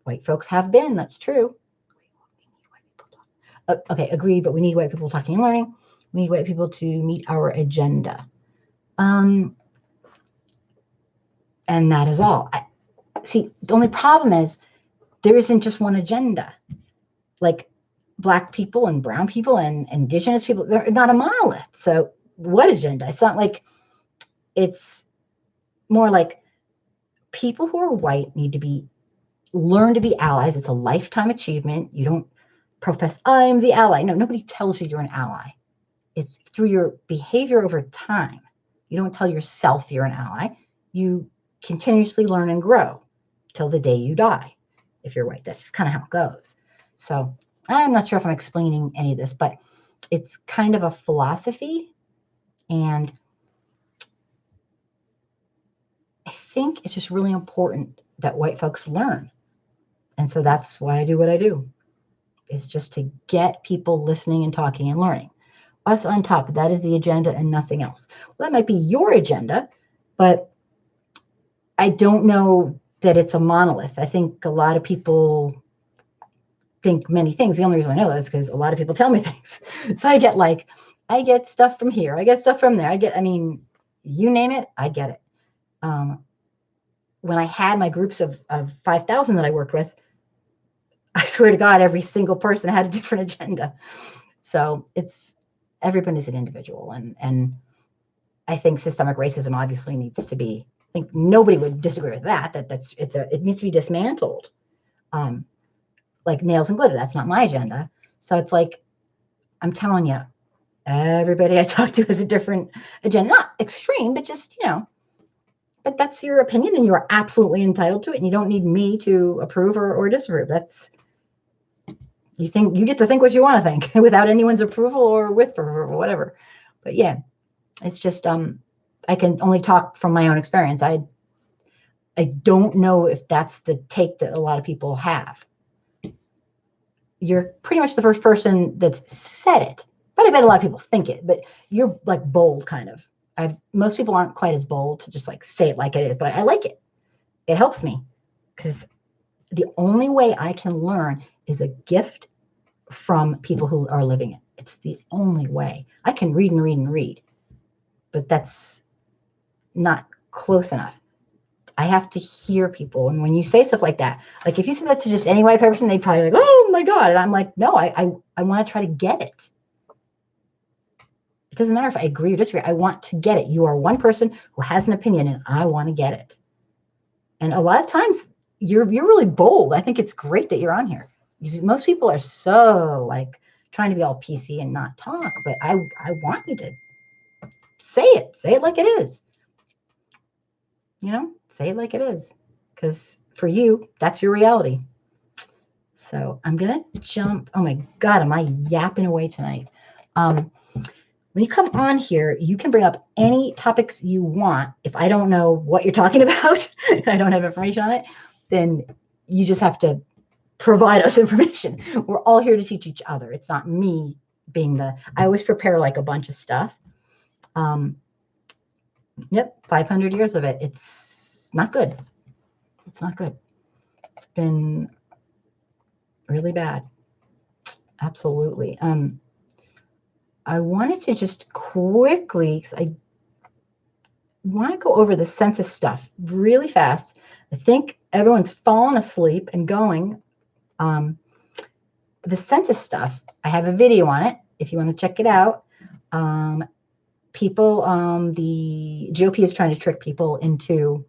White folks have been, that's true. Okay, agreed, but we need white people talking and learning. We need white people to meet our agenda. And that is all. See, the only problem is there isn't just one agenda. Like Black people and brown people and indigenous people, they're not a monolith. So what agenda? It's not like, it's more like people who are white need to learn to be allies. It's a lifetime achievement. You don't profess, I'm the ally. No, nobody tells you you're an ally. It's through your behavior over time. You don't tell yourself you're an ally. You continuously learn and grow till the day you die, if you're white. That's just kind of how it goes. So I'm not sure if I'm explaining any of this, but it's kind of a philosophy. And I think it's just really important that white folks learn. And so that's why I do what I do, is just to get people listening and talking and learning. Us on top, that is the agenda and nothing else. Well, that might be your agenda, but I don't know that it's a monolith. I think a lot of people think many things. The only reason I know that is because a lot of people tell me things. So I get stuff from here. I get stuff from there. You name it, I get it. When I had my groups of 5,000 that I worked with, I swear to God, every single person had a different agenda. So everybody's an individual. And I think systemic racism obviously needs to be, I think nobody would disagree with that. It needs to be dismantled. Like nails and glitter, that's not my agenda. So it's like, I'm telling you, everybody I talk to has a different agenda. Not extreme, but just, but that's your opinion and you are absolutely entitled to it. And you don't need me to approve or disapprove. You get to think what you want to think without anyone's approval or with approval or whatever. But yeah, it's just, I can only talk from my own experience. I don't know if that's the take that a lot of people have. You're pretty much the first person that's said it, but I bet a lot of people think it, but you're like bold kind of. Most people aren't quite as bold to just like say it like it is, but I like it. It helps me because the only way I can learn is a gift from people who are living it. It's the only way. I can read and read and read, but that's not close enough. I have to hear people. And when you say stuff like that, like if you said that to just any white person, they'd probably like, oh my God. And I'm like, no, I want to try to get it. It doesn't matter if I agree or disagree. I want to get it. You are one person who has an opinion and I want to get it. And a lot of times you're really bold. I think it's great that you're on here. Most people are so like trying to be all PC and not talk, but I want you to say it like it is. Say it like it is, because for you, that's your reality. So I'm going to jump. Oh my God, am I yapping away tonight? When you come on here, you can bring up any topics you want. If I don't know what you're talking about, I don't have information on it, then you just have to provide us information. We're all here to teach each other. It's not me being I always prepare like a bunch of stuff. Yep, 500 years of it. It's not good. It's not good. It's been really bad. Absolutely. I wanted to just quickly, because I want to go over the census stuff really fast. I think everyone's fallen asleep and going. The census stuff, I have a video on it if you want to check it out. People, the GOP is trying to trick people into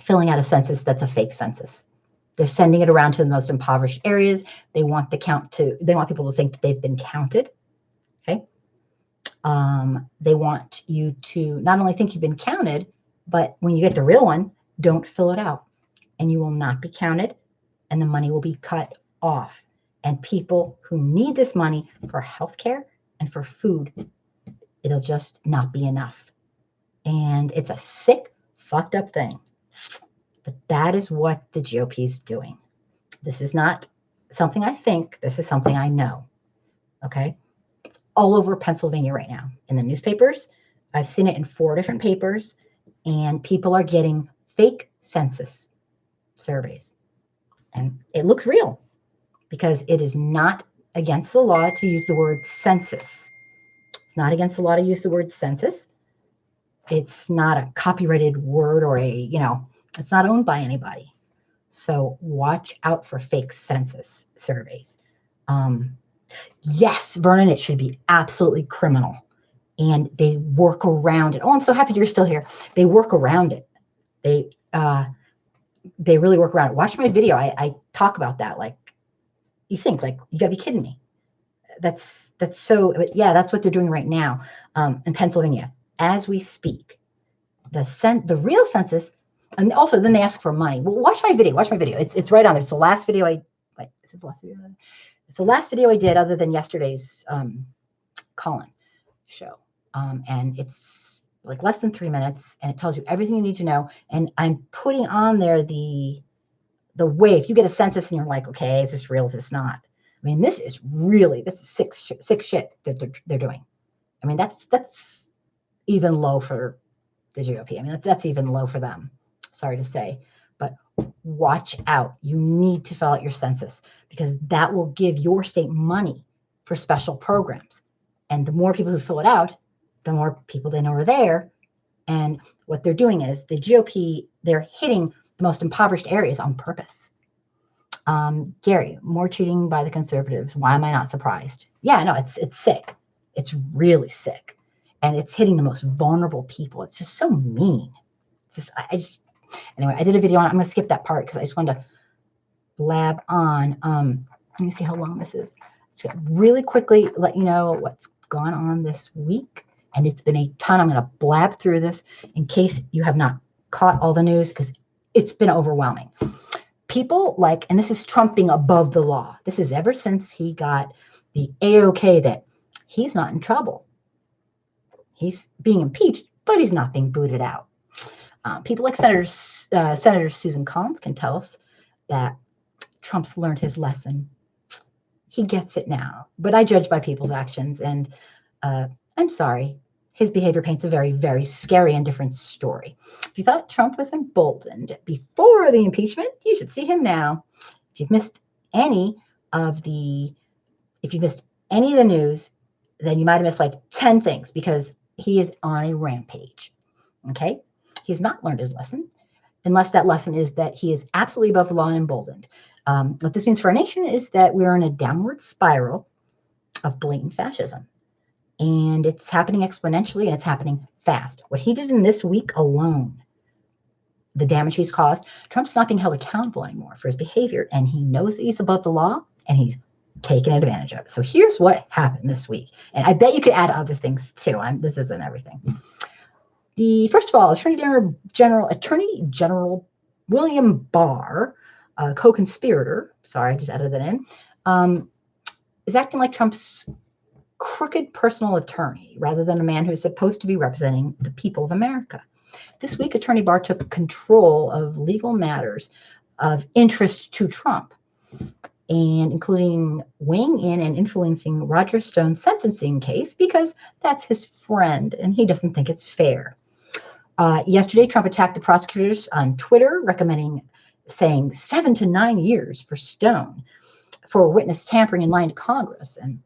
filling out a census that's a fake census. They're sending it around to the most impoverished areas. They want they want people to think that they've been counted. Okay. They want you to not only think you've been counted, but when you get the real one, don't fill it out and you will not be counted and the money will be cut off. And people who need this money for healthcare and for food, it'll just not be enough. And it's a sick, fucked up thing. But that is what the GOP is doing. This is not something I think. This is something I know. Okay? It's all over Pennsylvania right now in the newspapers. I've seen it in 4 different papers, and people are getting fake census surveys. And it looks real because it is not against the law to use the word census. It's not against the law to use the word census. It's not a copyrighted word or it's not owned by anybody. So watch out for fake census surveys. Yes, Vernon, it should be absolutely criminal. And they work around it. Oh, I'm so happy you're still here. They work around it. They really work around it. Watch my video. I talk about that. Like, you think, like, you gotta be kidding me. That's so, yeah, that's what they're doing right now in Pennsylvania. As we speak, the real census, and also then they ask for money. Well, watch my video. It's right on there. It's the last video is it the last video? It's the last video I did other than yesterday's Colin show. And it's like less than 3 minutes, and it tells you everything you need to know. And I'm putting on there the way, if you get a census and you're like, okay, is this real? Is this not? I mean, this is sick shit that they're doing. I mean, that's even low for the GOP. I mean, that's even low for them. Sorry to say, but watch out. You need to fill out your census because that will give your state money for special programs. And the more people who fill it out, the more people they know are there. And what they're doing is the GOP, they're hitting the most impoverished areas on purpose. Gary, more cheating by the conservatives. Why am I not surprised? Yeah, no, it's sick. It's really sick. And it's hitting the most vulnerable people. It's just so mean. Anyway, I did a video on it. I'm going to skip that part because I just wanted to blab on. Let me see how long this is. So really quickly let you know what's gone on this week. And it's been a ton. I'm going to blab through this in case you have not caught all the news because it's been overwhelming. People like, and this is Trump being above the law. This is ever since he got the A-OK that he's not in trouble. He's being impeached, but he's not being booted out. People like Senator Susan Collins can tell us that Trump's learned his lesson. He gets it now. But I judge by people's actions, and I'm sorry. His behavior paints a very, very scary and different story. If you thought Trump was emboldened before the impeachment, you should see him now. If you've missed any of the news, then you might have missed like 10 things because he is on a rampage. Okay? He has not learned his lesson, unless that lesson is that he is absolutely above the law and emboldened. What this means for our nation is that we're in a downward spiral of blatant fascism. And it's happening exponentially, and it's happening fast. What he did in this week alone, the damage he's caused, Trump's not being held accountable anymore for his behavior, and he knows that he's above the law, and he's taken advantage of it. So here's what happened this week. And I bet you could add other things too. This isn't everything. First of all, Attorney General William Barr, co-conspirator, sorry, I just added that in, is acting like Trump's crooked personal attorney rather than a man who's supposed to be representing the people of America. This week, Attorney Barr took control of legal matters of interest to Trump, and including weighing in and influencing Roger Stone's sentencing case because that's his friend and he doesn't think it's fair. Yesterday, Trump attacked the prosecutors on Twitter, saying 7 to 9 years for Stone for witness tampering and lying to Congress. And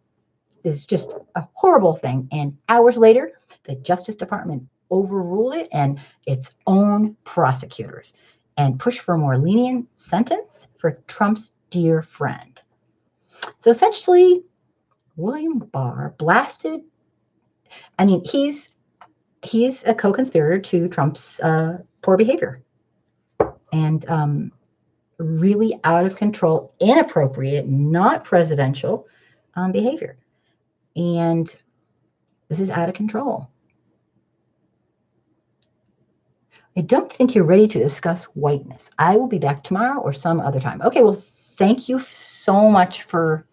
it's just a horrible thing. And hours later, the Justice Department overruled it and its own prosecutors and pushed for a more lenient sentence for Trump's dear friend. So essentially, William Barr blasted. I mean, he's a co-conspirator to Trump's poor behavior and really out of control, inappropriate, not presidential behavior. And this is out of control. I don't think you're ready to discuss whiteness. I will be back tomorrow or some other time. Okay, well, thank you so much for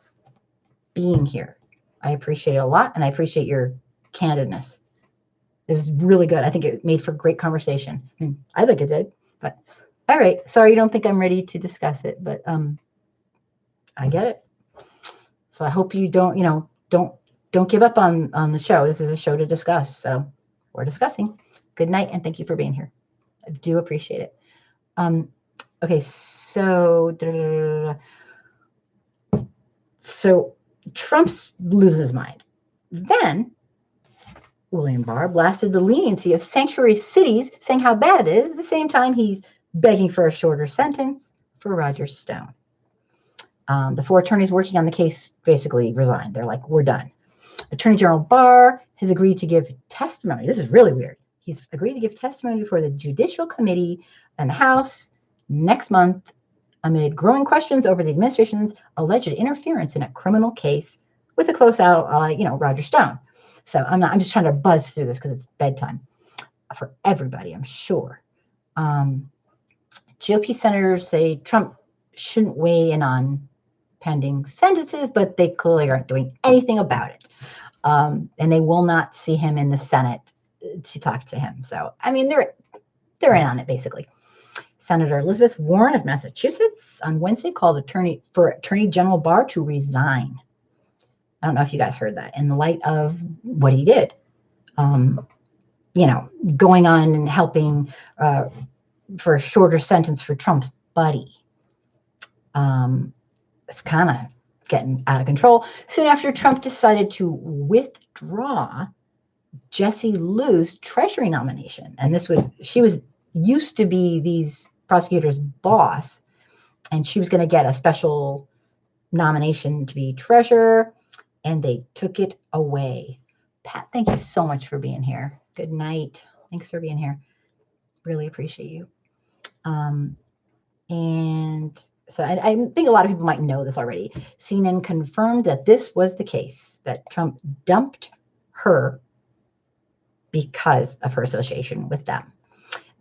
being here. I appreciate it a lot, and I appreciate your candidness. It was really good. I think it made for great conversation. I mean, I think it did, but all right. Sorry you don't think I'm ready to discuss it, but I get it. So I hope you don't give up on the show. This is a show to discuss, so we're discussing. Good night, and thank you for being here. I do appreciate it. Okay, so Trump's losing his mind. Then William Barr blasted the leniency of sanctuary cities, saying how bad it is. At the same time, he's begging for a shorter sentence for Roger Stone. The 4 attorneys working on the case basically resigned. They're like, we're done. Attorney General Barr has agreed to give testimony. This is really weird. He's agreed to give testimony before the Judicial Committee and the House next month amid growing questions over the administration's alleged interference in a criminal case with a close out, Roger Stone. So I'm just trying to buzz through this because it's bedtime. for everybody, I'm sure. GOP senators say Trump shouldn't weigh in on pending sentences, but they clearly aren't doing anything about it. And they will not see him in the Senate to talk to him. So, I mean, they're in on it, basically. Senator Elizabeth Warren of Massachusetts on Wednesday called Attorney General Barr to resign. I don't know if you guys heard that, in the light of what he did. Going on and helping for a shorter sentence for Trump's buddy. It's kind of getting out of control. Soon after Trump decided to withdraw Jessie Liu's Treasury nomination. And she was used to be these prosecutors' boss, and she was going to get a special nomination to be treasurer, and they took it away. Pat, thank you so much for being here. Good night. Thanks for being here. Really appreciate you. And so I think a lot of people might know this already. CNN confirmed that this was the case, that Trump dumped her because of her association with them.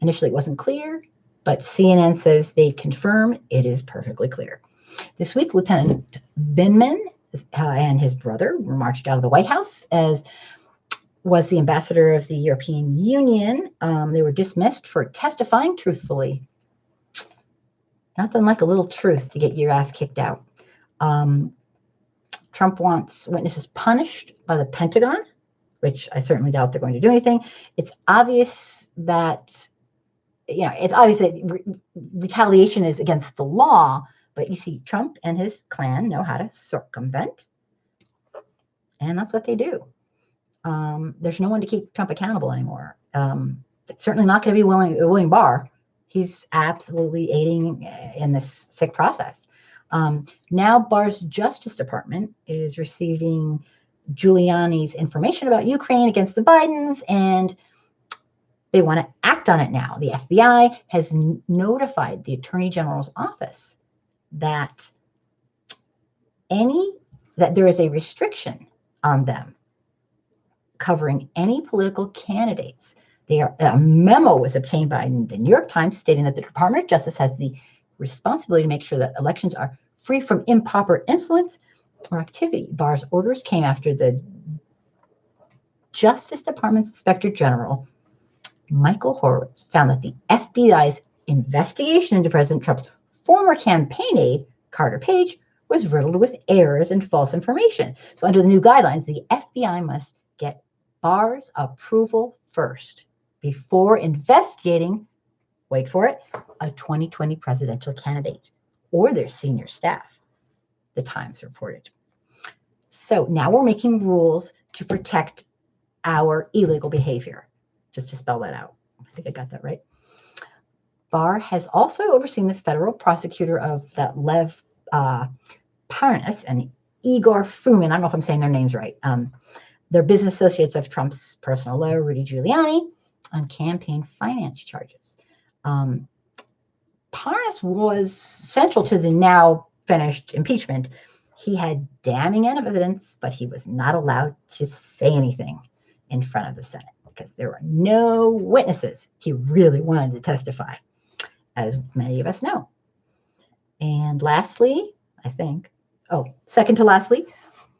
Initially, it wasn't clear, but CNN says they confirm it is perfectly clear. This week, Lieutenant Vindman and his brother were marched out of the White House, as was the ambassador of the European Union. They were dismissed for testifying truthfully. Nothing like a little truth to get your ass kicked out. Trump wants witnesses punished by the Pentagon, which I certainly doubt they're going to do anything. It's obvious that, retaliation is against the law, but you see, Trump and his clan know how to circumvent, and that's what they do. There's no one to keep Trump accountable anymore. It's certainly not going to be William Barr. He's absolutely aiding in this sick process. Now Barr's Justice Department is receiving Giuliani's information about Ukraine against the Bidens, and they want to act on it now. The FBI has notified the Attorney General's office that there is a restriction on them covering any political candidates. A memo was obtained by the New York Times stating that the Department of Justice has the responsibility to make sure that elections are free from improper influence or activity. Barr's orders came after the Justice Department's Inspector General, Michael Horowitz, found that the FBI's investigation into President Trump's former campaign aide, Carter Page, was riddled with errors and false information. So under the new guidelines, the FBI must get Barr's approval first before investigating, wait for it, a 2020 presidential candidate or their senior staff, the Times reported. So now we're making rules to protect our illegal behavior, just to spell that out. I think I got that right. Barr has also overseen the federal prosecutor of that Lev Parnas and Igor Fruman. I don't know if I'm saying their names right. They're business associates of Trump's personal lawyer, Rudy Giuliani, on campaign finance charges. Parnas was central to the now finished impeachment. He had damning evidence, but he was not allowed to say anything in front of the Senate because there were no witnesses. He really wanted to testify, as many of us know. And lastly, second to lastly,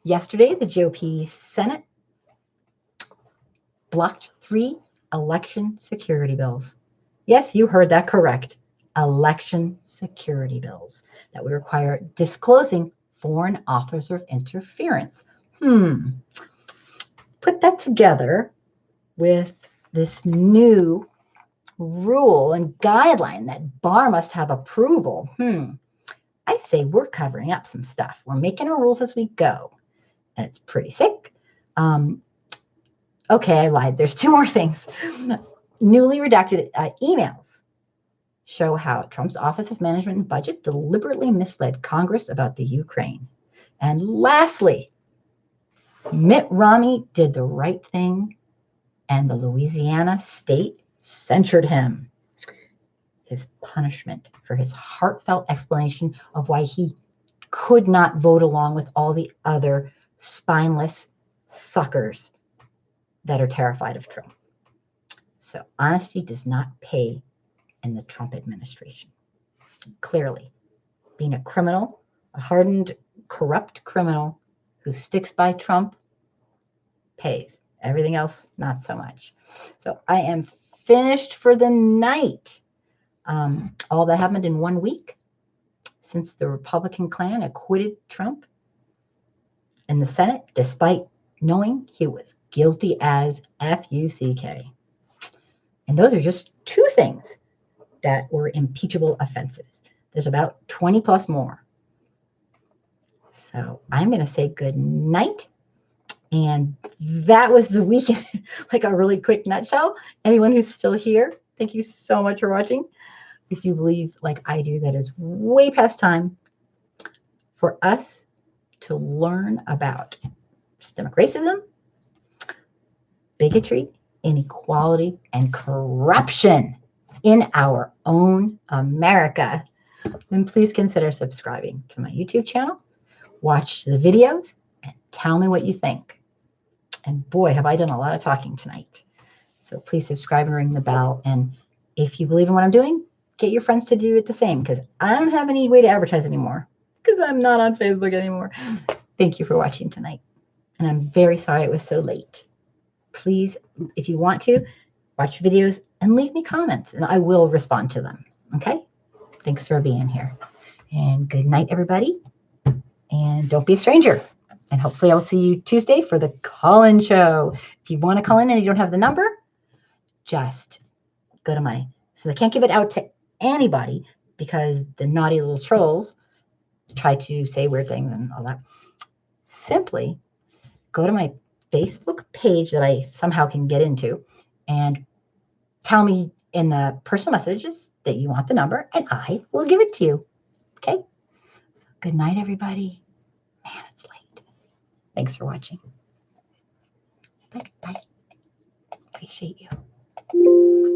yesterday, the GOP Senate blocked 3 election security bills. Yes, you heard that correct. Election security bills that would require disclosing foreign offers of interference. Put that together with this new rule and guideline that Barr must have approval. I say we're covering up some stuff. We're making our rules as we go, and it's pretty sick. Okay, I lied. There's 2 more things. Newly redacted emails show how Trump's Office of Management and Budget deliberately misled Congress about the Ukraine. And lastly, Mitt Romney did the right thing, and the Louisiana state censured him. His punishment for his heartfelt explanation of why he could not vote along with all the other spineless suckers that are terrified of Trump. So honesty does not pay in the Trump administration. Clearly, being a criminal, a hardened, corrupt criminal who sticks by Trump pays. Everything else, not so much. So I am finished for the night. All that happened in 1 week since the Republican clan acquitted Trump in the Senate, despite knowing he was guilty as F-U-C-K. And those are just 2 things that were impeachable offenses. There's about 20 plus more. So I'm going to say good night. And that was the weekend, like a really quick nutshell. Anyone who's still here, thank you so much for watching. If you believe, like I do, that is way past time for us to learn about systemic racism, bigotry, inequality, and corruption in our own America, then please consider subscribing to my YouTube channel, watch the videos, and tell me what you think. And boy, have I done a lot of talking tonight. So please subscribe and ring the bell. And if you believe in what I'm doing, get your friends to do it the same, because I don't have any way to advertise anymore because I'm not on Facebook anymore. Thank you for watching tonight. And I'm very sorry it was so late. Please, if you want to, watch videos and leave me comments and I will respond to them. Okay? Thanks for being here. And good night, everybody. And don't be a stranger. And hopefully I'll see you Tuesday for the call-in show. If you want to call in and you don't have the number, just go to my, so I can't give it out to anybody because the naughty little trolls try to say weird things and all that. Simply go to my Facebook page that I somehow can get into and tell me in the personal messages that you want the number and I will give it to you. Okay? So good night, everybody. Man, it's late. Thanks for watching. Bye. Appreciate you.